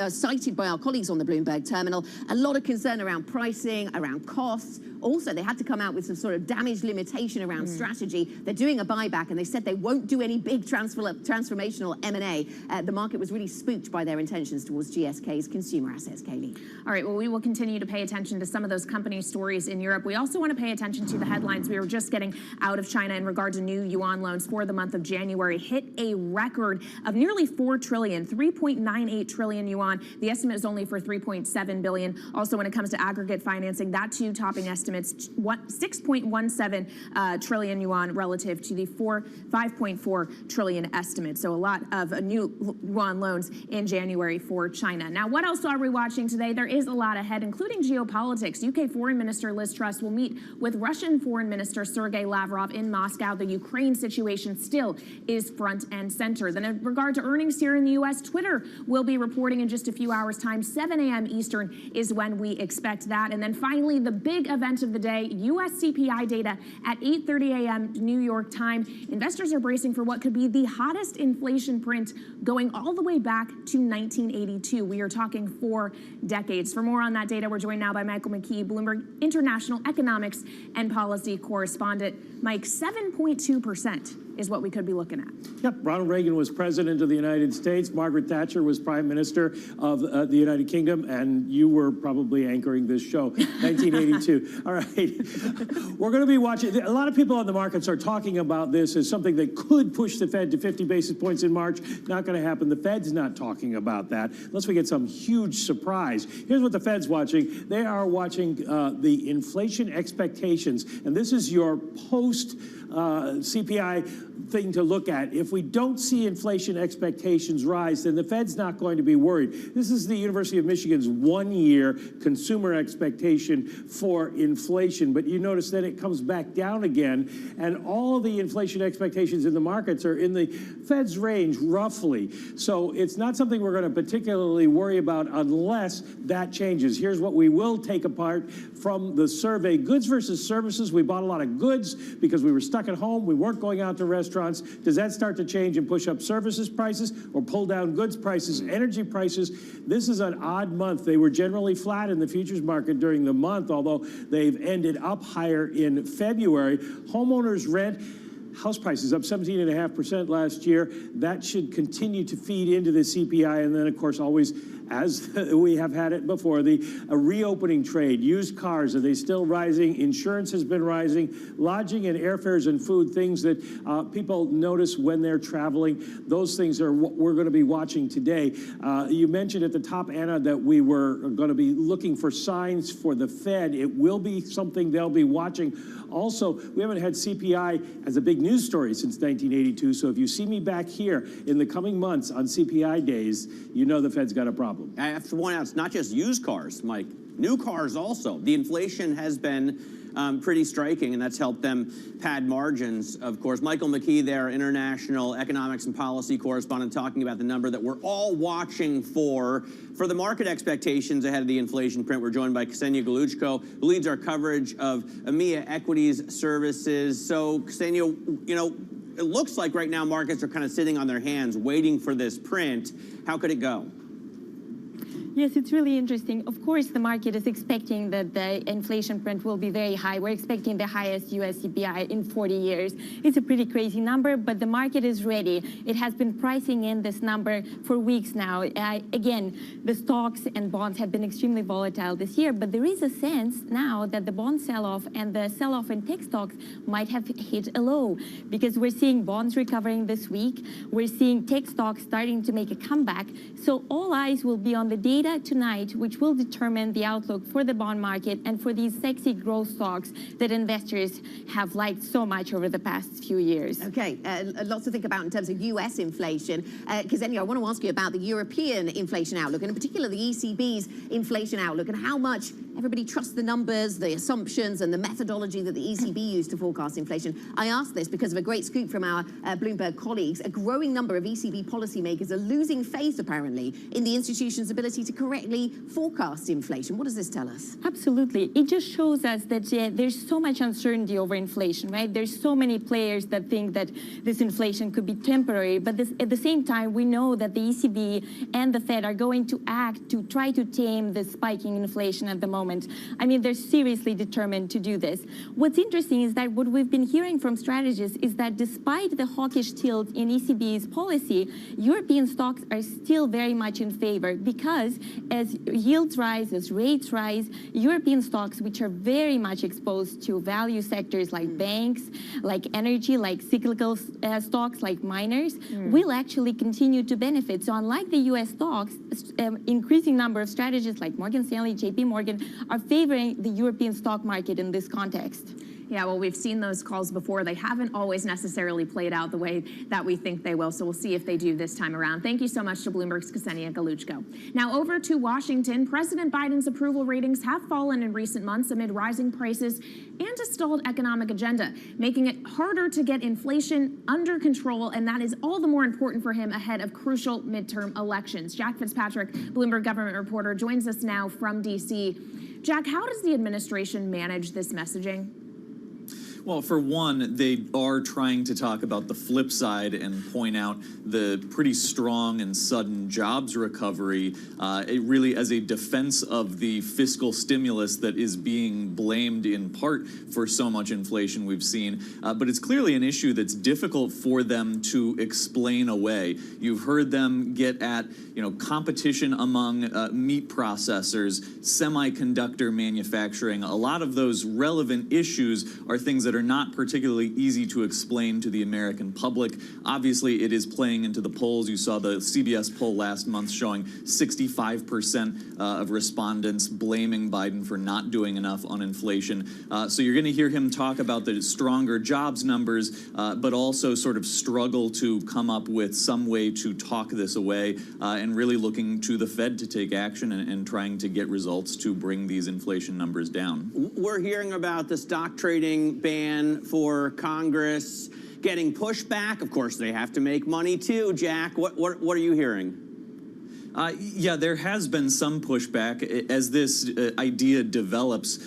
cited by our colleagues on the Bloomberg terminal. A lot of concern around pricing, around costs. Also, they had to come out with some sort of damage limitation around strategy. They're doing a buyback, and they said they won't do any big transformational M&A. The market was really spooked by their intentions towards GSK's consumer assets, Kaylee. All right, well, we will continue to pay attention to some of those company stories in Europe. We also want to pay attention to the headlines we were just getting out of China in regard to new yuan loans for the month of January. Hit a record of nearly 4 trillion, 3.98 trillion yuan. The estimate is only for 3.7 billion. Also, when it comes to aggregate financing, that too topping estimates 6.17 trillion yuan relative to the 5.4 trillion estimate. So a lot of new yuan loans in January for China. Now, what else are we watching today? There is a lot ahead, including geopolitics. UK Foreign Minister Liz Truss will meet with Russian Foreign Minister Sergei Lavrov in Moscow. The Ukraine situation still is front and center. Then in regard to earnings here in the U.S., Twitter will be reporting in just a few hours' time. 7 a.m. Eastern is when we expect that. And then finally, the big event of the day, U.S. CPI data at 8:30 a.m. New York time. Investors are bracing for what could be the hottest inflation print going all the way back to 1982. We are talking 4 decades. For more on that data, we're joined now by Michael McKee, Bloomberg International Economics and Policy Correspondent. Mike, 7.2% is what we could be looking at. Yep, Ronald Reagan was president of the United States. Margaret Thatcher was prime minister of the United Kingdom, and you were probably anchoring this show, 1982. All right, we're going to be watching. A lot of people on the markets are talking about this as something that could push the Fed to 50 basis points in March. Not going to happen. The Fed's not talking about that unless we get some huge surprise. Here's what the Fed's watching. They are watching the inflation expectations, and this is your post CPI thing to look at. If we don't see inflation expectations rise, then the Fed's not going to be worried. This is the University of Michigan's one-year consumer expectation for inflation, but you notice that it comes back down again, and all the inflation expectations in the markets are in the Fed's range, roughly. So it's not something we're going to particularly worry about unless that changes. Here's what we will take apart from the survey. Goods versus services. We bought a lot of goods because we were stuck at home. We weren't going out to restaurants. Does that start to change and push up services prices or pull down goods prices, energy prices? This is an odd month. They were generally flat in the futures market during the month, although they've ended up higher in February. Homeowners rent. House prices up 17.5% last year. That should continue to feed into the CPI. And then, of course, always, as we have had it before, the reopening trade. Used cars, are they still rising? Insurance has been rising. Lodging and airfares and food, things that people notice when they're traveling. Those things are what we're going to be watching today. You mentioned at the top, Anna, that we were going to be looking for signs for the Fed. It will be something they'll be watching. Also, we haven't had CPI as a big news story since 1982, so if you see me back here in the coming months on CPI days, you know the Fed's got a problem. I have to point out, it's not just used cars, Mike. New cars also. The inflation has been pretty striking, and that's helped them pad margins, of course. Michael McKee there, International Economics and Policy Correspondent, talking about the number that we're all watching for the market expectations ahead of the inflation print. We're joined by Ksenia Galuchko, who leads our coverage of EMEA Equities Services. So, Ksenia, you know, it looks like right now markets are kind of sitting on their hands waiting for this print. How could it go? Yes, it's really interesting. Of course, the market is expecting that the inflation print will be very high. We're expecting the highest US CPI in 40 years. It's a pretty crazy number, but the market is ready. It has been pricing in this number for weeks now. Again, the stocks and bonds have been extremely volatile this year, but there is a sense now that the bond sell-off and the sell-off in tech stocks might have hit a low, because we're seeing bonds recovering this week. We're seeing tech stocks starting to make a comeback. So all eyes will be on the data tonight, which will determine the outlook for the bond market and for these sexy growth stocks that investors have liked so much over the past few years. Okay, lots to think about in terms of US inflation. Ksenia, I want to ask you about the European inflation outlook, and in particular the ECB's inflation outlook, and how much everybody trusts the numbers, the assumptions, and the methodology that the ECB used to forecast inflation. I ask this because of a great scoop from our Bloomberg colleagues. A growing number of ECB policymakers are losing faith, apparently, in the institution's ability to correctly forecast inflation. What does this tell us? Absolutely. It just shows us that there's so much uncertainty over inflation, right? There's so many players that think that this inflation could be temporary, but at the same time, we know that the ECB and the Fed are going to act to try to tame the spiking inflation at the moment. I mean, they're seriously determined to do this. What's interesting is that what we've been hearing from strategists is that despite the hawkish tilt in ECB's policy, European stocks are still very much in favor, because as yields rise, as rates rise, European stocks, which are very much exposed to value sectors like banks, like energy, like cyclical stocks, like miners, will actually continue to benefit. So unlike the US stocks, increasing number of strategists like Morgan Stanley, JP Morgan are favoring the European stock market in this context. Yeah, well, we've seen those calls before. They haven't always necessarily played out the way that we think they will, so we'll see if they do this time around. Thank you so much to Bloomberg's Ksenia Galuchko. Now over to Washington. President Biden's approval ratings have fallen in recent months amid rising prices and a stalled economic agenda, making it harder to get inflation under control, and that is all the more important for him ahead of crucial midterm elections. Jack Fitzpatrick, Bloomberg government reporter, joins us now from D.C. Jack, how does the administration manage this messaging? Well, for one, they are trying to talk about the flip side and point out the pretty strong and sudden jobs recovery, really as a defense of the fiscal stimulus that is being blamed in part for so much inflation we've seen. But it's clearly an issue that's difficult for them to explain away. You've heard them get at, competition among meat processors, semiconductor manufacturing. A lot of those relevant issues are things that are not particularly easy to explain to the American public. Obviously, it is playing into the polls. You saw the CBS poll last month showing 65% of respondents blaming Biden for not doing enough on inflation. So you're going to hear him talk about the stronger jobs numbers, but also sort of struggle to come up with some way to talk this away, and really looking to the Fed to take action and trying to get results to bring these inflation numbers down. We're hearing about the stock trading ban for Congress getting pushback. Of course, they have to make money too, Jack. What are you hearing? Yeah, there has been some pushback. As this idea develops,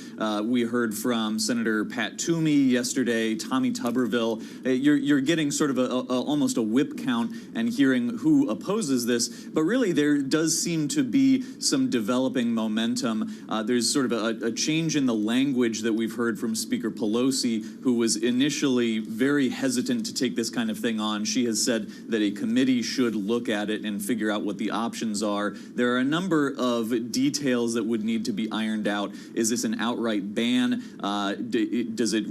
we heard from Senator Pat Toomey yesterday, Tommy Tuberville. You're getting sort of almost a whip count and hearing who opposes this, but really there does seem to be some developing momentum. There's sort of a change in the language that we've heard from Speaker Pelosi, who was initially very hesitant to take this kind of thing on. She has said that a committee should look at it and figure out what the options are. There are a number of details that would need to be ironed out. Is this an outright ban? Does it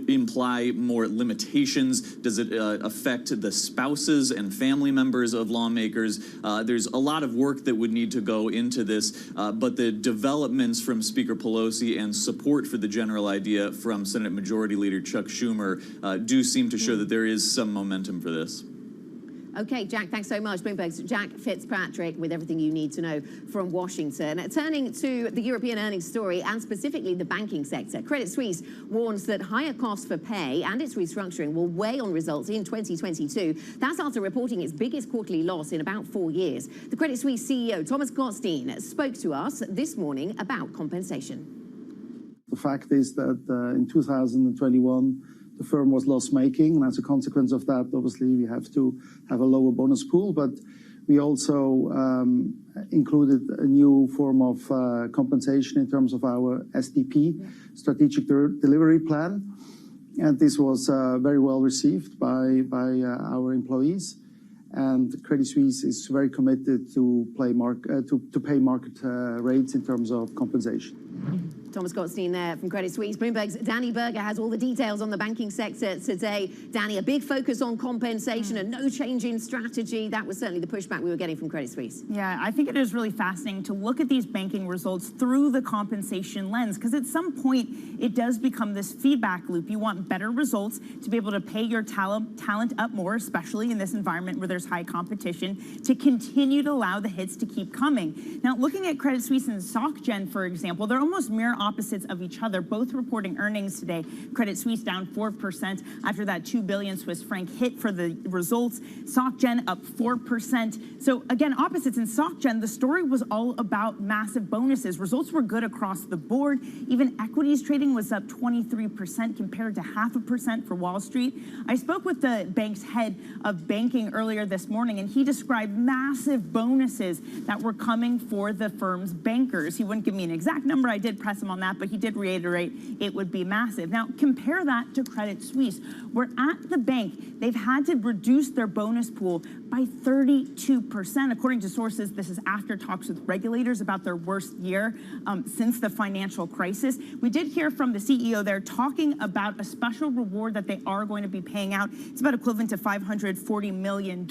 imply more limitations? Does it affect the spouses and family members of lawmakers? There's a lot of work that would need to go into this, but the developments from Speaker Pelosi and support for the general idea from Senate Majority Leader Chuck Schumer do seem to show that there is some momentum for this. Okay, Jack, thanks so much. Bloomberg's Jack Fitzpatrick with everything you need to know from Washington. Turning to the European earnings story and specifically the banking sector, Credit Suisse warns that higher costs for pay and its restructuring will weigh on results in 2022. That's after reporting its biggest quarterly loss in about 4 years. The Credit Suisse CEO, Thomas Gottstein, spoke to us this morning about compensation. The fact is that in 2021, the firm was loss-making, and as a consequence of that, obviously, we have to have a lower bonus pool. But We also included a new form of compensation in terms of our SDP, Strategic Delivery Plan. And this was very well received by our employees. And Credit Suisse is very committed to pay market rates in terms of compensation. Thomas Gottstein there from Credit Suisse. Bloomberg's Danny Berger has all the details on the banking sector today. Danny, a big focus on compensation and no change in strategy. That was certainly the pushback we were getting from Credit Suisse. Yeah, I think it is really fascinating to look at these banking results through the compensation lens, because at some point it does become this feedback loop. You want better results to be able to pay your talent up more, especially in this environment where there's high competition, to continue to allow the hits to keep coming. Now, looking at Credit Suisse and SocGen, for example, they're almost mirror opposites of each other, both reporting earnings today. Credit Suisse down 4% after that 2 billion Swiss franc hit for the results. SocGen up 4%. So again, opposites. In SocGen, the story was all about massive bonuses. Results were good across the board. Even equities trading was up 23% compared to 0.5% for Wall Street. I spoke with the bank's head of banking earlier this morning, and he described massive bonuses that were coming for the firm's bankers. He wouldn't give me an exact number. I did press him on that, but he did reiterate it would be massive. Now, compare that to Credit Suisse, where at the bank, they've had to reduce their bonus pool by 32%. According to sources, this is after talks with regulators about their worst year since the financial crisis. We did hear from the CEO there talking about a special reward that they are going to be paying out. It's about equivalent to $540 million.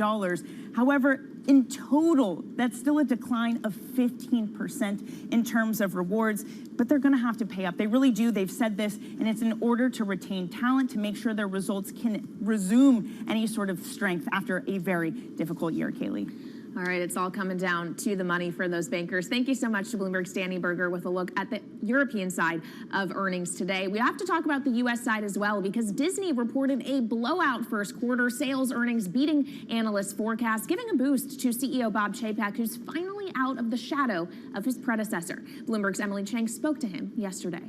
However, in total, that's still a decline of 15% in terms of rewards, but they're going to have to pay up. They really do. They've said this, and it's in order to retain talent, to make sure their results can resume any sort of strength after a very difficult year, Kaylee. All right, it's all coming down to the money for those bankers. Thank you so much to Bloomberg's Danny Berger with a look at the European side of earnings today. We have to talk about the U.S. side as well, because Disney reported a blowout first quarter, sales earnings beating analysts' forecasts, giving a boost to CEO Bob Chapek, who's finally out of the shadow of his predecessor. Bloomberg's Emily Chang spoke to him yesterday.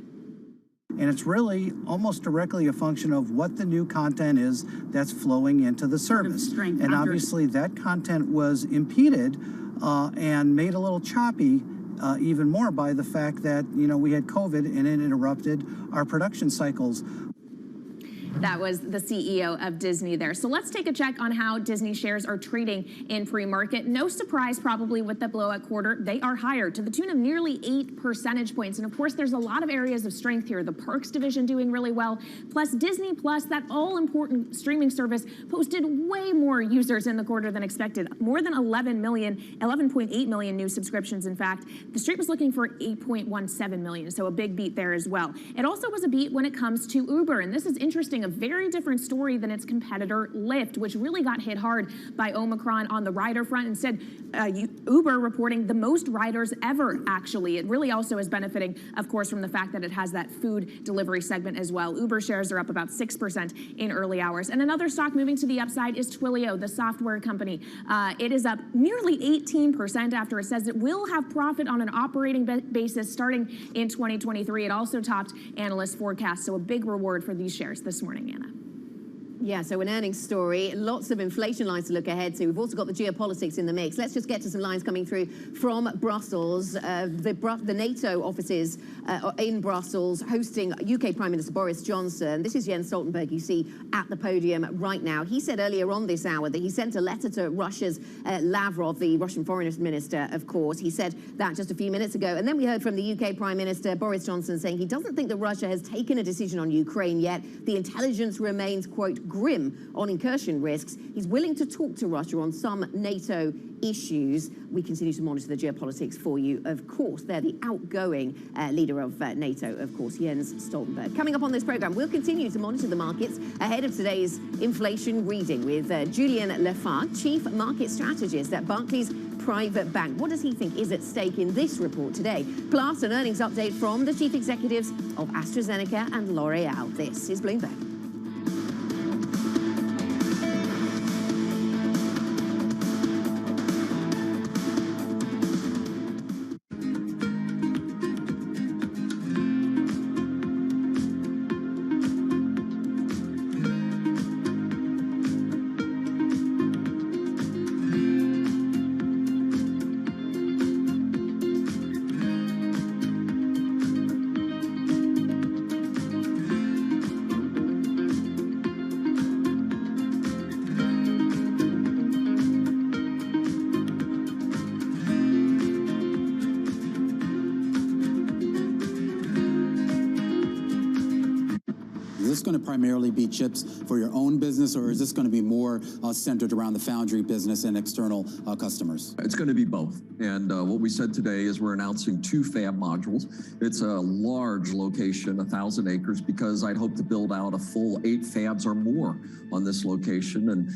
And it's really almost directly a function of what the new content is that's flowing into the service. And obviously that content was impeded and made a little choppy even more by the fact that, we had COVID and it interrupted our production cycles. That was the CEO of Disney there. So let's take a check on how Disney shares are trading in pre-market. No surprise probably with the blowout quarter. They are higher to the tune of nearly 8 percentage points. And of course, there's a lot of areas of strength here. The parks division doing really well. Plus Disney Plus, that all-important streaming service, posted way more users in the quarter than expected. More than 11.8 million new subscriptions, in fact. The Street was looking for 8.17 million, so a big beat there as well. It also was a beat when it comes to Uber, and this is interesting. A very different story than its competitor Lyft, which really got hit hard by Omicron on the rider front. Instead, Uber reporting the most riders ever, actually. It really also is benefiting, of course, from the fact that it has that food delivery segment as well. Uber shares are up about 6% in early hours. And another stock moving to the upside is Twilio, the software company. It is up nearly 18% after it says it will have profit on an operating basis starting in 2023. It also topped analyst forecasts, so a big reward for these shares this morning, Anna. Yeah, so an earnings story, lots of inflation lines to look ahead to. We've also got the geopolitics in the mix. Let's just get to some lines coming through from Brussels. The NATO offices in Brussels hosting UK Prime Minister Boris Johnson. This is Jens Stoltenberg you see at the podium right now. He said earlier on this hour that he sent a letter to Russia's Lavrov, the Russian foreign minister, of course. He said that just a few minutes ago. And then we heard from the UK Prime Minister Boris Johnson saying he doesn't think that Russia has taken a decision on Ukraine yet. The intelligence remains, quote, grim on incursion risks. He's willing to talk to Russia on some NATO issues. We continue to monitor the geopolitics for you, of course. They're the outgoing leader of NATO, of course, Jens Stoltenberg. Coming up on this program, we'll continue to monitor the markets ahead of today's inflation reading with Julian Lafargue, Chief Market Strategist at Barclays Private Bank. What does he think is at stake in this report today? Plus, an earnings update from the chief executives of AstraZeneca and L'Oreal. This is Bloomberg. Is this going to primarily be chips for your own business, or is this going to be more centered around the foundry business and external customers? It's going to be both. And what we said today is we're announcing 2 fab modules. It's a large location, 1,000 acres, because I'd hope to build out a full 8 fabs or more on this location. And,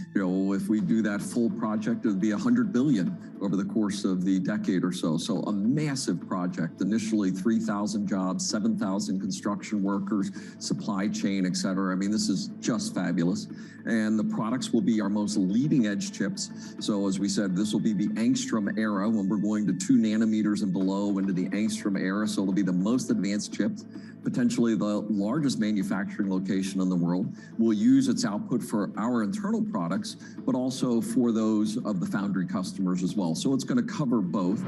if we do that full project, it would be $100 billion over the course of the decade or so. So a massive project, initially 3,000 jobs, 7,000 construction workers, supply chain, et cetera. I mean, this is just fabulous. And the products will be our most leading edge chips. So as we said, this will be the angstrom era when we're going to 2 nanometers and below into the angstrom era. So it'll be the most advanced chips, potentially the largest manufacturing location in the world. We'll use its output for our internal products, but also for those of the foundry customers as well. So it's going to cover both.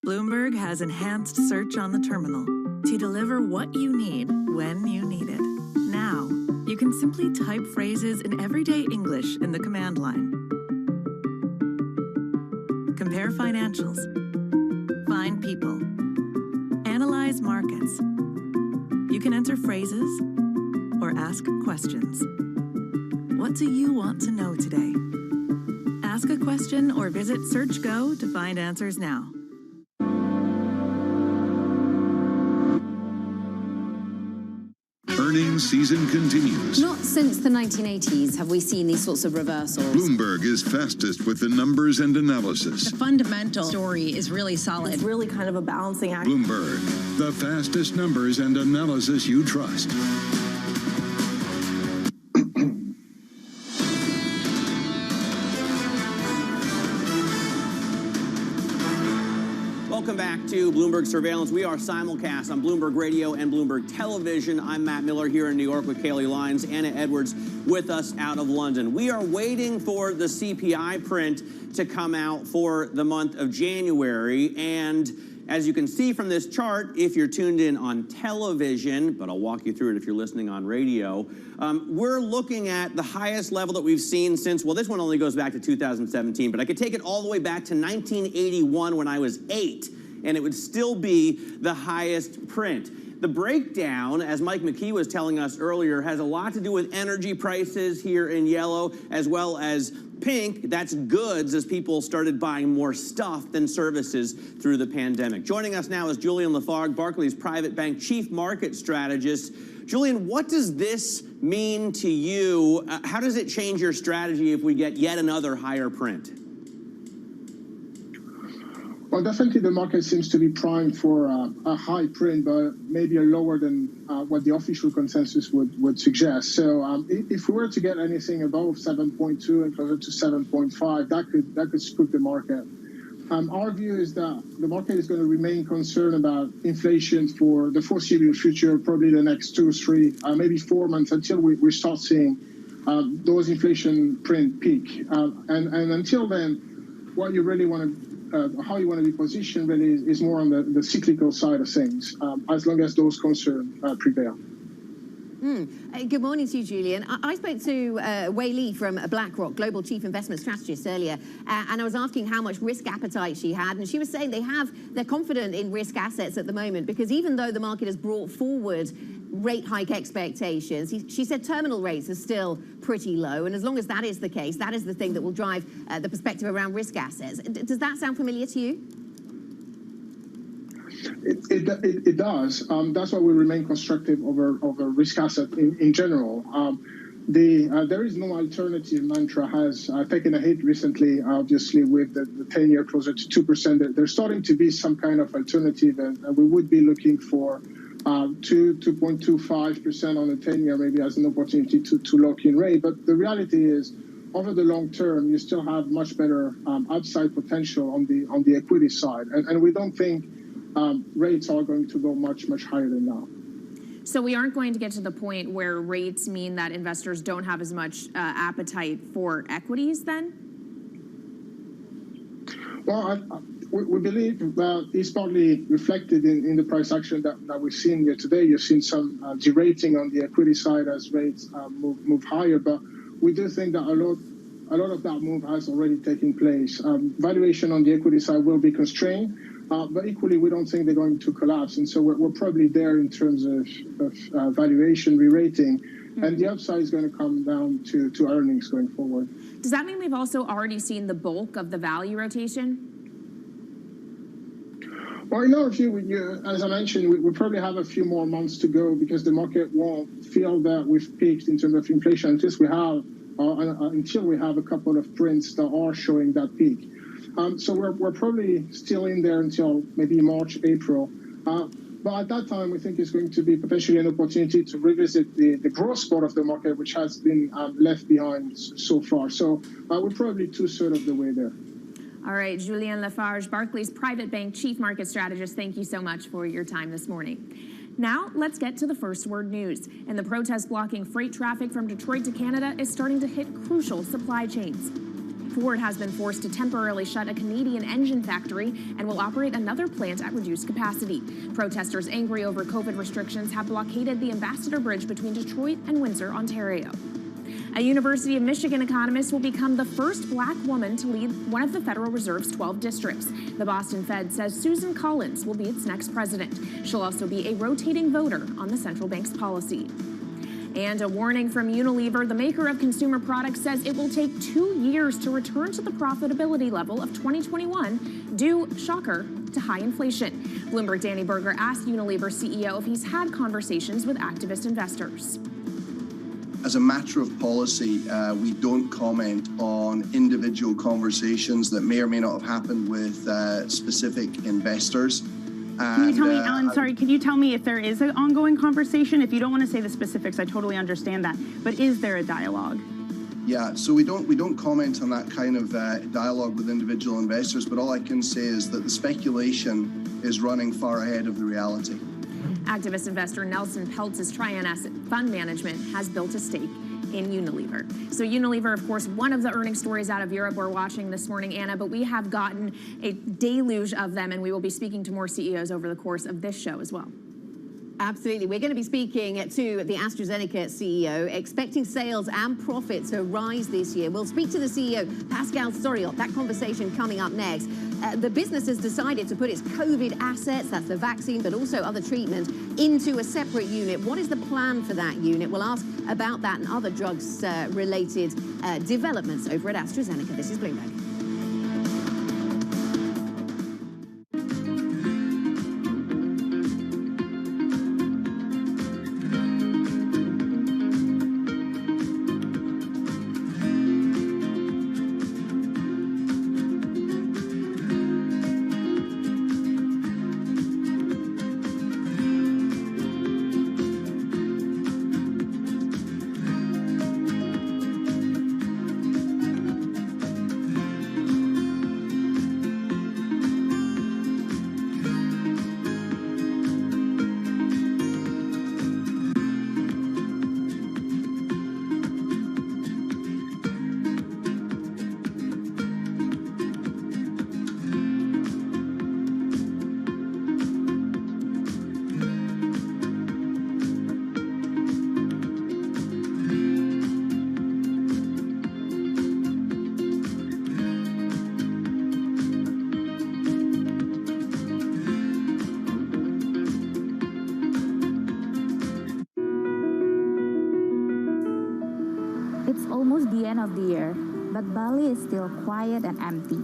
Bloomberg has enhanced search on the terminal to deliver what you need when you need it. Now, you can simply type phrases in everyday English in the command line. Compare financials. Find people. Analyze markets. You can enter phrases or ask questions. What do you want to know today? Ask a question or visit SearchGo to find answers now. Earnings season continues. Not since the 1980s have we seen these sorts of reversals. Bloomberg is fastest with the numbers and analysis. The fundamental story is really solid. It's really kind of a balancing act. Bloomberg, the fastest numbers and analysis you trust. Welcome back to Bloomberg Surveillance. We are simulcast on Bloomberg Radio and Bloomberg Television. I'm Matt Miller here in New York with Kayleigh Lyons, Anna Edwards with us out of London. We are waiting for the CPI print to come out for the month of January. And as you can see from this chart, if you're tuned in on television, but I'll walk you through it if you're listening on radio, we're looking at the highest level that we've seen since, well, this one only goes back to 2017, but I could take it all the way back to 1981 when I was 8, and it would still be the highest print. The breakdown, as Mike McKee was telling us earlier, has a lot to do with energy prices here in yellow, as well as pink, that's goods, as people started buying more stuff than services through the pandemic. Joining us now is Julian Lafargue, Barclays Private Bank Chief Market Strategist. Julian, what does this mean to you? How does it change your strategy if we get yet another higher print? Well, definitely the market seems to be primed for a high print, but maybe a lower than what the official consensus would suggest. So if we were to get anything above 7.2 and closer to 7.5, that could spook the market. Our view is that the market is going to remain concerned about inflation for the foreseeable future, probably the next 2, 3, maybe 4 months until we start seeing those inflation print peak. And until then, what you really want to how you want to be positioned really is more on the cyclical side of things, as long as those concerns prevail. Good morning to you, Julian. I spoke to Wei Li from BlackRock, Global Chief Investment Strategist, earlier, and I was asking how much risk appetite she had, and she was saying they're confident in risk assets at the moment, because even though the market has brought forward rate hike expectations, she said terminal rates are still pretty low, and as long as that is the case, that is the thing that will drive the perspective around risk assets. Does that sound familiar to you? It does. That's why we remain constructive over risk asset in general. There is no alternative mantra has taken a hit recently, obviously, with the 10-year closer to 2%. There's starting to be some kind of alternative, and we would be looking for 2.25% on the 10-year maybe as an opportunity to lock in rate. But the reality is, over the long term, you still have much better upside potential on the equity side, and we don't think rates are going to go much higher than now. So we aren't going to get to the point where rates mean that investors don't have as much appetite for equities then? Well, we believe that it's partly reflected in the price action that we've seen here today. You've seen some derating on the equity side as rates move higher, but we do think that a lot of that move has already taken place. Valuation on the equity side will be constrained. But equally, we don't think they're going to collapse. And so we're probably there in terms of valuation re-rating. And the upside is going to come down to earnings going forward. Does that mean we've also already seen the bulk of the value rotation? Well, in our view, as I mentioned, we probably have a few more months to go because the market won't feel that we've peaked in terms of inflation until we have a couple of prints that are showing that peak. So we're probably still in there until maybe March, April. But at that time, we think it's going to be potentially an opportunity to revisit the growth part of the market, which has been left behind so far. So we're probably 2/3 of the way there. All right, Julien Lafarge, Barclays Private Bank Chief Market Strategist, thank you so much for your time this morning. Now, let's get to the first word news. And the protest blocking freight traffic from Detroit to Canada is starting to hit crucial supply chains. Ford has been forced to temporarily shut a Canadian engine factory and will operate another plant at reduced capacity. Protesters angry over COVID restrictions have blockaded the Ambassador Bridge between Detroit and Windsor, Ontario. A University of Michigan economist will become the first black woman to lead one of the Federal Reserve's 12 districts. The Boston Fed says Susan Collins will be its next president. She'll also be a rotating voter on the central bank's policy. And a warning from Unilever, the maker of consumer products, says it will take 2 years to return to the profitability level of 2021 due, shocker, to high inflation. Bloomberg Danny Berger asked Unilever CEO if he's had conversations with activist investors. As a matter of policy, we don't comment on individual conversations that may or may not have happened with specific investors. Can you tell me, Alan, sorry, can you tell me if there is an ongoing conversation? If you don't want to say the specifics, I totally understand that. But is there a dialogue? Yeah, so we don't comment on that kind of dialogue with individual investors, but all I can say is that the speculation is running far ahead of the reality. Activist investor Nelson Peltz's Trian Asset Fund Management has built a stake in Unilever. So Unilever, of course, one of the earnings stories out of Europe we're watching this morning, Anna, but we have gotten a deluge of them, and we will be speaking to more CEOs over the course of this show as well. Absolutely. We're going to be speaking to the AstraZeneca CEO, expecting sales and profit to rise this year. We'll speak to the CEO, Pascal Soriot. That conversation coming up next. The business has decided to put its COVID assets, that's the vaccine, but also other treatment, into a separate unit. What is the plan for that unit? We'll ask about that and other drugs-related developments over at AstraZeneca. This is Bloomberg. It's almost the end of the year, but Bali is still quiet and empty.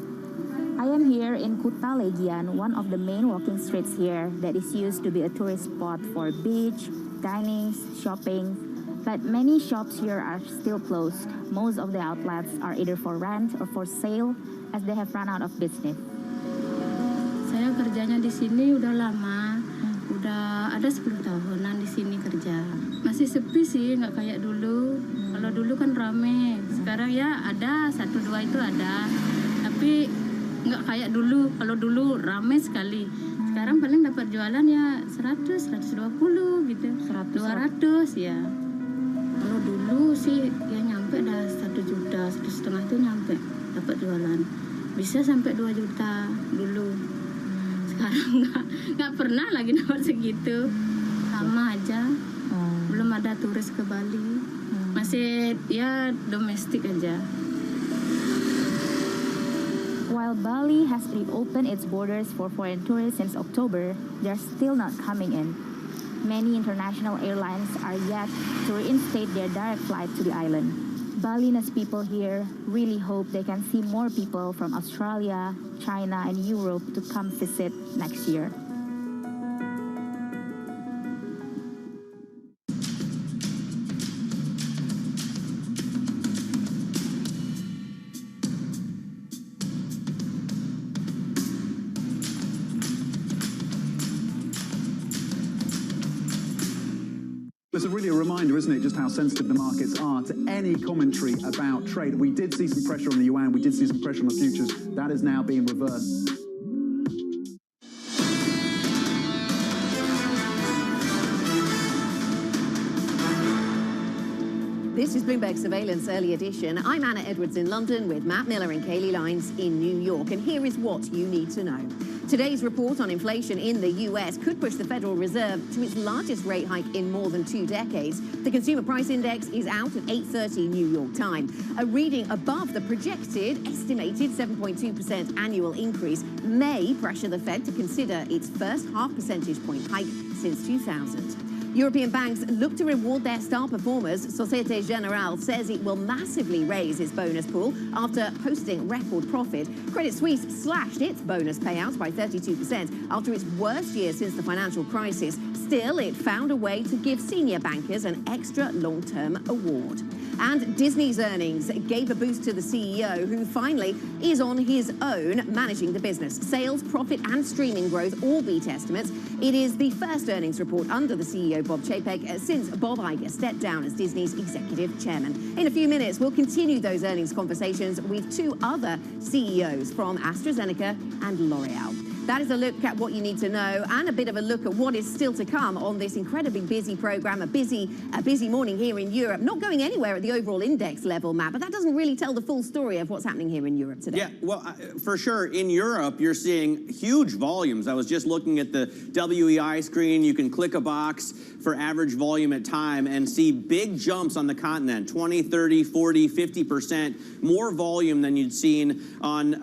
I am here in Kuta Legian, one of the main walking streets here that is used to be a tourist spot for beach, dining, shopping, but many shops here are still closed. Most of the outlets are either for rent or for sale as they have run out of business. Saya kerjanya di sini udah lama, udah ada 10 tahunan di sini kerja. Masih sepi sih, nggak kayak dulu. Kalau dulu kan rame, sekarang ya ada 1-2 itu ada, tapi nggak kayak dulu. Kalau dulu rame sekali, sekarang paling dapat jualan ya 100, 120 gitu, 200 ya. Kalau dulu sih ya nyampe dah 1 juta, 1,5 tuh nyampe dapat jualan. Bisa sampai 2 juta dulu. Sekarang nggak pernah lagi dapat segitu. Sama aja. Belum ada turis ke Bali. Masih ya domestik aja. While Bali has reopened its borders for foreign tourists since October, they're still not coming in. Many international airlines are yet to reinstate their direct flight to the island. Balinese people here really hope they can see more people from Australia, China, and Europe to come visit next year. It's really a reminder, isn't it, just how sensitive the markets are to any commentary about trade. We did see some pressure on the yuan, we did see some pressure on the futures. That is now being reversed. This is Bloomberg Surveillance Early Edition. I'm Anna Edwards in London with Matt Miller and Kaylee Lines in New York. And here is what you need to know. Today's report on inflation in the US could push the Federal Reserve to its largest rate hike in more than 2 decades. The Consumer Price Index is out at 8:30 New York time. A reading above the projected estimated 7.2% annual increase may pressure the Fed to consider its first half percentage point hike since 2000. European banks look to reward their star performers. Societe Generale says it will massively raise its bonus pool after posting record profit. Credit Suisse slashed its bonus payouts by 32% after its worst year since the financial crisis. Still, it found a way to give senior bankers an extra long-term award. And Disney's earnings gave a boost to the CEO, who finally is on his own managing the business. Sales, profit, and streaming growth all beat estimates. It is the first earnings report under the CEO, Bob Chapek, since Bob Iger stepped down as Disney's executive chairman. In a few minutes, we'll continue those earnings conversations with 2 other CEOs from AstraZeneca and L'Oreal. That is a look at what you need to know and a bit of a look at what is still to come on this incredibly busy program, a busy morning here in Europe. Not going anywhere at the overall index level, Matt, but that doesn't really tell the full story of what's happening here in Europe today. Yeah, well, for sure. In Europe, you're seeing huge volumes. I was just looking at the WEI screen. You can click a box for average volume at time and see big jumps on the continent, 20, 30, 40, 50% more volume than you'd seen on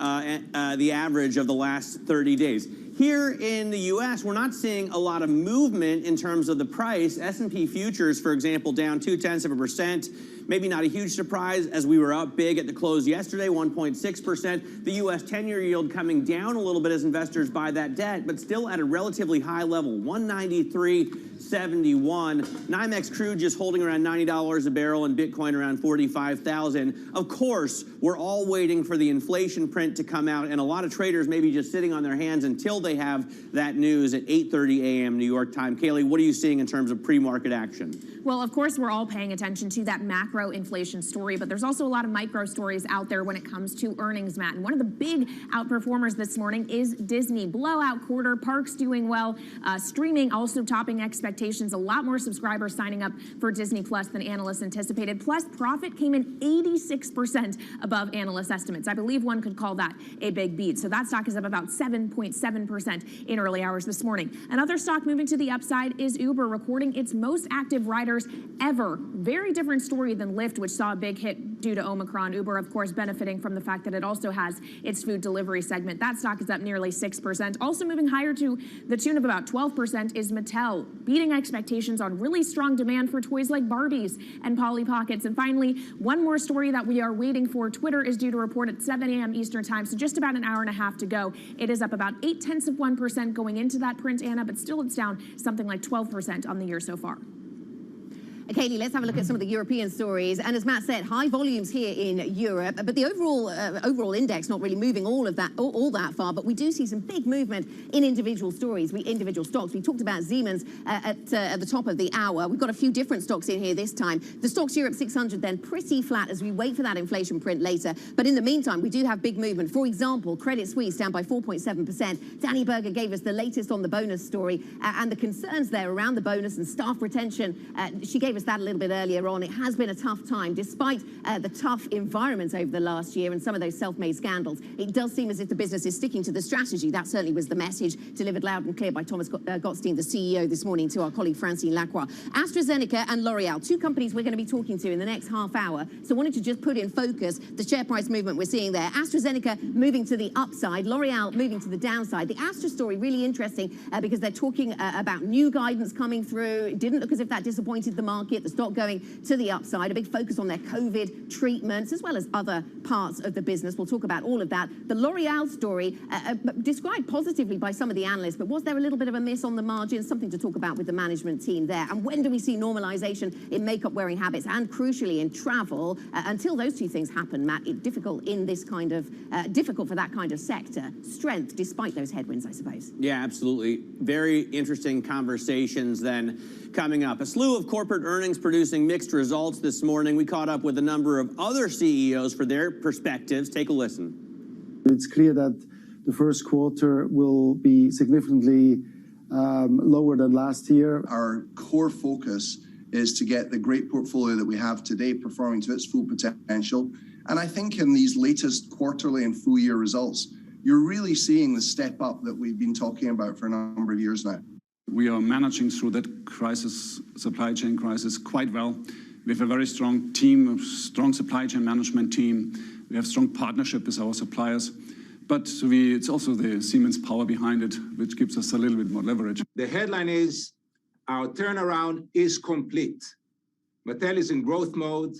the average of the last 30 days. Here in the U.S., we're not seeing a lot of movement in terms of the price. S&P futures, for example, down 0.2%. Maybe not a huge surprise, as we were up big at the close yesterday, 1.6%. The U.S. 10-year yield coming down a little bit as investors buy that debt, but still at a relatively high level, 193.71. NYMEX crude just holding around $90 a barrel and Bitcoin around 45,000. Of course, we're all waiting for the inflation print to come out, and a lot of traders may be just sitting on their hands until they have that news at 8:30 a.m. New York time. Kaylee, what are you seeing in terms of pre-market action? Well, of course, we're all paying attention to that macro inflation story, but there's also a lot of micro stories out there when it comes to earnings, Matt. And one of the big outperformers this morning is Disney. Blowout quarter, parks doing well, streaming also topping expectations. A lot more subscribers signing up for Disney Plus than analysts anticipated. Plus, profit came in 86% above analyst estimates. I believe one could call that a big beat. So that stock is up about 7.7% in early hours this morning. Another stock moving to the upside is Uber, recording its most active riders ever. Very different story than Lyft, which saw a big hit due to Omicron. Uber, of course, benefiting from the fact that it also has its food delivery segment. That stock is up nearly 6%. Also moving higher to the tune of about 12% is Mattel, beating expectations on really strong demand for toys like Barbies and Polly Pockets. And finally, one more story that we are waiting for. Twitter is due to report at 7 a.m. Eastern time, so just about an hour and a half to go. It is up about 0.8% going into that print, Anna, but still it's down something like 12% on the year so far. Katie, let's have a look at some of the European stories. And as Matt said, high volumes here in Europe, but the overall index not really moving all that far. But we do see some big movement in individual individual stocks. We talked about Siemens at the top of the hour. We've got a few different stocks in here this time. The Stocks Europe 600 then pretty flat as we wait for that inflation print later. But in the meantime, we do have big movement. For example, Credit Suisse down by 4.7%. Danny Berger gave us the latest on the bonus story and the concerns there around the bonus and staff retention. She gave us us that a little bit earlier on. It has been a tough time, despite the tough environment over the last year and some of those self-made scandals. It does seem as if the business is sticking to the strategy. That certainly was the message delivered loud and clear by Thomas Gottstein, the CEO, this morning to our colleague Francine Lacroix. AstraZeneca and L'Oreal, two companies we're going to be talking to in the next half hour. So I wanted to just put in focus the share price movement we're seeing there. AstraZeneca moving to the upside, L'Oreal moving to the downside. The Astra story really interesting because they're talking about new guidance coming through. It didn't look as if that disappointed the market. The stock going to the upside, a big focus on their COVID treatments as well as other parts of the business. We'll talk about all of that. The L'Oreal story described positively by some of the analysts, but was there a little bit of a miss on the margin? Something to talk about with the management team there. And when do we see normalization in makeup wearing habits and crucially in travel? Until those two things happen, Matt, it's difficult in this kind of, difficult for that kind of sector. Strength despite those headwinds, I suppose. Yeah, absolutely. Very interesting conversations then coming up. A slew of corporate earnings producing mixed results this morning. We caught up with a number of other CEOs for their perspectives. Take a listen. It's clear that the first quarter will be significantly lower than last year. Our core focus is to get the great portfolio that we have today performing to its full potential. And I think in these latest quarterly and full year results, you're really seeing the step up that we've been talking about for a number of years now. We are managing through that crisis, supply chain crisis, quite well. We have a very strong team, a strong supply chain management team. We have strong partnership with our suppliers. But it's also the Siemens power behind it, which gives us a little bit more leverage. The headline is, our turnaround is complete. Mattel is in growth mode,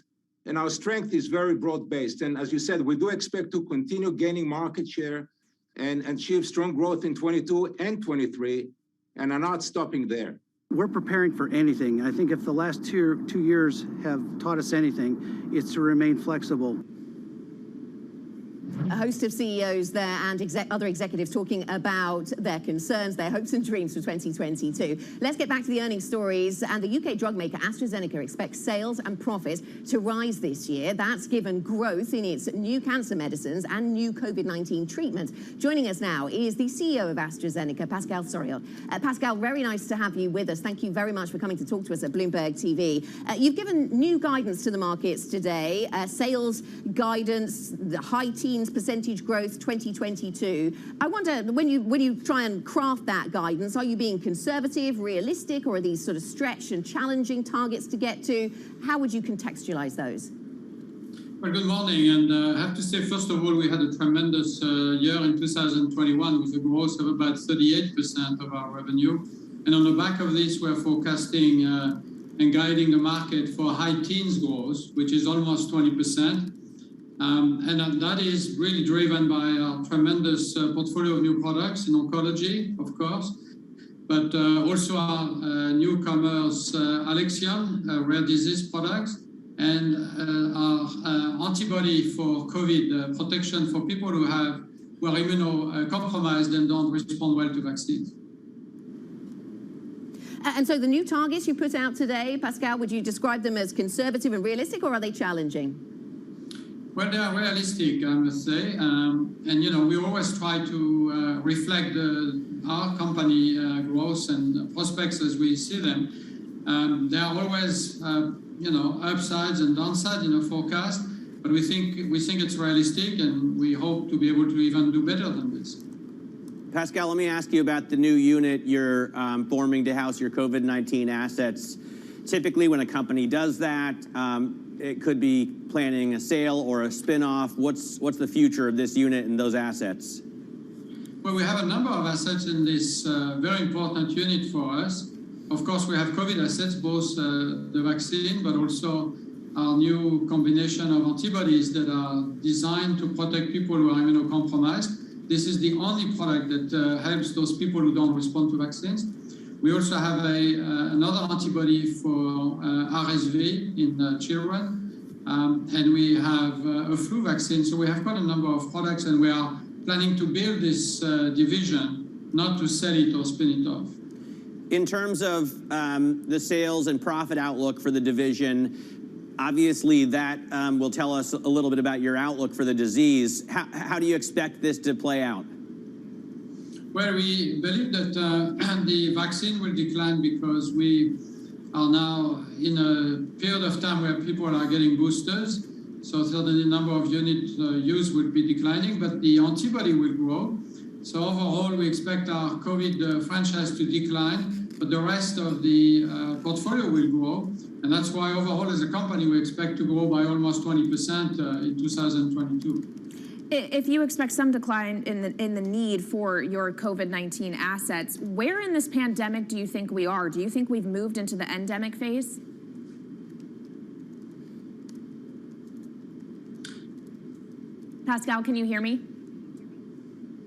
and our strength is very broad-based. And as you said, we do expect to continue gaining market share and achieve strong growth in 22 and 23, and are not stopping there. We're preparing for anything. I think if the last two years have taught us anything, it's to remain flexible. A host of CEOs there and other executives talking about their concerns, their hopes and dreams for 2022. Let's get back to the earnings stories. And the UK drug maker AstraZeneca expects sales and profits to rise this year. That's given growth in its new cancer medicines and new COVID-19 treatments. Joining us now is the CEO of AstraZeneca, Pascal Soriot. Pascal, very nice to have you with us. Thank you very much for coming to talk to us at Bloomberg TV. You've given new guidance to the markets today, sales guidance, the high teens percentage growth 2022. I wonder, when you try and craft that guidance, are you being conservative, realistic, or are these sort of stretch and challenging targets to get to? How would you contextualize those? Well, good morning, and I have to say, first of all, we had a tremendous year in 2021 with a growth of about 38% of our revenue. And on the back of this, we're forecasting and guiding the market for high teens growth, which is almost 20%. And that is really driven by our tremendous portfolio of new products in oncology, of course, but also our newcomers, Alexion, rare disease products, and our antibody for COVID protection for people who are immunocompromised and don't respond well to vaccines. And so the new targets you put out today, Pascal, would you describe them as conservative and realistic, or are they challenging? Well, they are realistic, I must say. And, you know, we always try to reflect our company growth and prospects as we see them. There are always, you know, upsides and downsides in a forecast, but we think it's realistic, and we hope to be able to even do better than this. Pascal, let me ask you about the new unit you're forming to house your COVID-19 assets. Typically, when a company does that, it could be planning a sale or a spin-off. What's the future of this unit and those assets? Well, we have a number of assets in this very important unit for us. Of course, we have COVID assets, both the vaccine, but also our new combination of antibodies that are designed to protect people who are immunocompromised. This is the only product that helps those people who don't respond to vaccines. We also have another antibody for RSV in children, and we have a flu vaccine. So we have quite a number of products, and we are planning to build this division, not to sell it or spin it off. In terms of the sales and profit outlook for the division, obviously that will tell us a little bit about your outlook for the disease. How do you expect this to play out? Well, we believe that the vaccine will decline because we are now in a period of time where people are getting boosters. So certainly the number of units used will be declining, but the antibody will grow. So overall, we expect our COVID franchise to decline, but the rest of the portfolio will grow. And that's why overall as a company, we expect to grow by almost 20% in 2022. If you expect some decline in the need for your COVID-19 assets, where in this pandemic do you think we are? Do you think we've moved into the endemic phase? Pascal, can you hear me?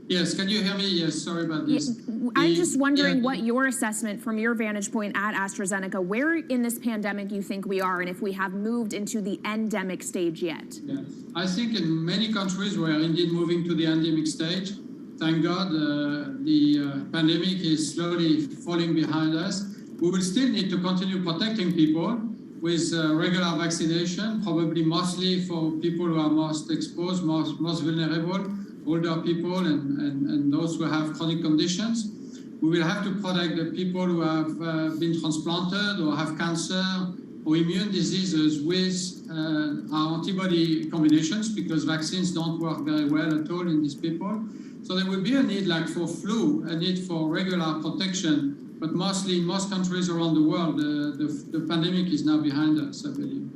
Yes, can you hear me? Yes, sorry about this. I'm just wondering what your assessment from your vantage point at AstraZeneca, where in this pandemic you think we are and if we have moved into the endemic stage yet. Yes. I think in many countries we are indeed moving to the endemic stage. Thank God the pandemic is slowly falling behind us. We will still need to continue protecting people with regular vaccination, probably mostly for people who are most exposed, most vulnerable, older people and those who have chronic conditions. We will have to protect the people who have been transplanted or have cancer or immune diseases with our antibody combinations, because vaccines don't work very well at all in these people. So there will be a need, like for flu, a need for regular protection, but mostly in most countries around the world, the pandemic is now behind us, I believe.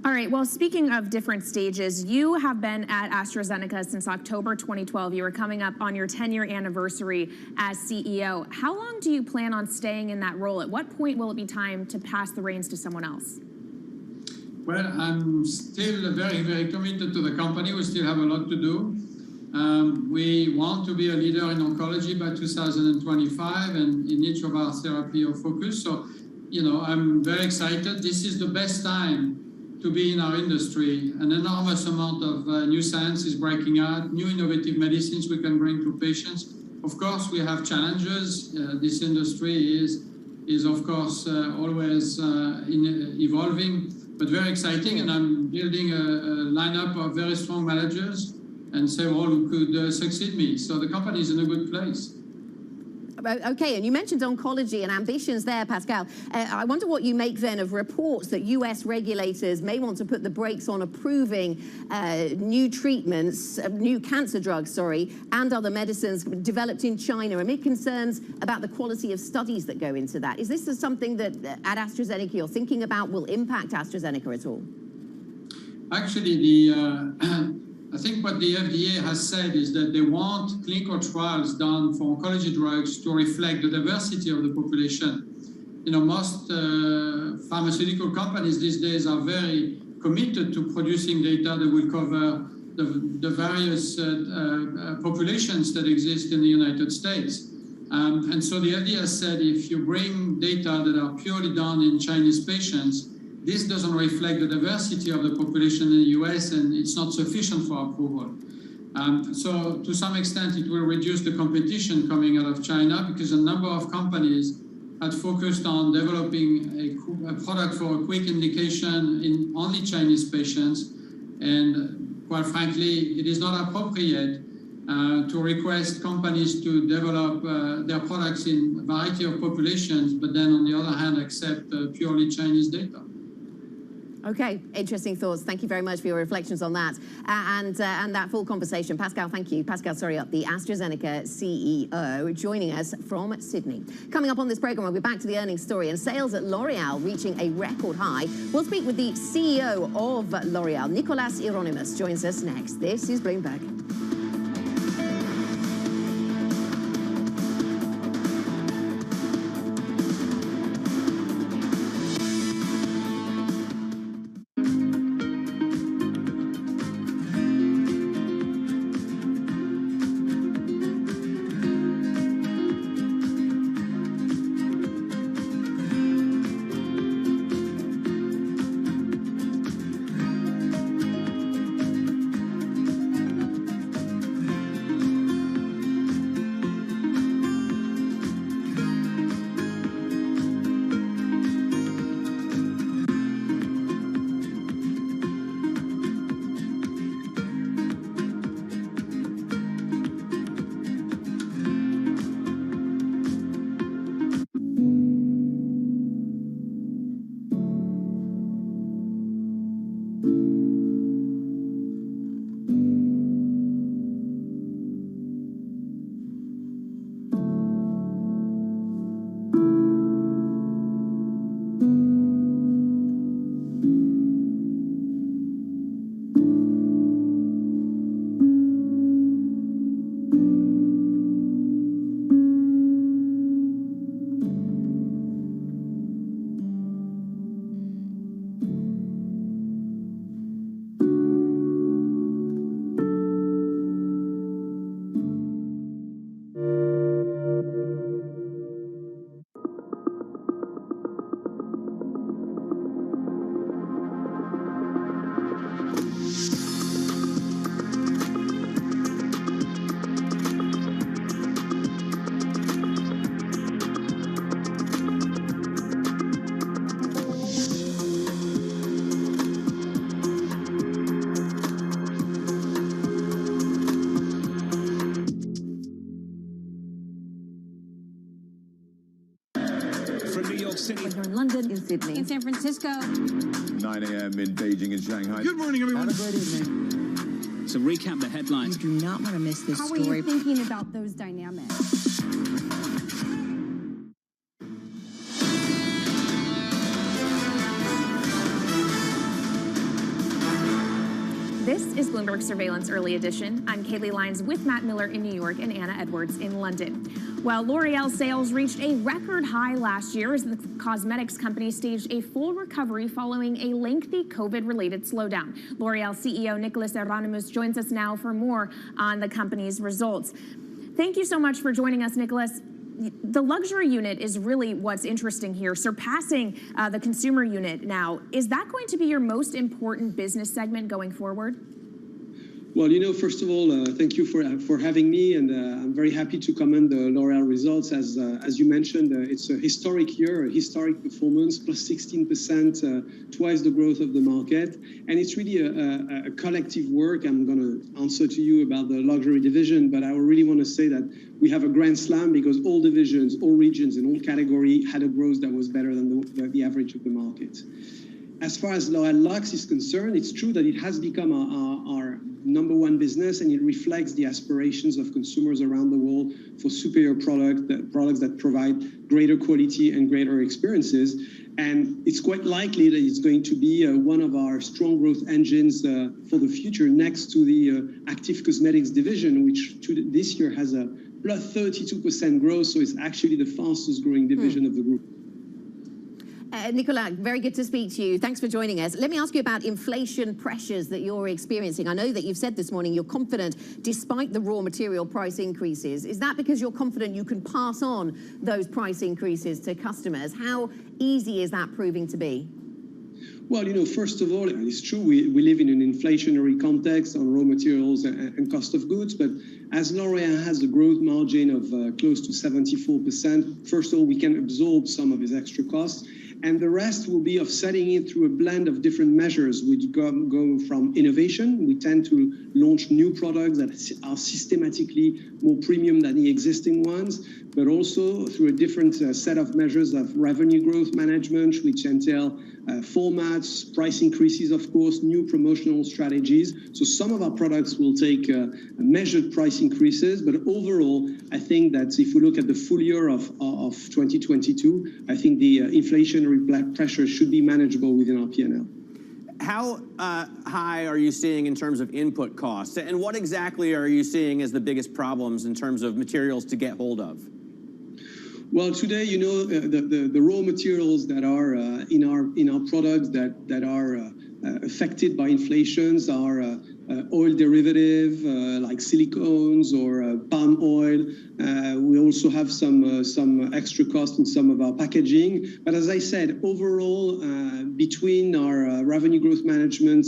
All right, well, speaking of different stages, you have been at AstraZeneca since October 2012. You are coming up on your 10-year anniversary as CEO. How long do you plan on staying in that role? At what point will it be time to pass the reins to someone else? Well, I'm still very, very committed to the company. We still have a lot to do. We want to be a leader in oncology by 2025 and in each of our therapy of focus. So, you know, I'm very excited. This is the best time to be in our industry. An enormous amount of new science is breaking out, new innovative medicines we can bring to patients. Of course, we have challenges. This industry is of course, always evolving, but very exciting. And I'm building a lineup of very strong managers and several who could succeed me. So the company is in a good place. Okay, and you mentioned oncology and ambitions there, Pascal. I wonder what you make then of reports that US regulators may want to put the brakes on approving new treatments, new cancer drugs, and other medicines developed in China, amid concerns about the quality of studies that go into that. Is this something that at AstraZeneca you're thinking about will impact AstraZeneca at all? Actually, I think what the FDA has said is that they want clinical trials done for oncology drugs to reflect the diversity of the population. You know, most pharmaceutical companies these days are very committed to producing data that will cover the various populations that exist in the United States. And so the FDA has said if you bring data that are purely done in Chinese patients, this doesn't reflect the diversity of the population in the US, and it's not sufficient for approval. So to some extent, it will reduce the competition coming out of China, because a number of companies had focused on developing a product for a quick indication in only Chinese patients. And quite frankly, it is not appropriate to request companies to develop their products in a variety of populations, but then on the other hand, accept purely Chinese data. Okay, interesting thoughts. Thank you very much for your reflections on that and that full conversation. Pascal, thank you. Pascal Soriot, the AstraZeneca CEO, joining us from Sydney. Coming up on this program, we'll be back to the earnings story and sales at L'Oreal reaching a record high. We'll speak with the CEO of L'Oreal, Nicolas Hieronimus, joins us next. This is Bloomberg. in New York City. When you're in London, in Sydney, in San Francisco. 9 a.m. in Beijing and Shanghai. Good morning, everyone. Have a great evening. So recap the headlines. You do not want to miss this How story. are you thinking about those dynamics? This is Bloomberg Surveillance Early Edition. I'm Kaylee Lyons with Matt Miller in New York and Anna Edwards in London. While L'Oreal sales reached a record high last year as the cosmetics company staged a full recovery following a lengthy COVID-related slowdown. L'Oreal CEO Nicolas Hieronimus joins us now for more on the company's results. Thank you so much for joining us, Nicolas. The luxury unit is really what's interesting here, surpassing the consumer unit now. Is that going to be your most important business segment going forward? Well, first of all, thank you for having me, and I'm very happy to comment the L'Oreal results. As you mentioned, it's a historic year, a historic performance, plus 16%, twice the growth of the market, and it's really a collective work. I'm going to answer to you about the luxury division, but I really want to say that we have a grand slam because all divisions, all regions, and all category had a growth that was better than the average of the market. As far as L'Oréal Luxe is concerned, it's true that it has become our number one business, and it reflects the aspirations of consumers around the world for superior products that provide greater quality and greater experiences. And it's quite likely that it's going to be one of our strong growth engines for the future, next to the Active Cosmetics division, which this year has a plus 32% growth, so it's actually the fastest growing division of the group. Nicolas, very good to speak to you. Thanks for joining us. Let me ask you about inflation pressures that you're experiencing. I know that you've said this morning you're confident despite the raw material price increases. Is that because you're confident you can pass on those price increases to customers? How easy is that proving to be? Well, first of all, it's true we live in an inflationary context on raw materials and cost of goods, but as L'Oréal has a growth margin of close to 74%, first of all, we can absorb some of its extra costs, and the rest will be offsetting it through a blend of different measures. We go from innovation. We tend to launch new products that are systematically more premium than the existing ones, but also through a different set of measures of revenue growth management, which entail formats, price increases, of course, new promotional strategies. So some of our products will take measured price increases, but overall, I think that if we look at the full year of 2022, I think the inflationary pressure should be manageable within our P&L. How high are you seeing in terms of input costs? And what exactly are you seeing as the biggest problems in terms of materials to get hold of? Well, today, the raw materials that are in our products that are affected by inflations are oil derivative like silicones or palm oil. We also have some extra cost in some of our packaging. But as I said, overall, between our revenue growth management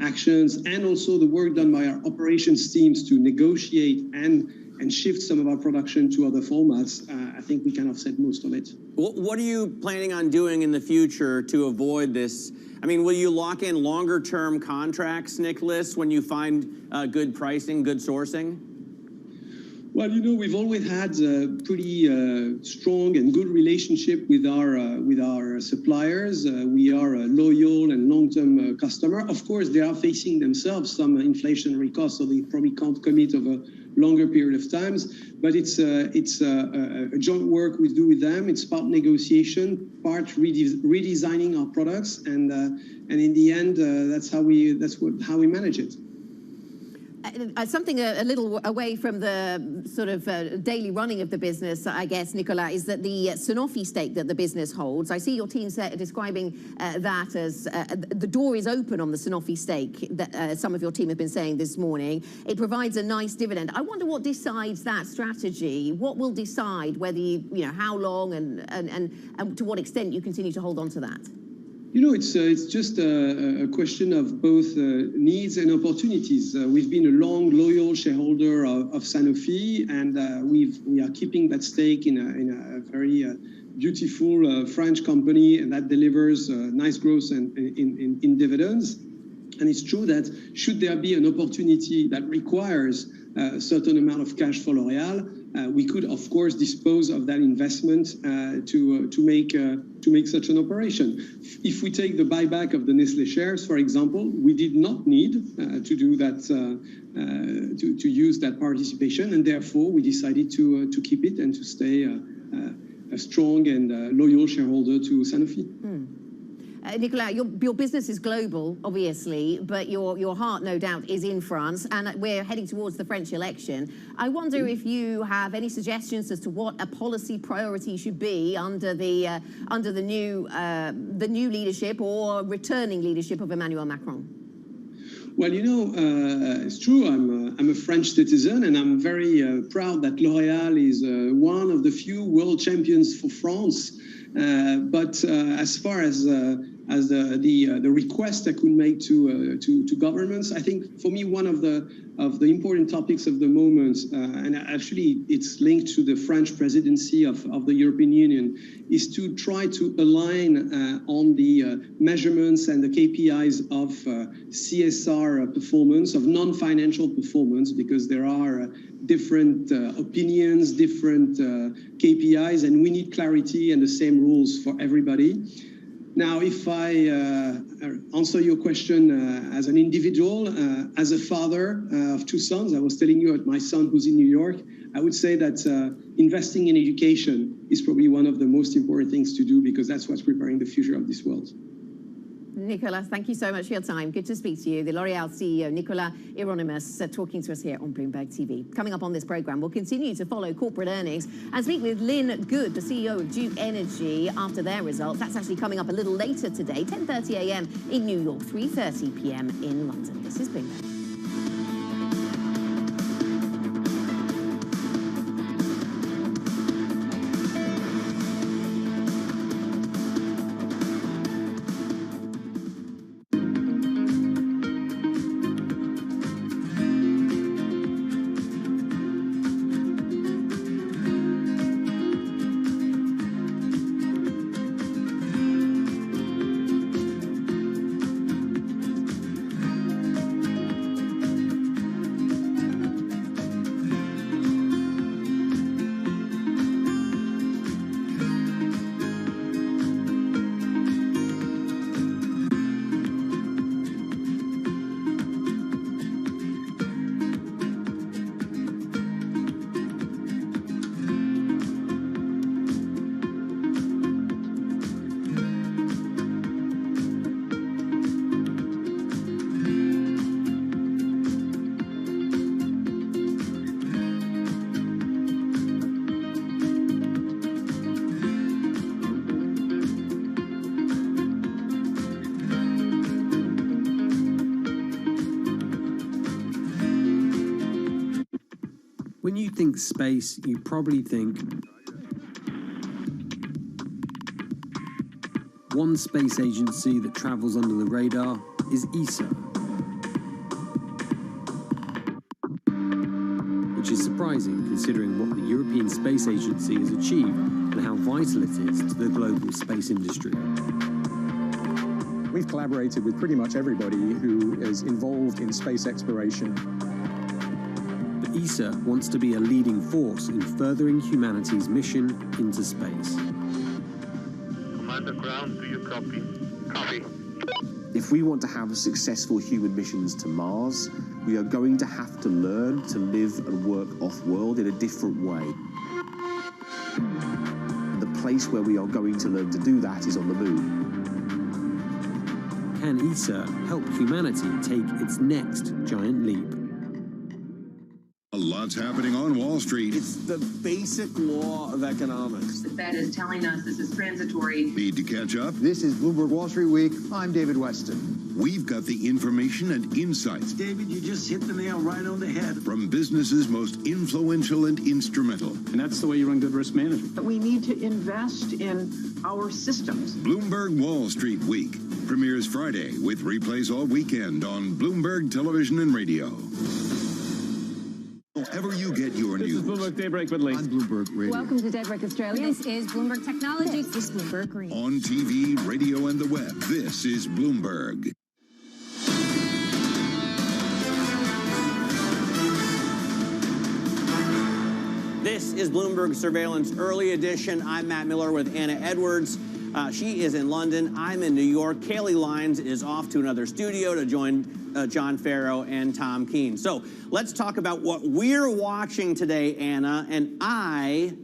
actions and also the work done by our operations teams to negotiate and shift some of our production to other formats, I think we can offset most of it. What are you planning on doing in the future to avoid this? I mean, will you lock in longer-term contracts, Nicolas, when you find good pricing, good sourcing? Well, we've always had a pretty strong and good relationship with our suppliers. We are a loyal and long-term customer. Of course, they are facing themselves some inflationary costs, so they probably can't commit over longer period of times. But it's a joint work we do with them. It's part negotiation, part redesigning our products, and in the end, that's how we manage it. Something a little away from the sort of daily running of the business, I guess, Nicolas, is that the Sanofi stake that the business holds, I see your team describing that as the door is open on the Sanofi stake that some of your team have been saying this morning. It provides a nice dividend. I wonder what decides that strategy. What will decide whether how long and to what extent you continue to hold on to that? It's just a question of both needs and opportunities. We've been a long, loyal shareholder of Sanofi, and we are keeping that stake in a very beautiful French company, and that delivers nice growth in dividends. And it's true that should there be an opportunity that requires a certain amount of cash for L'Oréal, we could, of course, dispose of that investment to make such an operation. If we take the buyback of the Nestlé shares, for example, we did not need to do that, to use that participation, and therefore we decided to keep it and to stay a strong and loyal shareholder to Sanofi. Nicolas, your business is global, obviously, but your heart, no doubt, is in France, and we're heading towards the French election. I wonder if you have any suggestions as to what a policy priority should be under the new leadership or returning leadership of Emmanuel Macron. Well, you know, it's true. I'm a French citizen, and I'm very proud that L'Oréal is one of the few world champions for France. But as far as the request I could make to governments, I think for me one of the important topics of the moment, and actually it's linked to the French presidency of the European Union, is to try to align on the measurements and the KPIs of CSR performance, of non-financial performance, because there are different opinions, different KPIs, and we need clarity and the same rules for everybody. Now, if I answer your question as an individual, as a father of two sons, I was telling you about my son who's in New York, I would say that investing in education is probably one of the most important things to do, because that's what's preparing the future of this world. Nicolas, thank you so much for your time. Good to speak to you. The L'Oréal CEO, Nicolas Hieronimus, talking to us here on Bloomberg TV. Coming up on this program, we'll continue to follow corporate earnings and speak with Lynn Good, the CEO of Duke Energy, after their results. That's actually coming up a little later today, 10:30 a.m. in New York, 3:30 p.m. in London. This is Bloomberg. When you think space, you probably think one space agency that travels under the radar is ESA, which is surprising considering what the European Space Agency has achieved and how vital it is to the global space industry. We've collaborated with pretty much everybody who is involved in space exploration. ESA wants to be a leading force in furthering humanity's mission into space. Commander Ground, do you copy? Copy. If we want to have successful human missions to Mars, we are going to have to learn to live and work off-world in a different way. And the place where we are going to learn to do that is on the moon. Can ESA help humanity take its next giant leap? A lot's happening on Wall Street. It's the basic law of economics. The Fed is telling us this is transitory. Need to catch up? This is Bloomberg Wall Street Week. I'm David Weston. We've got the information and insights. David, you just hit the nail right on the head. From businesses most influential and instrumental. And that's the way you run good risk management. We need to invest in our systems. Bloomberg Wall Street Week premieres Friday with replays all weekend on Bloomberg Television and Radio. Wherever you get your news. This is Bloomberg Daybreak with Lee. On Bloomberg Radio. Welcome to Daybreak Australia. This is Bloomberg Technology. This is Bloomberg Green. On TV, radio, and the web, this is Bloomberg. This is Bloomberg Surveillance Early Edition. I'm Matt Miller with Anna Edwards. She is in London. I'm in New York. Kaylee Lyons is off to another studio to join John Farrow and Tom Keene. So let's talk about what we're watching today, Anna. And I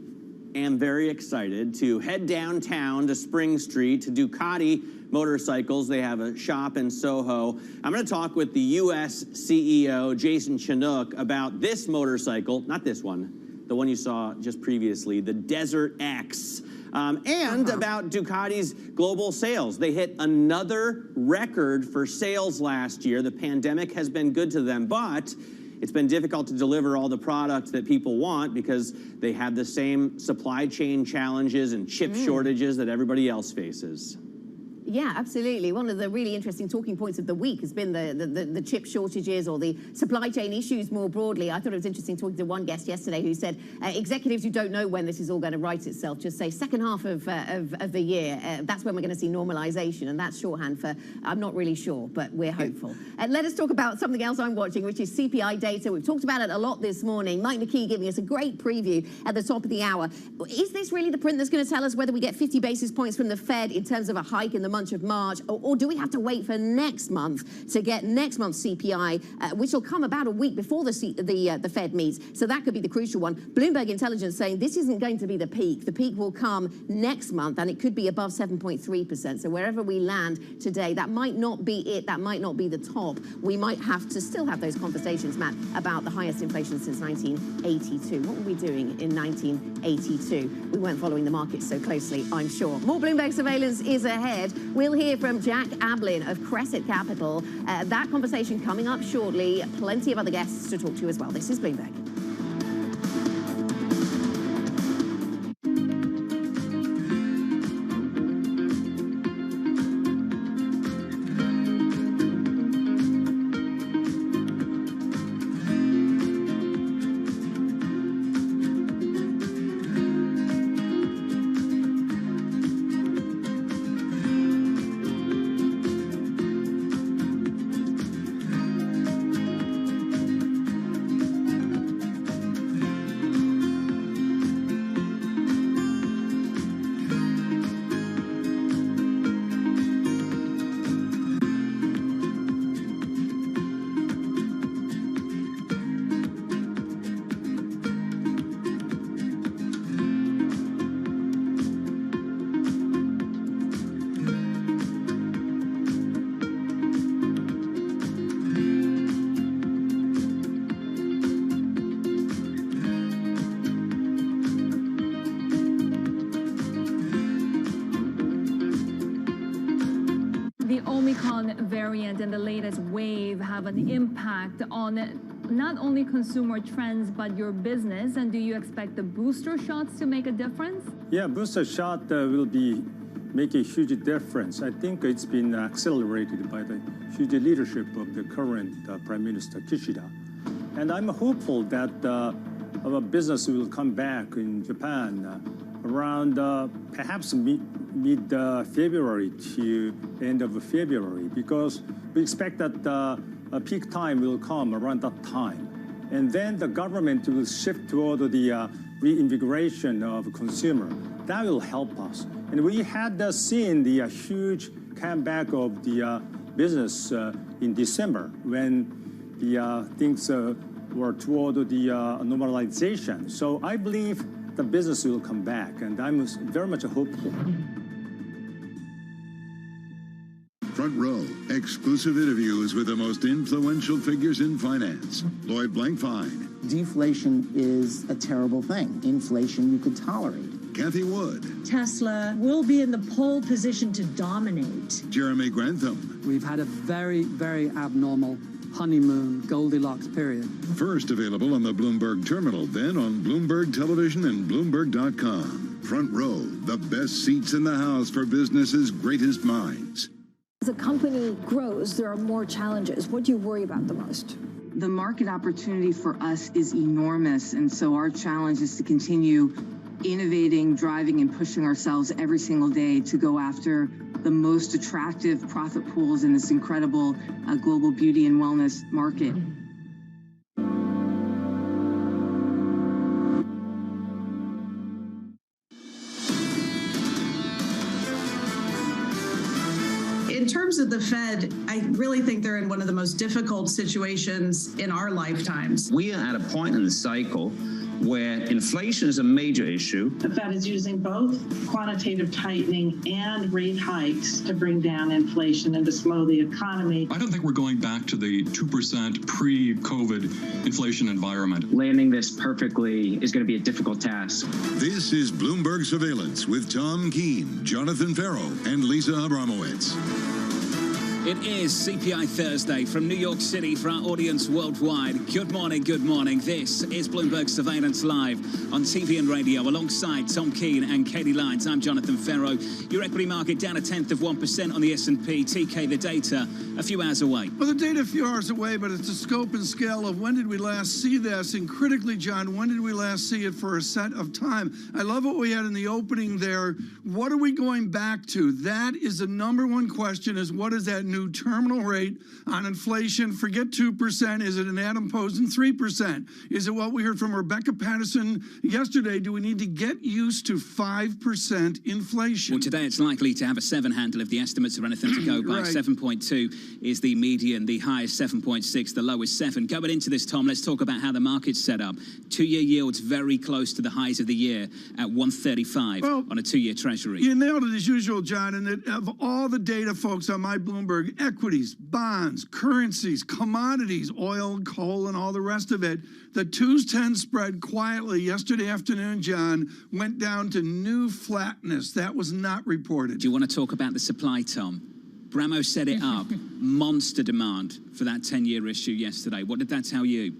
am very excited to head downtown to Spring Street to Ducati Motorcycles. They have a shop in Soho. I'm going to talk with the U.S. CEO, Jason Chinook, about this motorcycle, not this one, the one you saw just previously, the Desert X, and about Ducati's global sales. They hit another record for sales last year. The pandemic has been good to them, but it's been difficult to deliver all the products that people want because they have the same supply chain challenges and chip shortages that everybody else faces. Yeah, absolutely. One of the really interesting talking points of the week has been the chip shortages or the supply chain issues more broadly. I thought it was interesting talking to one guest yesterday who said executives who don't know when this is all going to right itself just say second half of the year. That's when we're going to see normalization, and that's shorthand for I'm not really sure, but we're hopeful. Let us talk about something else I'm watching, which is CPI data. We've talked about it a lot this morning. Mike McKee giving us a great preview at the top of the hour. Is this really the print that's going to tell us whether we get 50 basis points from the Fed in terms of a hike in the month of March, or do we have to wait for next month to get next month's CPI, which will come about a week before the Fed meets? So that could be the crucial one. Bloomberg Intelligence saying this isn't going to be the peak. The peak will come next month, and it could be above 7.3%. So wherever we land today, that might not be it. That might not be the top. We might have to still have those conversations, Matt, about the highest inflation since 1982. What were we doing in 1982? We weren't following the markets so closely, I'm sure. More Bloomberg surveillance is ahead. We'll hear from Jack Ablin of Crescent Capital. That conversation coming up shortly. Plenty of other guests to talk to as well. This is Bloomberg. Variant and the latest wave have an impact on not only consumer trends but your business, and do you expect the booster shots to make a difference? Yeah, booster shot will make a huge difference. I think it's been accelerated by the huge leadership of the current Prime Minister Kishida, and I'm hopeful that our business will come back in Japan around perhaps mid-February to end of February, because we expect that a peak time will come around that time. And then the government will shift toward the reinvigoration of consumer. That will help us. And we had seen the huge comeback of the business in December when the things were toward the normalization. So I believe the business will come back, and I'm very much hopeful. Front Row, exclusive interviews with the most influential figures in finance. Lloyd Blankfein. Deflation is a terrible thing. Inflation you could tolerate. Kathy Wood. Tesla will be in the pole position to dominate. Jeremy Grantham. We've had a very, very abnormal honeymoon Goldilocks period. First available on the Bloomberg Terminal, then on Bloomberg Television and Bloomberg.com. Front Row, the best seats in the house for business's greatest minds. As a company grows, there are more challenges. What do you worry about the most? The market opportunity for us is enormous, and so our challenge is to continue innovating, driving, and pushing ourselves every single day to go after the most attractive profit pools in this incredible global beauty and wellness market. terms of the Fed, I really think they're in one of the most difficult situations in our lifetimes. We are at a point in the cycle where inflation is a major issue. The Fed is using both quantitative tightening and rate hikes to bring down inflation and to slow the economy. I don't think we're going back to the 2% pre-COVID inflation environment. Landing this perfectly is going to be a difficult task. This is Bloomberg Surveillance with Tom Keene, Jonathan Ferro, and Lisa Abramowitz. It is CPI Thursday from New York City for our audience worldwide. Good morning, good morning. This is Bloomberg Surveillance Live on TV and radio alongside Tom Keene and Katie Lyons. I'm Jonathan Ferro. Your equity market down 0.1% on the S&P. TK, the data a few hours away. Well, the data a few hours away, but it's a scope and scale of when did we last see this? And critically, John, when did we last see it for a set of time? I love what we had in the opening there. What are we going back to? That is the number one question, is what is that new terminal rate on inflation? Forget 2%. Is it an Adam Posen 3%? Is it what we heard from Rebecca Patterson yesterday? Do we need to get used to 5% inflation? Well, today it's likely to have a 7 handle if the estimates are anything to go by. Right. 7.2 is the median, the highest 7.6, the lowest 7. Going into this, Tom, let's talk about how the market's set up. 2-year yields very close to the highs of the year at 135 on a 2-year Treasury. You nailed it as usual, John. And that of all the data, folks, on my Bloomberg, equities, bonds, currencies, commodities, oil, coal, and all the rest of it, the 2s10 spread quietly yesterday afternoon, John, went down to new flatness. That was not reported. Do you want to talk about the supply, Tom? Bramo set it up. Monster demand for that 10-year issue yesterday. What did that tell you?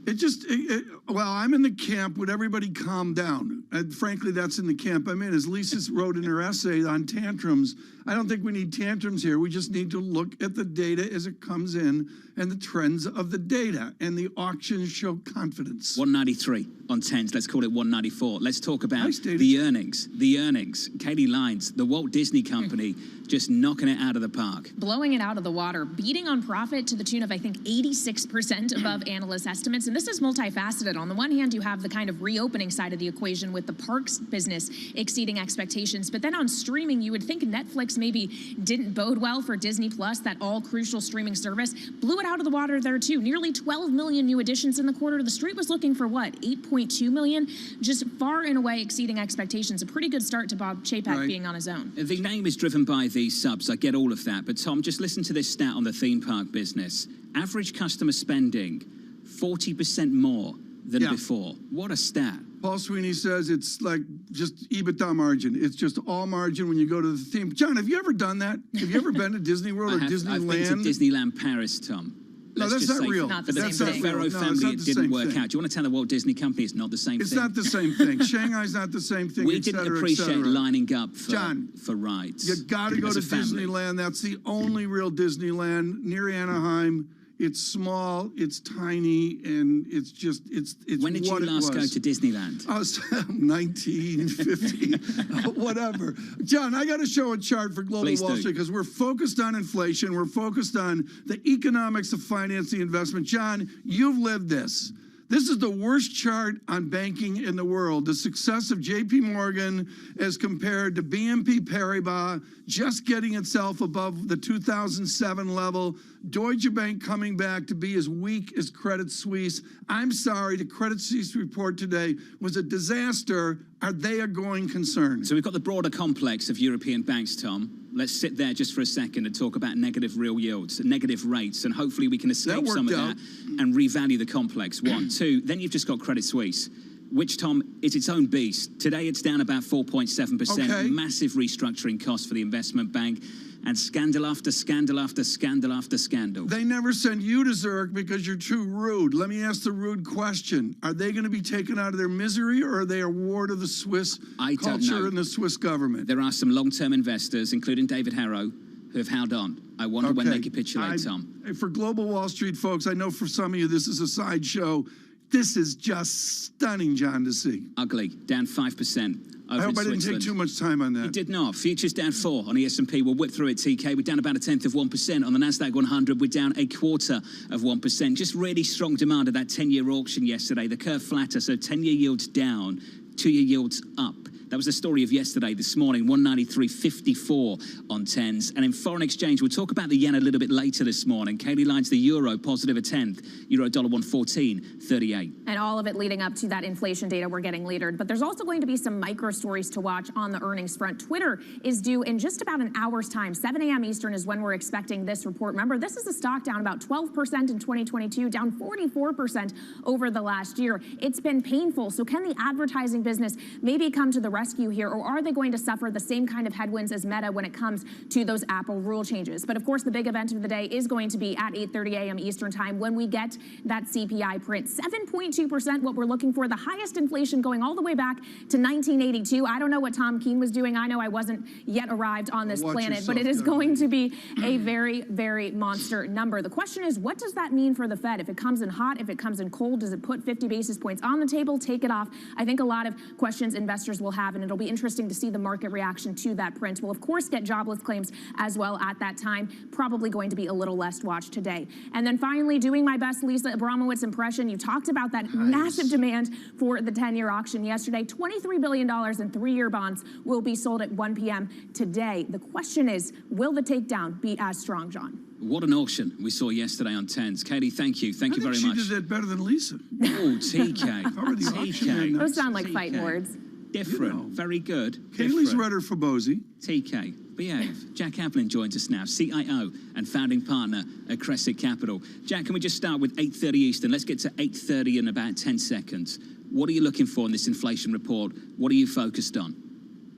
Well, I'm in the camp, would everybody calm down? And frankly, that's in the camp I'm in. As Lisa wrote in her essay on tantrums, I don't think we need tantrums here. We just need to look at the data as it comes in and the trends of the data. And the auctions show confidence. 193 on 10s. Let's call it 194. Let's talk about the earnings. The earnings. Katie Lyons, the Walt Disney Company, just knocking it out of the park. Blowing it out of the water, beating on profit to the tune of, I think, 86% above analyst estimates. And this is multifaceted. On the one hand, you have the kind of reopening side of the equation with the parks business exceeding expectations. But then on streaming, you would think Netflix maybe didn't bode well for Disney Plus, that all-crucial streaming service. Blew it out of the water there, too. Nearly 12 million new additions in the quarter. The street was looking for, what, 8.2 million? Just far and away exceeding expectations. A pretty good start to Bob Chapek being on his own. The name is driven by the subs. I get all of that. But, Tom, just listen to this stat on the theme park business. Average customer spending 40% more than before. What a stat. Paul Sweeney says it's like just EBITDA margin. It's just all margin when you go to the theme. John, have you ever done that? Have you ever been to Disney World or Disneyland? I've been to Disneyland Paris, Tom. No, that's not real. For the Ferro family, it didn't work out. Do you want to tell the Walt Disney Company it's not the same thing? It's not the same thing. Shanghai's not the same thing. We didn't appreciate lining up for rides. You got to go to Disneyland. That's the only real Disneyland near Anaheim. It's small, it's tiny, and it's just, it's When did you last go to Disneyland? I was 1950, whatever. John, I got to show a chart for Global Wall Street because we're focused on inflation. We're focused on the economics of financing investment. John, you've lived this. This is the worst chart on banking in the world. The success of J.P. Morgan as compared to BNP Paribas just getting itself above the 2007 level. Deutsche Bank coming back to be as weak as Credit Suisse. I'm sorry, the Credit Suisse report today was a disaster. Are they a going concern? So we've got the broader complex of European banks, Tom. Let's sit there just for a second and talk about negative real yields, negative rates, and hopefully we can escape some of that and revalue the complex. 1, 2, then you've just got Credit Suisse, which, Tom, is its own beast. Today it's down about 4.7%, massive restructuring costs for the investment bank, and scandal after scandal after scandal after scandal. They never send you to Zurich because you're too rude. Let me ask the rude question. Are they going to be taken out of their misery, or are they a ward of the Swiss culture and the Swiss government? There are some long-term investors, including David Harrow, who have held on. I wonder when they capitulate, Tom. For Global Wall Street folks, I know for some of you this is a sideshow. This is just stunning, John, to see. Ugly, down 5%. I hope I didn't take too much time on that. You did not. Futures down 4 on the S&P. We'll whip through it, TK. We're down about 1/10%. On the NASDAQ 100, we're down 1/4%. Just really strong demand at that 10-year auction yesterday. The curve flatter, so 10-year yields down, 2-year yields up. That was the story of yesterday, this morning, 193.54 on 10s. And in foreign exchange, we'll talk about the yen a little bit later this morning. Katie lines the euro, positive a tenth. Euro dollar 114.38. And all of it leading up to that inflation data we're getting later. But there's also going to be some micro stories to watch on the earnings front. Twitter is due in just about an hour's time. 7 a.m. Eastern is when we're expecting this report. Remember, this is a stock down about 12% in 2022, down 44% over the last year. It's been painful. So can the advertising business maybe come to the rescue here, or are they going to suffer the same kind of headwinds as Meta when it comes to those Apple rule changes? But of course, the big event of the day is going to be at 8:30 a.m. Eastern time when we get that CPI print. 7.2%, what we're looking for, the highest inflation going all the way back to 1982. I don't know what Tom Keene was doing. I know I wasn't yet arrived on this planet, but it is going to be a very, very monster number. The question is, what does that mean for the Fed? If it comes in hot, if it comes in cold, does it put 50 basis points on the table, take it off? I think a lot of questions investors will have, and it'll be interesting to see the market reaction to that print. We'll, of course, get jobless claims as well at that time. Probably going to be a little less watched today. And then finally, doing my best Lisa Abramowitz impression, you talked about that massive demand for the 10-year auction yesterday. $23 billion in 3-year bonds will be sold at 1 p.m. today. The question is, will the takedown be as strong, John? What an auction we saw yesterday on 10s. Katie, thank you. Thank you very much. She did that better than Lisa. Oh, TK. TK. Those sound like fighting words. Different. Very good. Kaylee's Rudder Fabosi. TK. Behave. Jack Aplin joins us now, CIO and founding partner at Crescent Capital. Jack, can we just start with 8:30 Eastern? Let's get to 8:30 in about 10 seconds. What are you looking for in this inflation report? What are you focused on?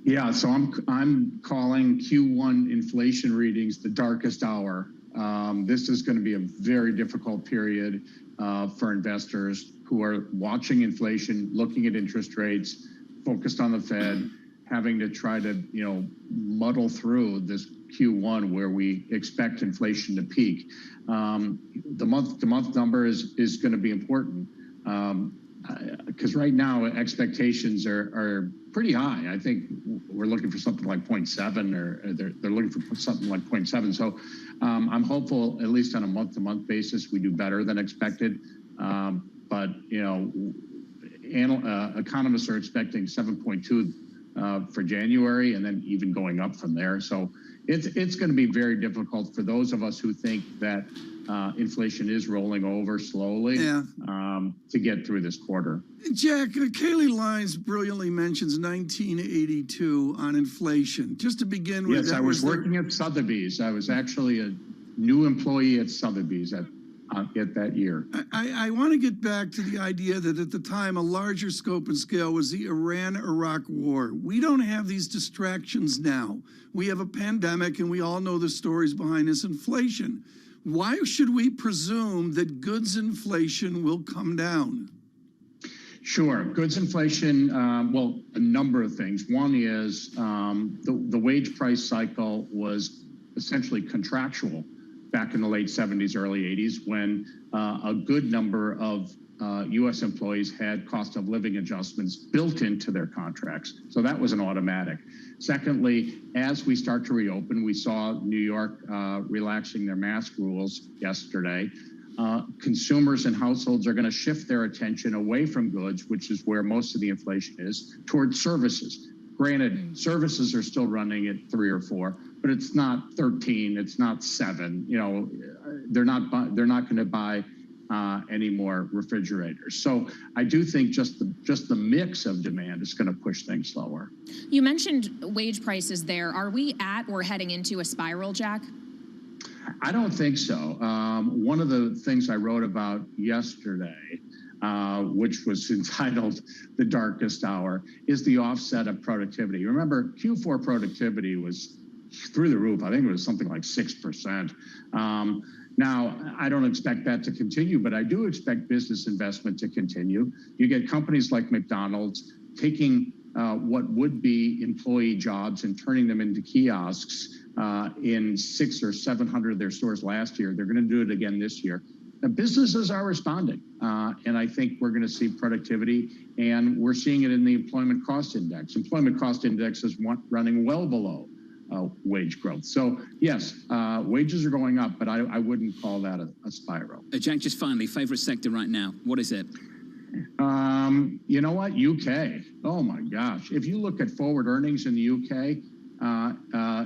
Yeah, so I'm calling Q1 inflation readings the darkest hour. This is going to be a very difficult period for investors who are watching inflation, looking at interest rates, focused on the Fed, having to try to, muddle through this Q1 where we expect inflation to peak. The month number is going to be important because right now expectations are pretty high. I think we're looking for something like 0.7, or they're looking for something like 0.7. So I'm hopeful, at least on a month-to-month basis, we do better than expected. But economists are expecting 7.2 for January, and then even going up from there. So it's going to be very difficult for those of us who think that inflation is rolling over slowly to get through this quarter. Jack, Kaylee Lines brilliantly mentions 1982 on inflation. Just to begin with, yes, I was working at Sotheby's. I was actually a new employee at Sotheby's at that year. I want to get back to the idea that at the time a larger scope and scale was the Iran-Iraq war. We don't have these distractions now. We have a pandemic, and we all know the stories behind this inflation. Why should we presume that goods inflation will come down? Sure. Goods inflation, well, a number of things. One is the wage price cycle was essentially contractual back in the late 70s, early 80s, when a good number of U.S. employees had cost of living adjustments built into their contracts. So that was an automatic. Secondly, as we start to reopen, we saw New York relaxing their mask rules yesterday. Consumers and households are going to shift their attention away from goods, which is where most of the inflation is, towards services. Granted, services are still running at 3 or 4, but it's not 13, it's not 7. They're not going to buy any more refrigerators. So I do think just the mix of demand is going to push things lower. You mentioned wage prices there. Are we at or heading into a spiral, Jack? I don't think so. One of the things I wrote about yesterday, which was entitled The Darkest Hour, is the offset of productivity. Remember, Q4 productivity was through the roof. I think it was something like 6%. Now, I don't expect that to continue, but I do expect business investment to continue. You get companies like McDonald's taking what would be employee jobs and turning them into kiosks in 600 or 700 of their stores last year. They're going to do it again this year. The businesses are responding, and I think we're going to see productivity, and we're seeing it in the employment cost index. Employment cost index is running well below wage growth. So yes, wages are going up, but I wouldn't call that a spiral. Jack, just finally, favorite sector right now, what is it? You know what? UK. Oh my gosh. If you look at forward earnings in the UK,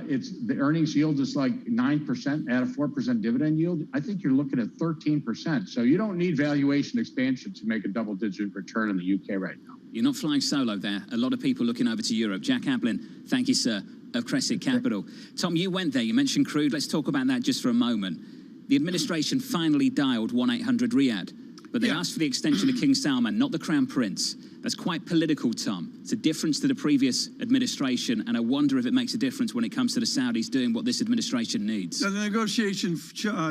it's the earnings yield is like 9% at a 4% dividend yield. I think you're looking at 13%. So you don't need valuation expansion to make a double-digit return in the UK right now. You're not flying solo there. A lot of people looking over to Europe. Jack Ablin, thank you, sir, of Crescent Capital. Tom, you went there. You mentioned crude. Let's talk about that just for a moment. The administration finally dialed 1-800-RIAD, but they asked for the extension of King Salman, not the Crown Prince. That's quite political, Tom. It's a difference to the previous administration, and I wonder if it makes a difference when it comes to the Saudis doing what this administration needs. The negotiation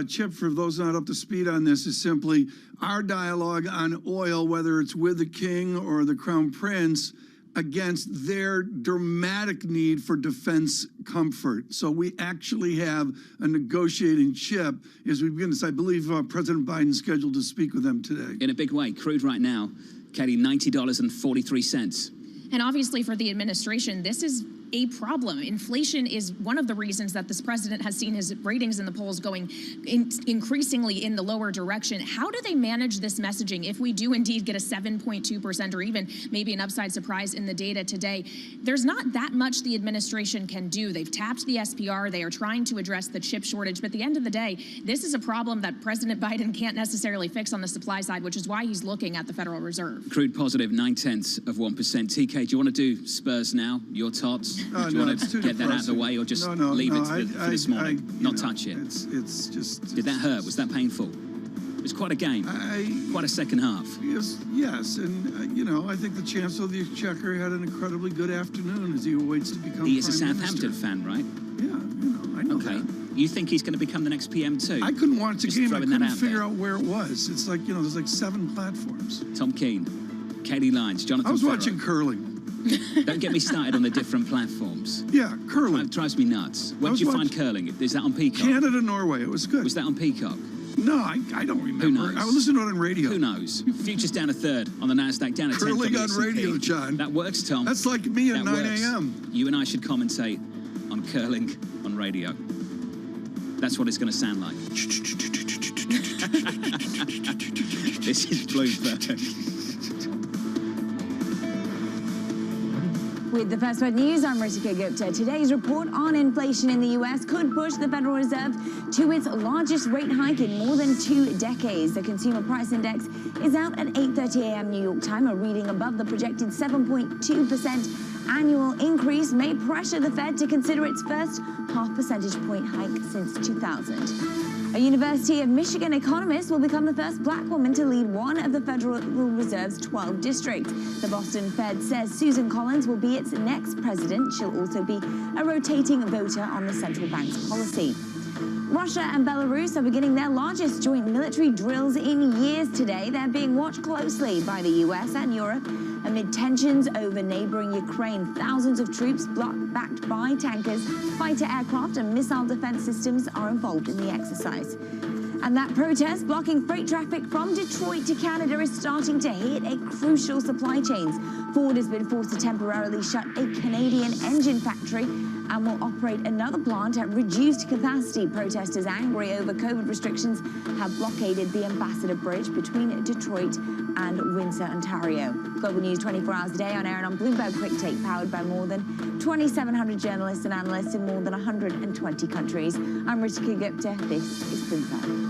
chip, for those not up to speed on this, is simply our dialogue on oil, whether it's with the king or the Crown Prince, against their dramatic need for defense comfort. So we actually have a negotiating chip as we begin this. I believe President Biden's scheduled to speak with them today. In a big way. Crude right now, Katie, $90.43. And obviously for the administration, this is a problem. Inflation is one of the reasons that this president has seen his ratings in the polls going increasingly in the lower direction. How do they manage this messaging if we do indeed get a 7.2% or even maybe an upside surprise in the data today? There's not that much the administration can do. They've tapped the SPR. They are trying to address the chip shortage. But at the end of the day, this is a problem that President Biden can't necessarily fix on the supply side, which is why he's looking at the Federal Reserve. Crude positive 0.9%. TK, do you want to do Spurs now? Your tots? Do you want to get that out of the way or just leave it for this morning? Not touch it? It's just... Did that hurt? Was that painful? It was quite a game. Quite a second half. Yes. And, you know, I think the Chancellor of the Exchequer had an incredibly good afternoon as he awaits to become He is a Prime Southampton Minister. fan, right? Yeah, you know, I know Okay. that. You think he's going to become the next PM too? I couldn't watch the Just game. I throwing that couldn't out figure there. out where it was. It's like, you know, there's like 7 platforms. Tom Keane, Katie Lyons, Jonathan I was Ferro. watching curling. Don't get me started on the different platforms. Yeah, curling. It drives me nuts. Where did you find curling? Is that on Peacock? Canada, Norway. It was good. Was that on Peacock? No, I don't remember. Who knows? I listened to it on radio. Who knows? Futures down a third on the NASDAQ, down a tenth Curling on on the S&P. radio, John. That works, Tom. That's like me at That 9 works. a.m. You and I should commentate on curling on radio. That's what it's going to sound like. This is Bloomberg. With the First Word News, I'm Ritika Gupta. Today's report on inflation in the U.S. could push the Federal Reserve to its largest rate hike in more than 2 decades. The Consumer Price Index is out at 8:30 a.m. New York time, a reading above the projected 7.2% annual increase may pressure the Fed to consider its first half percentage point hike since 2000. A University of Michigan economist will become the first black woman to lead one of the Federal Reserve's 12 districts. The Boston Fed says Susan Collins will be its next president. She'll also be a rotating voter on the central bank's policy. Russia and Belarus are beginning their largest joint military drills in years today. They're being watched closely by the U.S. and Europe amid tensions over neighboring Ukraine. Thousands of troops backed by tankers, fighter aircraft and missile defense systems are involved in the exercise. And that protest blocking freight traffic from Detroit to Canada is starting to hit a crucial supply chains. Ford has been forced to temporarily shut a Canadian engine factory and will operate another plant at reduced capacity. Protesters angry over COVID restrictions have blockaded the Ambassador Bridge between Detroit and Windsor, Ontario. Global News 24 hours a day on air and on Bloomberg Quick Take, powered by more than 2,700 journalists and analysts in more than 120 countries. I'm Ritika Gupta. This is Bloomberg.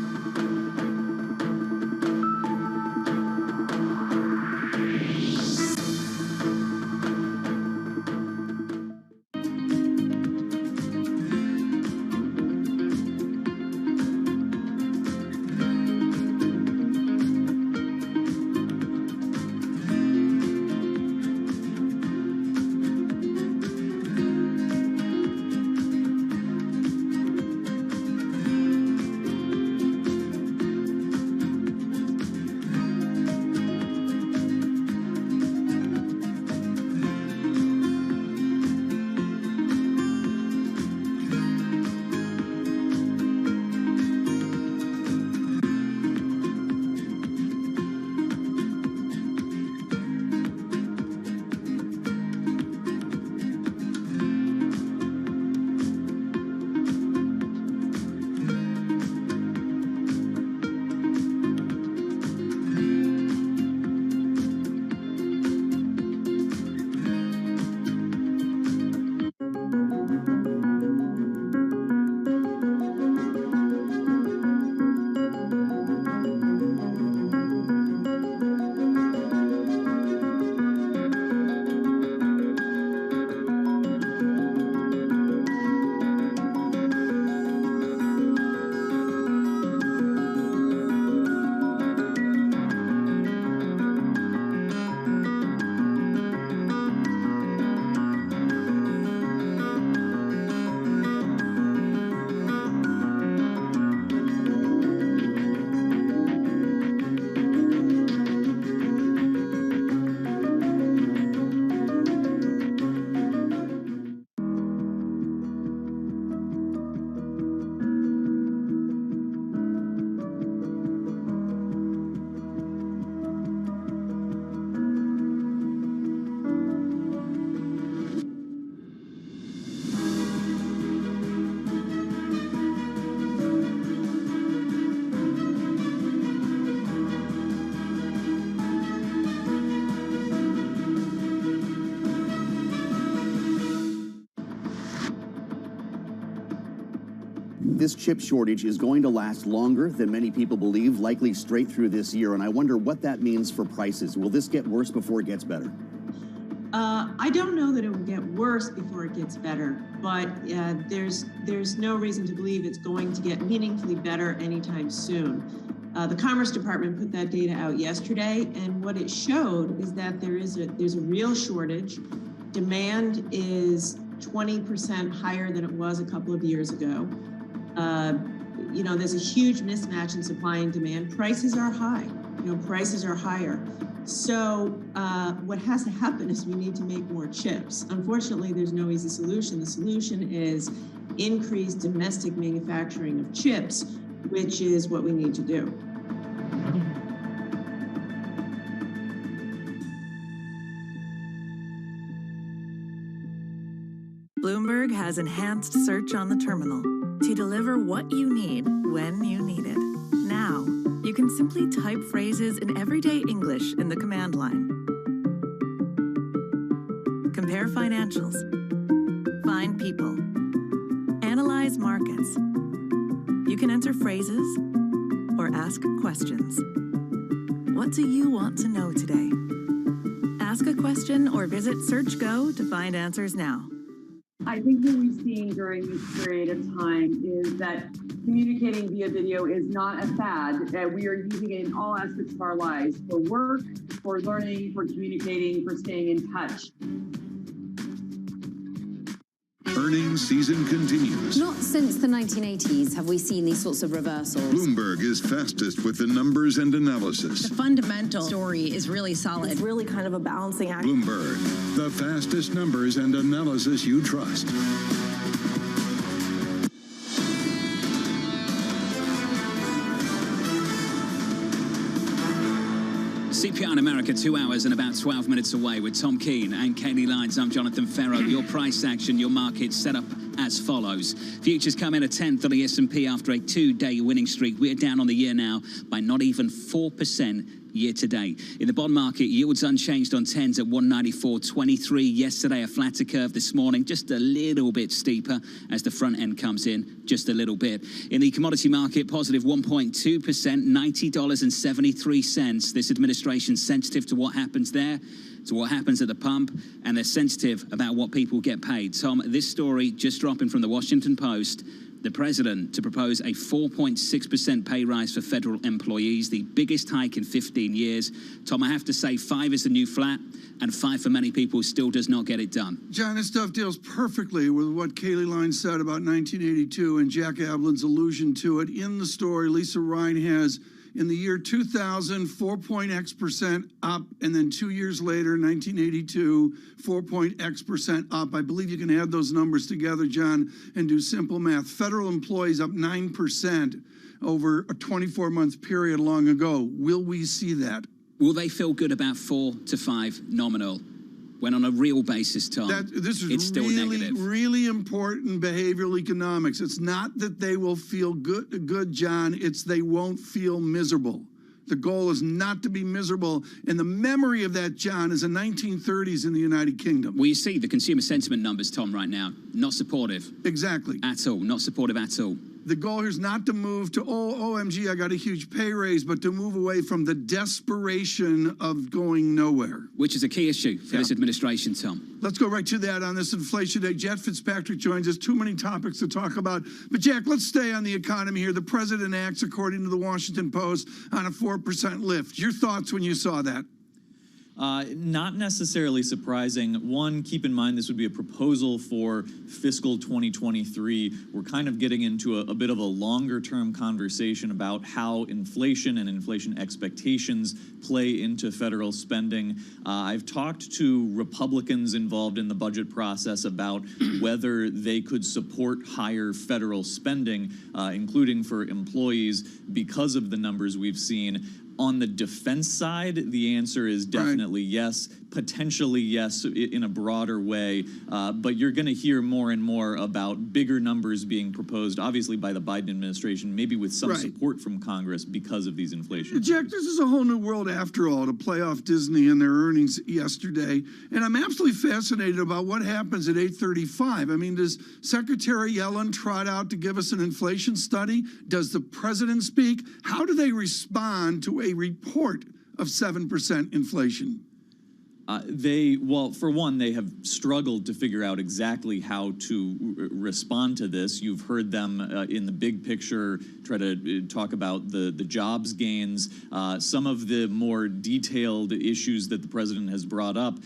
This chip shortage is going to last longer than many people believe, likely straight through this year. And I wonder what that means for prices. Will this get worse before it gets better? I don't know that it will get worse before it gets better, but there's no reason to believe it's going to get meaningfully better anytime soon. The Commerce Department put that data out yesterday, and what it showed is that there's a real shortage. Demand is 20% higher than it was a couple of years ago. There's a huge mismatch in supply and demand. Prices are high. Prices are higher. So what has to happen is we need to make more chips. Unfortunately, there's no easy solution. The solution is increased domestic manufacturing of chips, which is what we need to do. Bloomberg has enhanced search on the terminal to deliver what you need when you need it. Now, you can simply type phrases in everyday English in the command line. Compare financials. Find people. Analyze markets. You can enter phrases or ask questions. What do you want to know today? Ask a question or visit SearchGo to find answers now. I think what we've seen during this period of time is that communicating via video is not a fad. We are using it in all aspects of our lives, for work, for learning, for communicating, for staying in touch. Earnings season continues. Not since the 1980s have we seen these sorts of reversals. Bloomberg is fastest with the numbers and analysis. The fundamental story is really solid. It's really kind of a balancing act. Bloomberg, the fastest numbers and analysis you trust. CPI in America, 2 hours and about 12 minutes away with Tom Keene and Katie Lyons. I'm Jonathan Ferro. Your price action, your market set up as follows. Futures come in a tenth on the S&P after a 2-day winning streak. We're down on the year now by not even 4% year to date. In the bond market, yields unchanged on 10s at 194.23. Yesterday, a flatter curve this morning, just a little bit steeper as the front end comes in, just a little bit. In the commodity market, positive 1.2%, $90.73. This administration sensitive to what happens there, to what happens at the pump, and they're sensitive about what people get paid. Tom, this story just dropping from the Washington Post. The president to propose a 4.6% pay rise for federal employees, the biggest hike in 15 years. Tom, I have to say 5 is the new flat, and 5 for many people still does not get it done. John, this dovetails perfectly with what Kayleigh Lyons said about 1982 and Jack Ablin's allusion to it. In the story, Lisa Ryan has, in the year 2000, 4.x% up, and then 2 years later, 1982, 4.x% up. I believe you can add those numbers together, John, and do simple math. Federal employees up 9% over a 24-month period long ago. Will we see that? Will they feel good about 4 to 5 nominal? When on a real basis, Tom, it's still negative. Really important behavioral economics. It's not that they will feel good, John. It's they won't feel miserable. The goal is not to be miserable. And the memory of that, John, is the 1930s in the United Kingdom. Well, you see the consumer sentiment numbers, Tom, right now, not supportive. Exactly. At all, not supportive at all. The goal here is not to move to, OMG, I got a huge pay raise, but to move away from the desperation of going nowhere. Which is a key issue for this administration, Tom. Let's go right to that on this Inflation Day. Jack Fitzpatrick joins us. Too many topics to talk about. But, Jack, let's stay on the economy here. The president acts, according to the Washington Post, on a 4% lift. Your thoughts when you saw that? Not necessarily surprising. One, keep in mind this would be a proposal for fiscal 2023. We're kind of getting into a bit of a longer-term conversation about how inflation and inflation expectations play into federal spending. I've talked to Republicans involved in the budget process about whether they could support higher federal spending, including for employees, because of the numbers we've seen. On the defense side, the answer is definitely yes. potentially, yes, in a broader way, but you're going to hear more and more about bigger numbers being proposed, obviously by the Biden administration, maybe with some support from Congress because of these inflation. Jack, this is a whole new world after all to play off Disney and their earnings yesterday, and I'm absolutely fascinated about what happens at 8:35. I mean, does Secretary Yellen trot out to give us an inflation study? Does the president speak? How do they respond to a report of 7% inflation? Well, for one, they have struggled to figure out exactly how to respond to this. You've heard them in the big picture try to talk about the jobs gains. Some of the more detailed issues that the president has brought up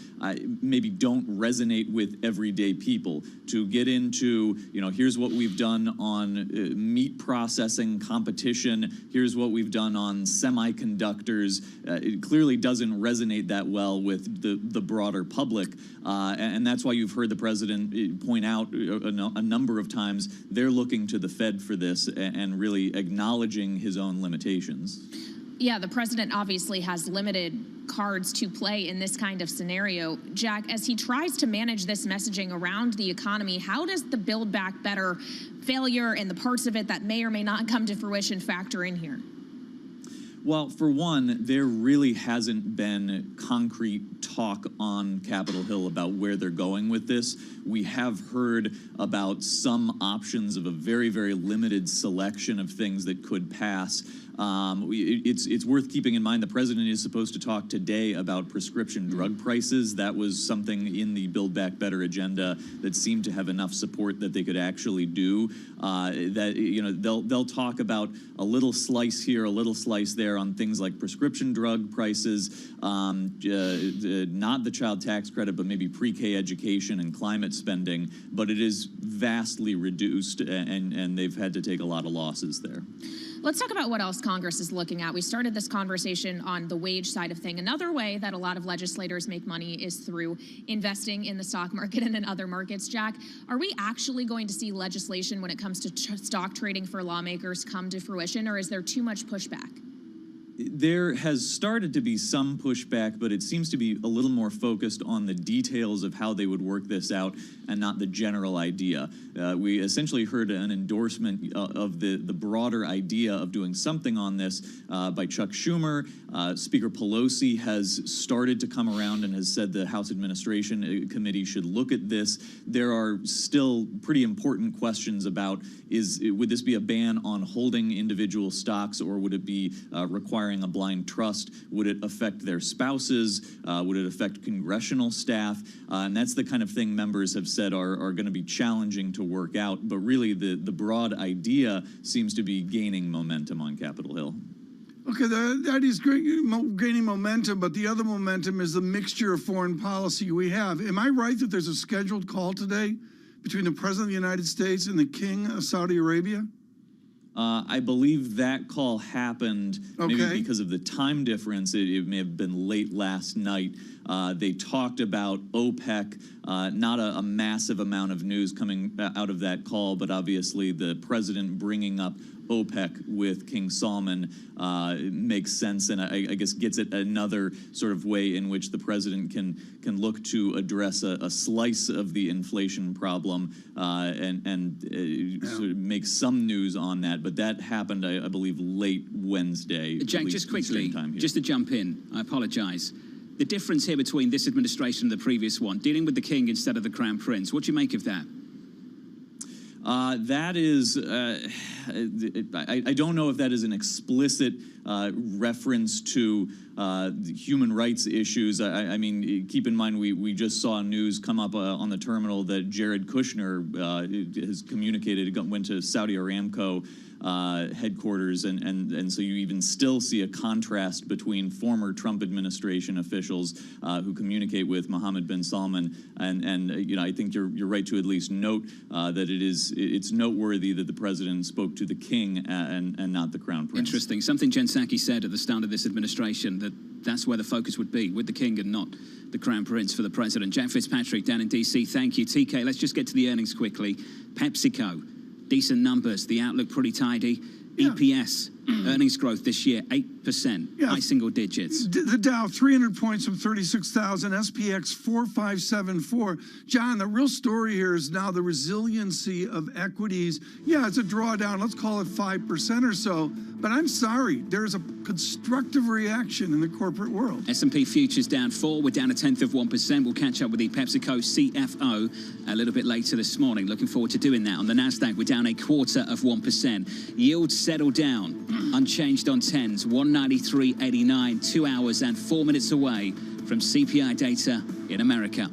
maybe don't resonate with everyday people. To get into, here's what we've done on meat processing competition, here's what we've done on semiconductors, it clearly doesn't resonate that well with the broader public, and that's why you've heard the president point out a number of times they're looking to the Fed for this and really acknowledging his own limitations. Yeah, the president obviously has limited cards to play in this kind of scenario. Jack, as he tries to manage this messaging around the economy, how does the Build Back Better failure and the parts of it that may or may not come to fruition factor in here? Well, for one, there really hasn't been concrete talk on Capitol Hill about where they're going with this. We have heard about some options of a very, very limited selection of things that could pass. It's worth keeping in mind the president is supposed to talk today about prescription drug prices. That was something in the Build Back Better agenda that seemed to have enough support that they could actually do. They'll talk about a little slice here, a little slice there on things like prescription drug prices, not the child tax credit, but maybe pre-K education and climate spending. But it is vastly reduced, and they've had to take a lot of losses there. Let's talk about what else Congress is looking at. We started this conversation on the wage side of thing. Another way that a lot of legislators make money is through investing in the stock market and in other markets. Jack, are we actually going to see legislation when it comes to stock trading for lawmakers come to fruition, or is there too much pushback? There has started to be some pushback, but it seems to be a little more focused on the details of how they would work this out and not the general idea. We essentially heard an endorsement of the broader idea of doing something on this by Chuck Schumer. Speaker Pelosi has started to come around and has said the House Administration Committee should look at this. There are still pretty important questions about would this be a ban on holding individual stocks, or would it be requiring a blind trust? Would it affect their spouses? Would it affect congressional staff? And that's the kind of thing members have said are going to be challenging to work out. But really, the broad idea seems to be gaining momentum on Capitol Hill. Okay, that is great, gaining momentum, but the other momentum is the mixture of foreign policy we have. Am I right that there's a scheduled call today between the President of the United States and the King of Saudi Arabia? I believe that call happened maybe because of the time difference. It may have been late last night. They talked about OPEC, not a massive amount of news coming out of that call, but obviously the president bringing up OPEC with King Salman makes sense, and I guess gets at another sort of way in which the president can look to address a slice of the inflation problem and sort of make some news on that. But that happened, I believe, late Wednesday. Jack, just quickly, just to jump in, I apologize. The difference here between this administration and the previous one, dealing with the king instead of the crown prince, what do you make of that? That is, I don't know if that is an explicit reference to human rights issues. I mean, keep in mind, we just saw news come up on the terminal that Jared Kushner has communicated, went to Saudi Aramco headquarters, and so you even still see a contrast between former Trump administration officials who communicate with Mohammed bin Salman, and I think you're right to at least note that it's noteworthy that the president spoke to the king and not the crown prince. Interesting. Something Jen Psaki said at the start of this administration, that's where the focus would be, with the king and not the crown prince for the president. Jack Fitzpatrick down in D.C., thank you. TK, let's just get to the earnings quickly. PepsiCo, decent numbers, the outlook pretty tidy. EPS Earnings growth this year, 8%, high single digits. The Dow, 300 points from 36,000, SPX 4574. John, the real story here is now the resiliency of equities. Yeah, it's a drawdown. Let's call it 5% or so. But I'm sorry, there's a constructive reaction in the corporate world. S&P futures down 4. We're down 0.1%. We'll catch up with the PepsiCo CFO a little bit later this morning. Looking forward to doing that. On the Nasdaq, we're down 0.25%. Yields settle down, unchanged on 10s, 193.89, 2 hours and 4 minutes away from CPI data in America.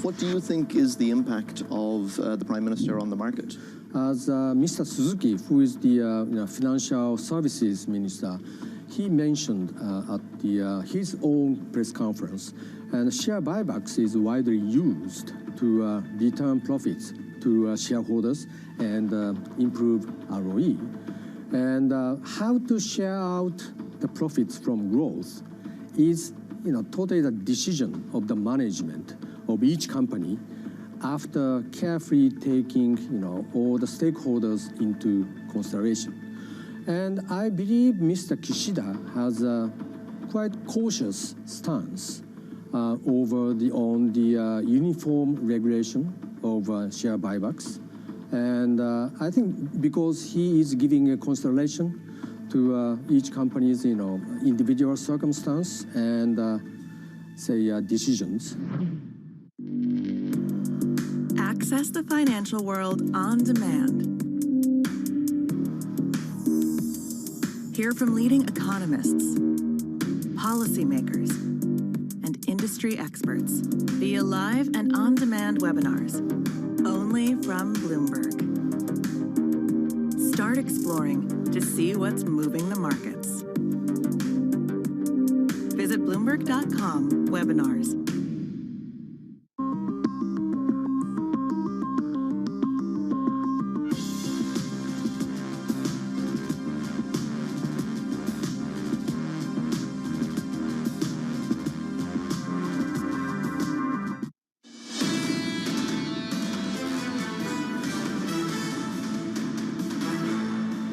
What do you think is the impact of the Prime Minister on the market? As Mr. Suzuki, who is the Financial Services Minister, he mentioned at his own press conference, and share buybacks is widely used to return profits to shareholders and improve ROE. And how to share out the profits from growth is, totally the decision of the management of each company after carefully taking, all the stakeholders into consideration. And I believe Mr. Kishida has a quite cautious stance on the uniform regulation of share buybacks. And I think because he is giving a consideration to each company's, individual circumstance and, decisions. Access the financial world on demand. Hear from leading economists, policymakers, and industry experts via live and on-demand webinars, only from Bloomberg. Start exploring to see what's moving the markets. Visit Bloomberg.com/webinars.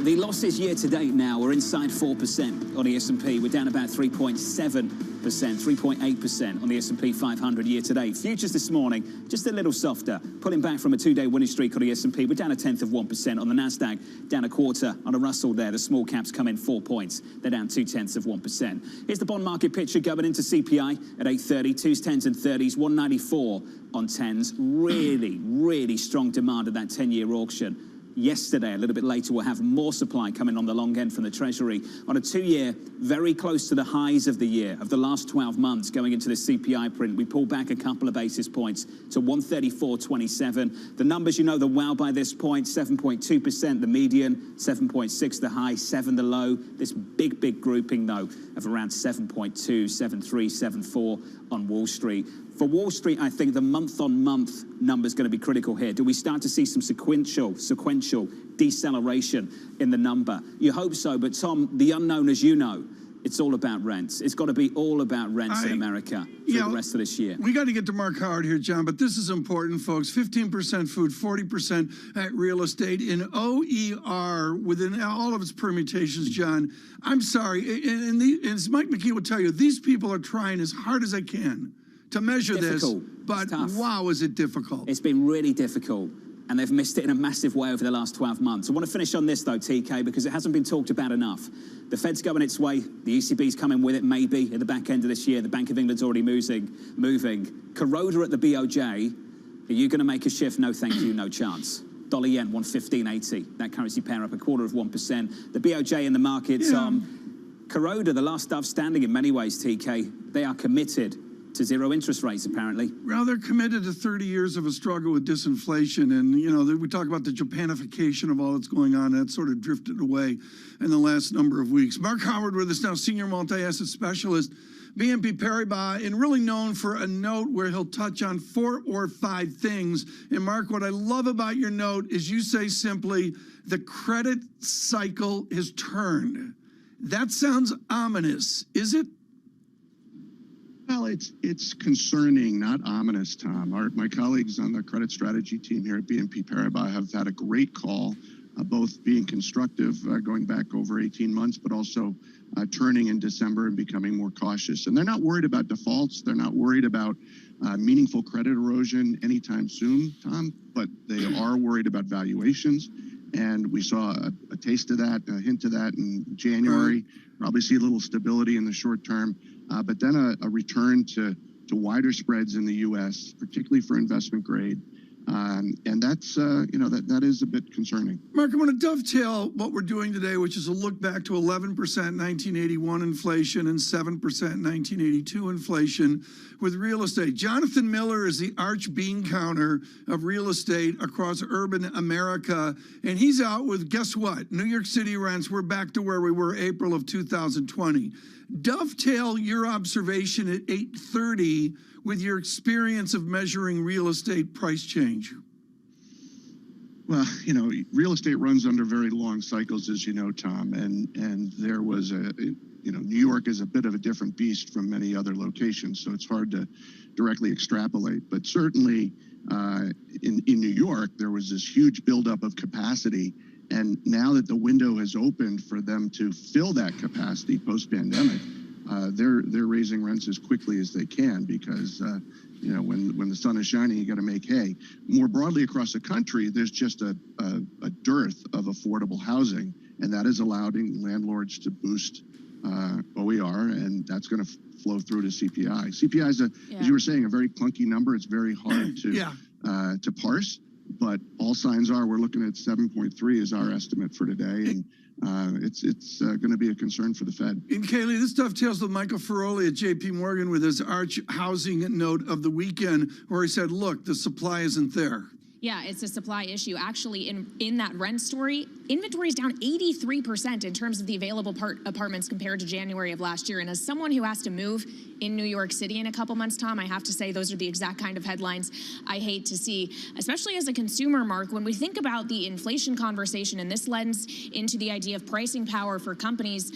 The losses year to date now are inside 4% on the S&P. We're down about 3.7%, 3.8% on the S&P 500 year to date. Futures this morning, just a little softer, pulling back from a two-day winning streak on the S&P. We're down 0.1% on the Nasdaq, down 1/4 on the Russell there. The small caps come in 4 points. They're down 0.2%. Here's the bond market picture going into CPI at 8:30. 2s, 10s and 30s, 194 on 10s. Really, really strong demand at that 10-year auction. yesterday. A little bit later, we'll have more supply coming on the long end from the Treasury. On a 2-year, very close to the highs of the year, of the last 12 months going into the CPI print. We pulled back a couple of basis points to 134.27. The numbers, you know, the wow by this point, 7.2% the median, 7.6 the high, 7 the low. This big grouping, though, of around 7.2, 7.3, 7.4 on Wall Street. For Wall Street, I think the month-on-month number is going to be critical here. Do we start to see some sequential deceleration in the number? You hope so, but Tom, the unknown, as you know, it's all about rents. It's got to be all about rents in America for the rest of this year. We got to get to Mark Howard here, John, but this is important, folks. 15% food, 40% at real estate. In OER, within all of its permutations, John, I'm sorry, and as Mike McKee will tell you, these people are trying as hard as they can to measure this, but wow, is it difficult. It's been really difficult, and they've missed it in a massive way over the last 12 months. I want to finish on this, though, TK, because it hasn't been talked about enough. The Fed's going its way. The ECB's coming with it, maybe, at the back end of this year. The Bank of England's already moving. Kuroda at the BOJ, are you going to make a shift? No, thank you, no chance. Dollar yen, 115.80. That currency pair up 0.25%. The BOJ in the markets, Kuroda, the last dove standing in many ways, TK, they are committed to zero interest rates, apparently. Well, they're committed to 30 years of a struggle with disinflation. And, you know, we talk about the Japanification of all that's going on. That sort of drifted away in the last number of weeks. Mark Howard with us now, senior multi-asset specialist, BNP Paribas, and really known for a note where he'll touch on 4 or 5 things. And Mark, what I love about your note is you say simply, the credit cycle has turned. That sounds ominous. Is it? Well, it's concerning, not ominous, Tom. My colleagues on the credit strategy team here at BNP Paribas have had a great call, both being constructive, going back over 18 months, but also turning in December and becoming more cautious. And they're not worried about defaults. They're not worried about meaningful credit erosion anytime soon, Tom, but they are worried about valuations. And we saw a taste of that, a hint of that in January. Probably see a little stability in the short term. But then a return to wider spreads in the U.S., particularly for investment grade. And that's, that is a bit concerning. Mark, I want to dovetail what we're doing today, which is a look back to 11% 1981 inflation and 7% 1982 inflation with real estate. Jonathan Miller is the arch bean counter of real estate across urban America. And he's out with, guess what? New York City rents, we're back to where we were April of 2020. Dovetail your observation at 8:30 with your experience of measuring real estate price change. Well, real estate runs under very long cycles, as you know, Tom, and there was New York is a bit of a different beast from many other locations, so it's hard to directly extrapolate. But certainly in New York, there was this huge buildup of capacity. And now that the window has opened for them to fill that capacity post-pandemic, they're raising rents as quickly as they can because, when the sun is shining, you got to make hay. More broadly across the country, there's just a dearth of affordable housing, and that is allowing landlords to boost OER, and that's going to flow through to CPI. CPI is, as you were saying, a very clunky number. It's very hard to parse. But all signs are we're looking at 7.3 as our estimate for today, and it's going to be a concern for the Fed. And Kaylee, this dovetails with Michael Feroli at J.P. Morgan with his arch housing note of the weekend, where he said, look, the supply isn't there. Yeah, it's a supply issue. Actually, in that rent story, inventory is down 83% in terms of the available apartments compared to January of last year. And as someone who has to move in New York City in a couple months' time, I have to say those are the exact kind of headlines I hate to see, especially as a consumer, Mark. When we think about the inflation conversation, and this lends into the idea of pricing power for companies,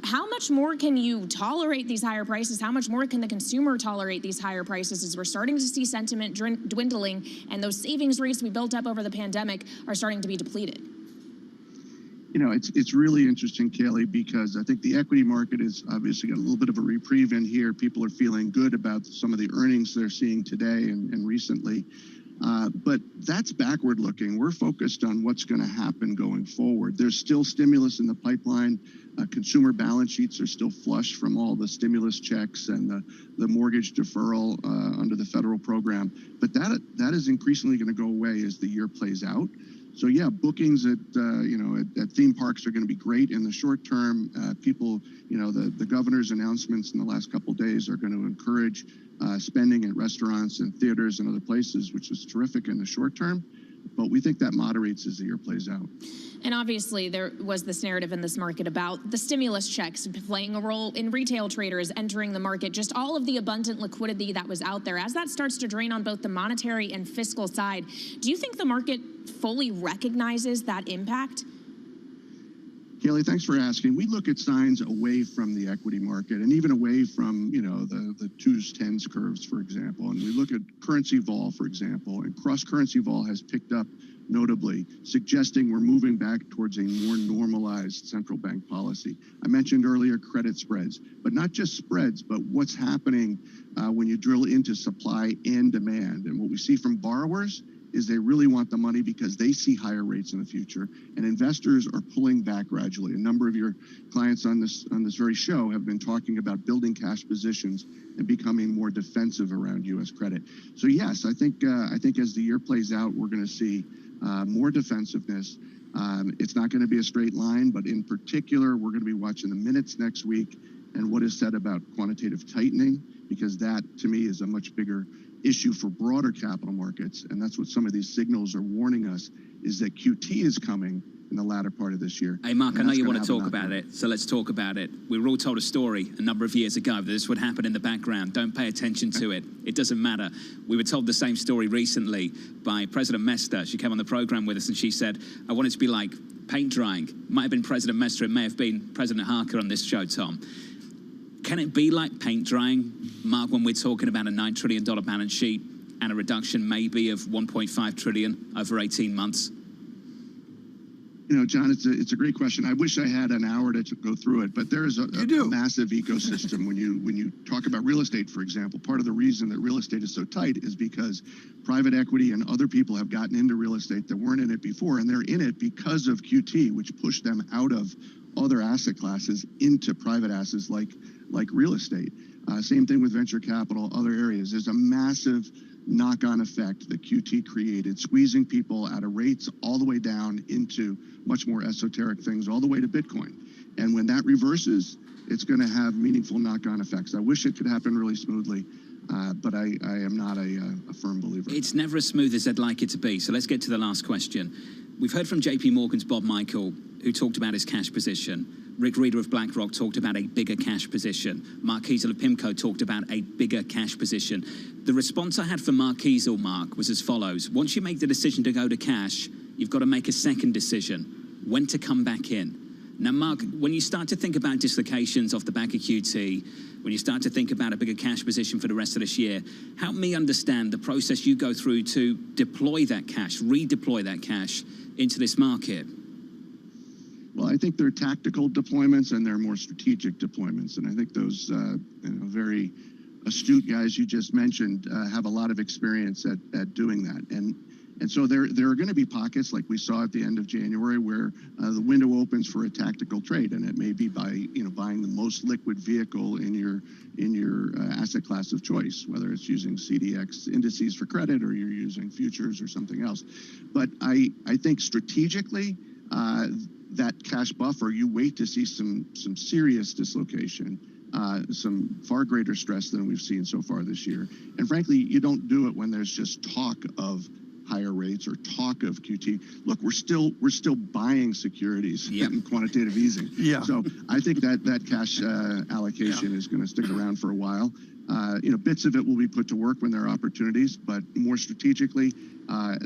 how much more can you tolerate these higher prices? How much more can the consumer tolerate these higher prices as we're starting to see sentiment dwindling and those savings rates we built up over the pandemic are starting to be depleted? It's really interesting, Kaylee, because I think the equity market has obviously got a little bit of a reprieve in here. People are feeling good about some of the earnings they're seeing today and recently. But that's backward looking. We're focused on what's going to happen going forward. There's still stimulus in the pipeline. Consumer balance sheets are still flush from all the stimulus checks and the mortgage deferral under the federal program. But that is increasingly going to go away as the year plays out. So yeah, bookings at at theme parks are going to be great in the short term. People, the governor's announcements in the last couple of days are going to encourage spending at restaurants and theaters and other places, which is terrific in the short term. But we think that moderates as the year plays out. And obviously, there was this narrative in this market about the stimulus checks playing a role in retail traders entering the market, just all of the abundant liquidity that was out there. As that starts to drain on both the monetary and fiscal side, do you think the market fully recognizes that impact? Kaylee, thanks for asking. We look at signs away from the equity market and even away from, the 2s, 10s curves, for example. And we look at currency vol, for example, and cross-currency vol has picked up notably, suggesting we're moving back towards a more normalized central bank policy. I mentioned earlier credit spreads, but not just spreads, but what's happening when you drill into supply and demand. And what we see from borrowers is they really want the money because they see higher rates in the future, and investors are pulling back gradually. A number of your clients on this very show have been talking about building cash positions and becoming more defensive around U.S. credit. So yes, I think as the year plays out, we're going to see more defensiveness. It's not going to be a straight line, but in particular, we're going to be watching the minutes next week and what is said about quantitative tightening, because that, to me, is a much bigger issue for broader capital markets. And that's what some of these signals are warning us, is that QT is coming in the latter part of this year. Hey, Mark, I know you want to talk about it, so let's talk about it. We were all told a story a number of years ago that this would happen in the background. Don't pay attention to it. It doesn't matter. We were told the same story recently by President Mester. She came on the program with us and she said, I want it to be like paint drying. Might have been President Mester, it may have been President Harker on this show, Tom. Can it be like paint drying, Mark, when we're talking about a $9 trillion balance sheet and a reduction maybe of $1.5 trillion over 18 months? John, it's a great question. I wish I had an hour to go through it, but there is a massive ecosystem when you talk about real estate, for example. Part of the reason that real estate is so tight is because private equity and other people have gotten into real estate that weren't in it before, and they're in it because of QT, which pushed them out of other asset classes into private assets like real estate. Same thing with venture capital, other areas. There's a massive knock-on effect that QT created, squeezing people out of rates all the way down into much more esoteric things, all the way to Bitcoin. And when that reverses, it's going to have meaningful knock-on effects. I wish it could happen really smoothly, but I am not a firm believer. It's never as smooth as I'd like it to be. So let's get to the last question. We've heard from JP Morgan's Bob Michael, who talked about his cash position. Rick Reeder of BlackRock talked about a bigger cash position. Mark Kiesel of PIMCO talked about a bigger cash position. The response I had from Mark Kiesel, Mark, was as follows. Once you make the decision to go to cash, you've got to make a second decision, when to come back in. Now, Mark, when you start to think about dislocations off the back of QT, when you start to think about a bigger cash position for the rest of this year, help me understand the process you go through to deploy that cash, redeploy that cash into this market. Well, I think they're tactical deployments and they're more strategic deployments. And I think those very astute guys you just mentioned have a lot of experience at doing that. And so there are going to be pockets like we saw at the end of January where the window opens for a tactical trade, and it may be by buying the most liquid vehicle in your asset class of choice, whether it's using CDX indices for credit or you're using futures or something else. But I think strategically, that cash buffer, you wait to see some serious dislocation, some far greater stress than we've seen so far this year. And frankly, you don't do it when there's just talk of higher rates or talk of QT. Look, we're still buying securities in quantitative easing. Yeah. So I think that cash allocation is going to stick around for a while. Bits of it will be put to work when there are opportunities, but more strategically,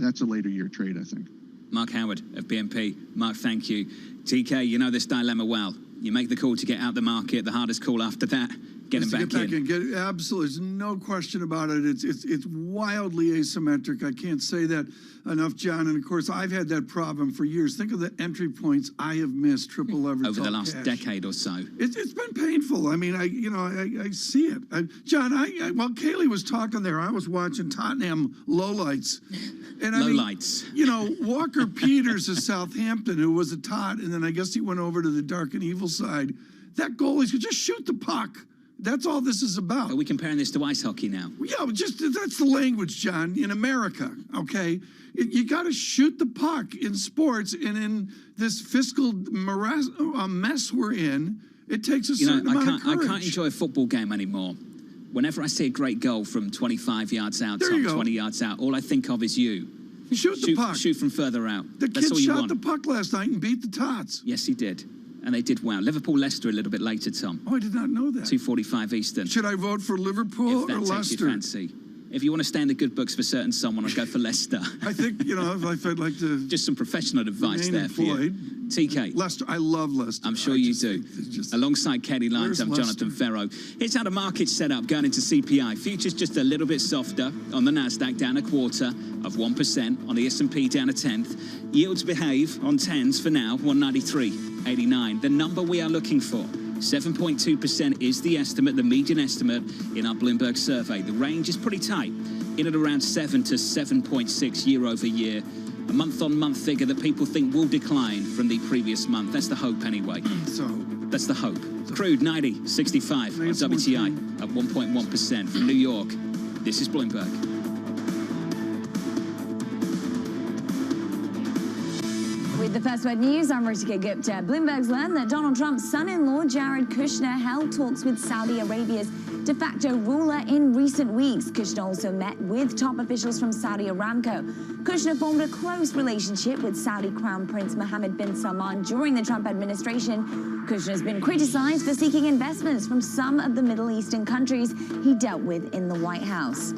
that's a later year trade, I think. Mark Howard of BNP. Mark, thank you. TK, you know this dilemma well. You make the call to get out the market. The hardest call after that, get him back in. Absolutely, there's no question about it. It's wildly asymmetric. I can't say that enough, John. And of course, I've had that problem for years. Think of the entry points I have missed, triple leverage over the last decade or so. It's been painful. I mean, I see it. John, while Kaylee was talking there, I was watching Tottenham lowlights. And Lowlights. Walker Peters of Southampton, who was a tot, and then I guess he went over to the dark and evil side. That goalie could just shoot the puck. That's all this is about. Are we comparing this to ice hockey now? Yeah, that's the language, John, in America, okay? You got to shoot the puck in sports, and in this fiscal mess we're in, it takes a certain amount of courage. I can't enjoy a football game anymore. Whenever I see a great goal from 25 yards out, 20 yards out, all I think of is you. Shoot the puck. Shoot from further out. The That's kid all you shot want. the puck last night and beat the Tots. Yes, he did. And they did well. Liverpool-Leicester a little bit later, Tom. Oh, I did not know that. 2:45 Eastern. Should I vote for Liverpool if that or takes Leicester? Your fancy. If you want to stay in the good books for certain someone, I'd go for Leicester. I think, if I'd like to... Just some professional advice there for you. TK. Leicester, I love Leicester. I'm sure you do. Alongside Katie Lyons, I'm Jonathan Ferro. Here's how the market's set up going into CPI. Futures just a little bit softer on the Nasdaq, down 0.25%. On the S&P, down 1/10. Yields behave on 10s for now, 193.89. The number we are looking for, 7.2% is the estimate, the median estimate in our Bloomberg survey. The range is pretty tight, in at around 7 to 7.6 year over year. A month-on-month figure that people think will decline from the previous month. That's the hope anyway. That's the hope. Crude 90.65 on WTI at 1.1%. From New York, this is Bloomberg. With the First Word News, I'm Ritika Gupta. Bloomberg's learned that Donald Trump's son-in-law, Jared Kushner, held talks with Saudi Arabia's de facto ruler in recent weeks. Kushner also met with top officials from Saudi Aramco. Kushner formed a close relationship with Saudi Crown Prince Mohammed bin Salman during the Trump administration. Kushner has been criticized for seeking investments from some of the Middle Eastern countries he dealt with in the White House.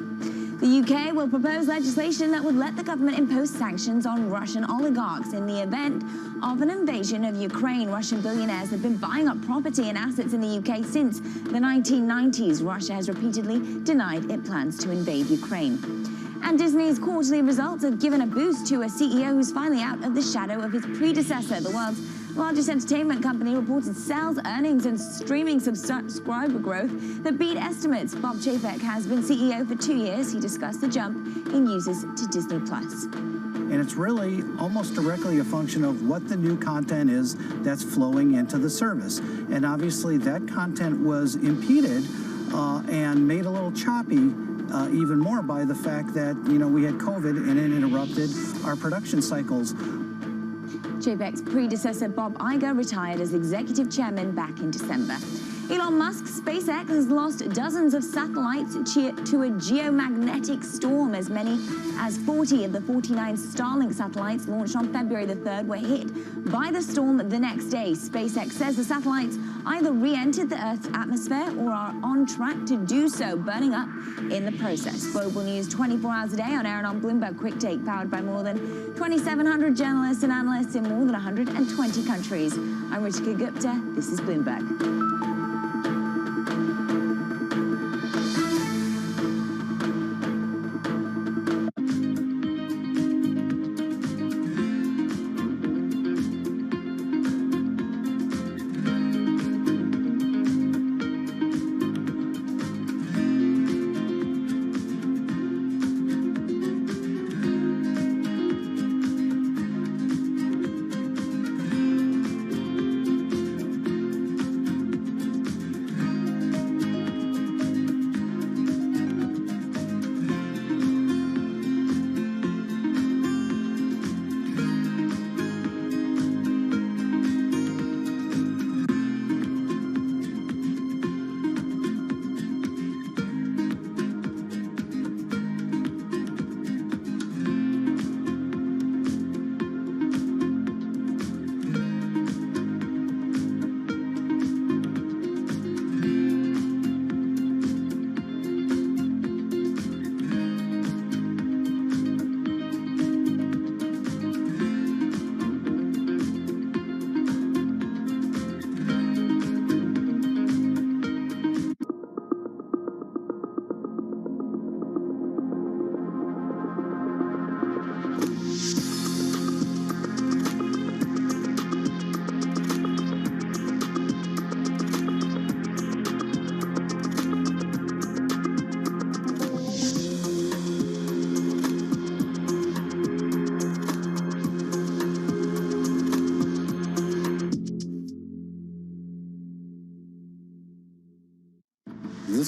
The UK will propose legislation that would let the government impose sanctions on Russian oligarchs in the event of an invasion of Ukraine. Russian billionaires have been buying up property and assets in the UK since the 1990s. Russia has repeatedly denied it plans to invade Ukraine. And Disney's quarterly results have given a boost to a CEO who's finally out of the shadow of his predecessor. The world's largest entertainment company reported sales, earnings, and streaming subscriber growth that beat estimates. Bob Chapek has been CEO for 2 years. He discussed the jump in users to Disney+. And it's really almost directly a function of what the new content is that's flowing into the service. And obviously that content was impeded and made a little choppy even more by the fact that, we had COVID and it interrupted our production cycles. Chapek's predecessor, Bob Iger, retired as executive chairman back in December. Elon Musk's SpaceX has lost dozens of satellites to a geomagnetic storm. As many as 40 of the 49 Starlink satellites launched on February the 3rd were hit by the storm the next day. SpaceX says the satellites either re-entered the Earth's atmosphere or are on track to do so, burning up in the process. Global news 24 hours a day on air and on Bloomberg Quick Take, powered by more than 2,700 journalists and analysts in more than 120 countries. I'm Ritika Gupta. This is Bloomberg.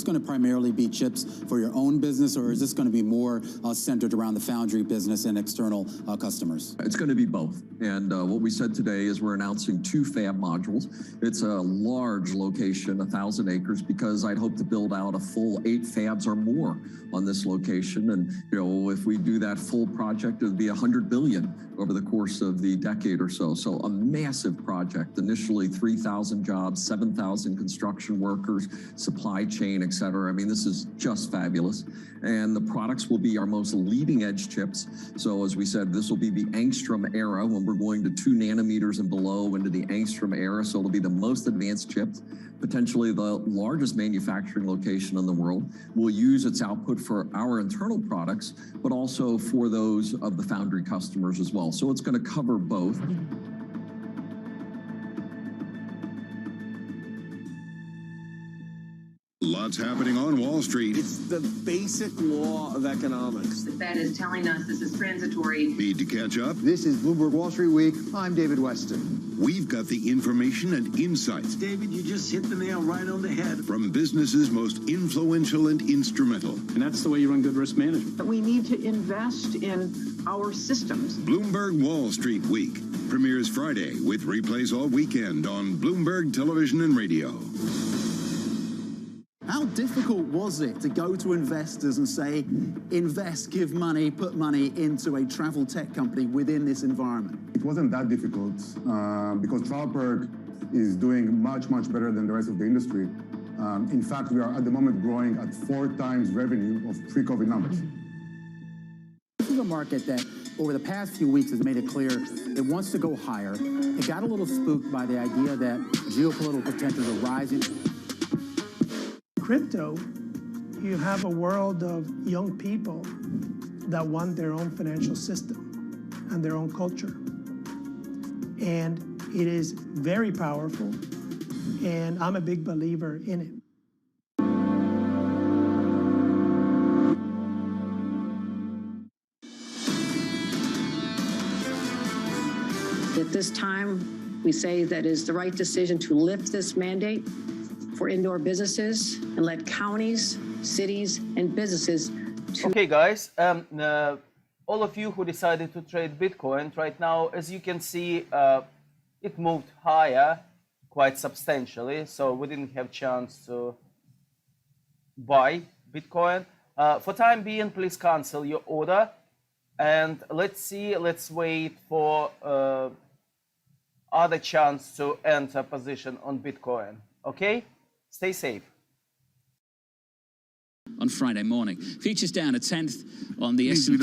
going to primarily be chips for your own business, or is this going to be more centered around the foundry business and external customers? It's going to be both. And what we said today is we're announcing 2 fab modules. It's a large location, 1,000 acres, because I'd hope to build out a full 8 fabs or more on this location. And, you know, if we do that full project, it would be $100 billion over the course of the decade or so. So a massive project, initially 3,000 jobs, 7,000 construction workers, supply chain, et cetera. I mean, this is just fabulous. And the products will be our most leading edge chips. So as we said, this will be the angstrom era when we're going to 2 nanometers and below into the angstrom era. So it'll be the most advanced chips, potentially the largest manufacturing location in the world. We'll use its output for our internal products, but also for those of the foundry customers as well. So it's going to cover both. Lots happening on Wall Street. It's the basic law of economics. The Fed is telling us this is transitory. Need to catch up? This is Bloomberg Wall Street Week. I'm David Weston. We've got the information and insights. David, you just hit the nail right on the head. From businesses most influential and instrumental. And that's the way you run good risk management. We need to invest in our systems. Bloomberg Wall Street Week premieres Friday with replays all weekend on Bloomberg Television and Radio. How difficult was it to go to investors and say, invest, give money, put money into a travel tech company within this environment? It wasn't that difficult because TravelPerk is doing much, much better than the rest of the industry. In fact, we are at the moment growing at 4 times revenue of pre-COVID numbers. This is a market that over the past few weeks has made it clear it wants to go higher. It got a little spooked by the idea that geopolitical tensions are rising. Crypto, you have a world of young people that want their own financial system and their own culture. And it is very powerful, and I'm a big believer in it. At this time, we say that it is the right decision to lift this mandate for indoor businesses and let counties, cities, and businesses to... Okay, guys, all of you who decided to trade Bitcoin right now, as you can see, it moved higher quite substantially, so we didn't have chance to buy Bitcoin. For time being, please cancel your order, and let's wait for other chance to enter position on Bitcoin, okay? Stay safe. On Friday morning, futures down 1/10 on the S&P.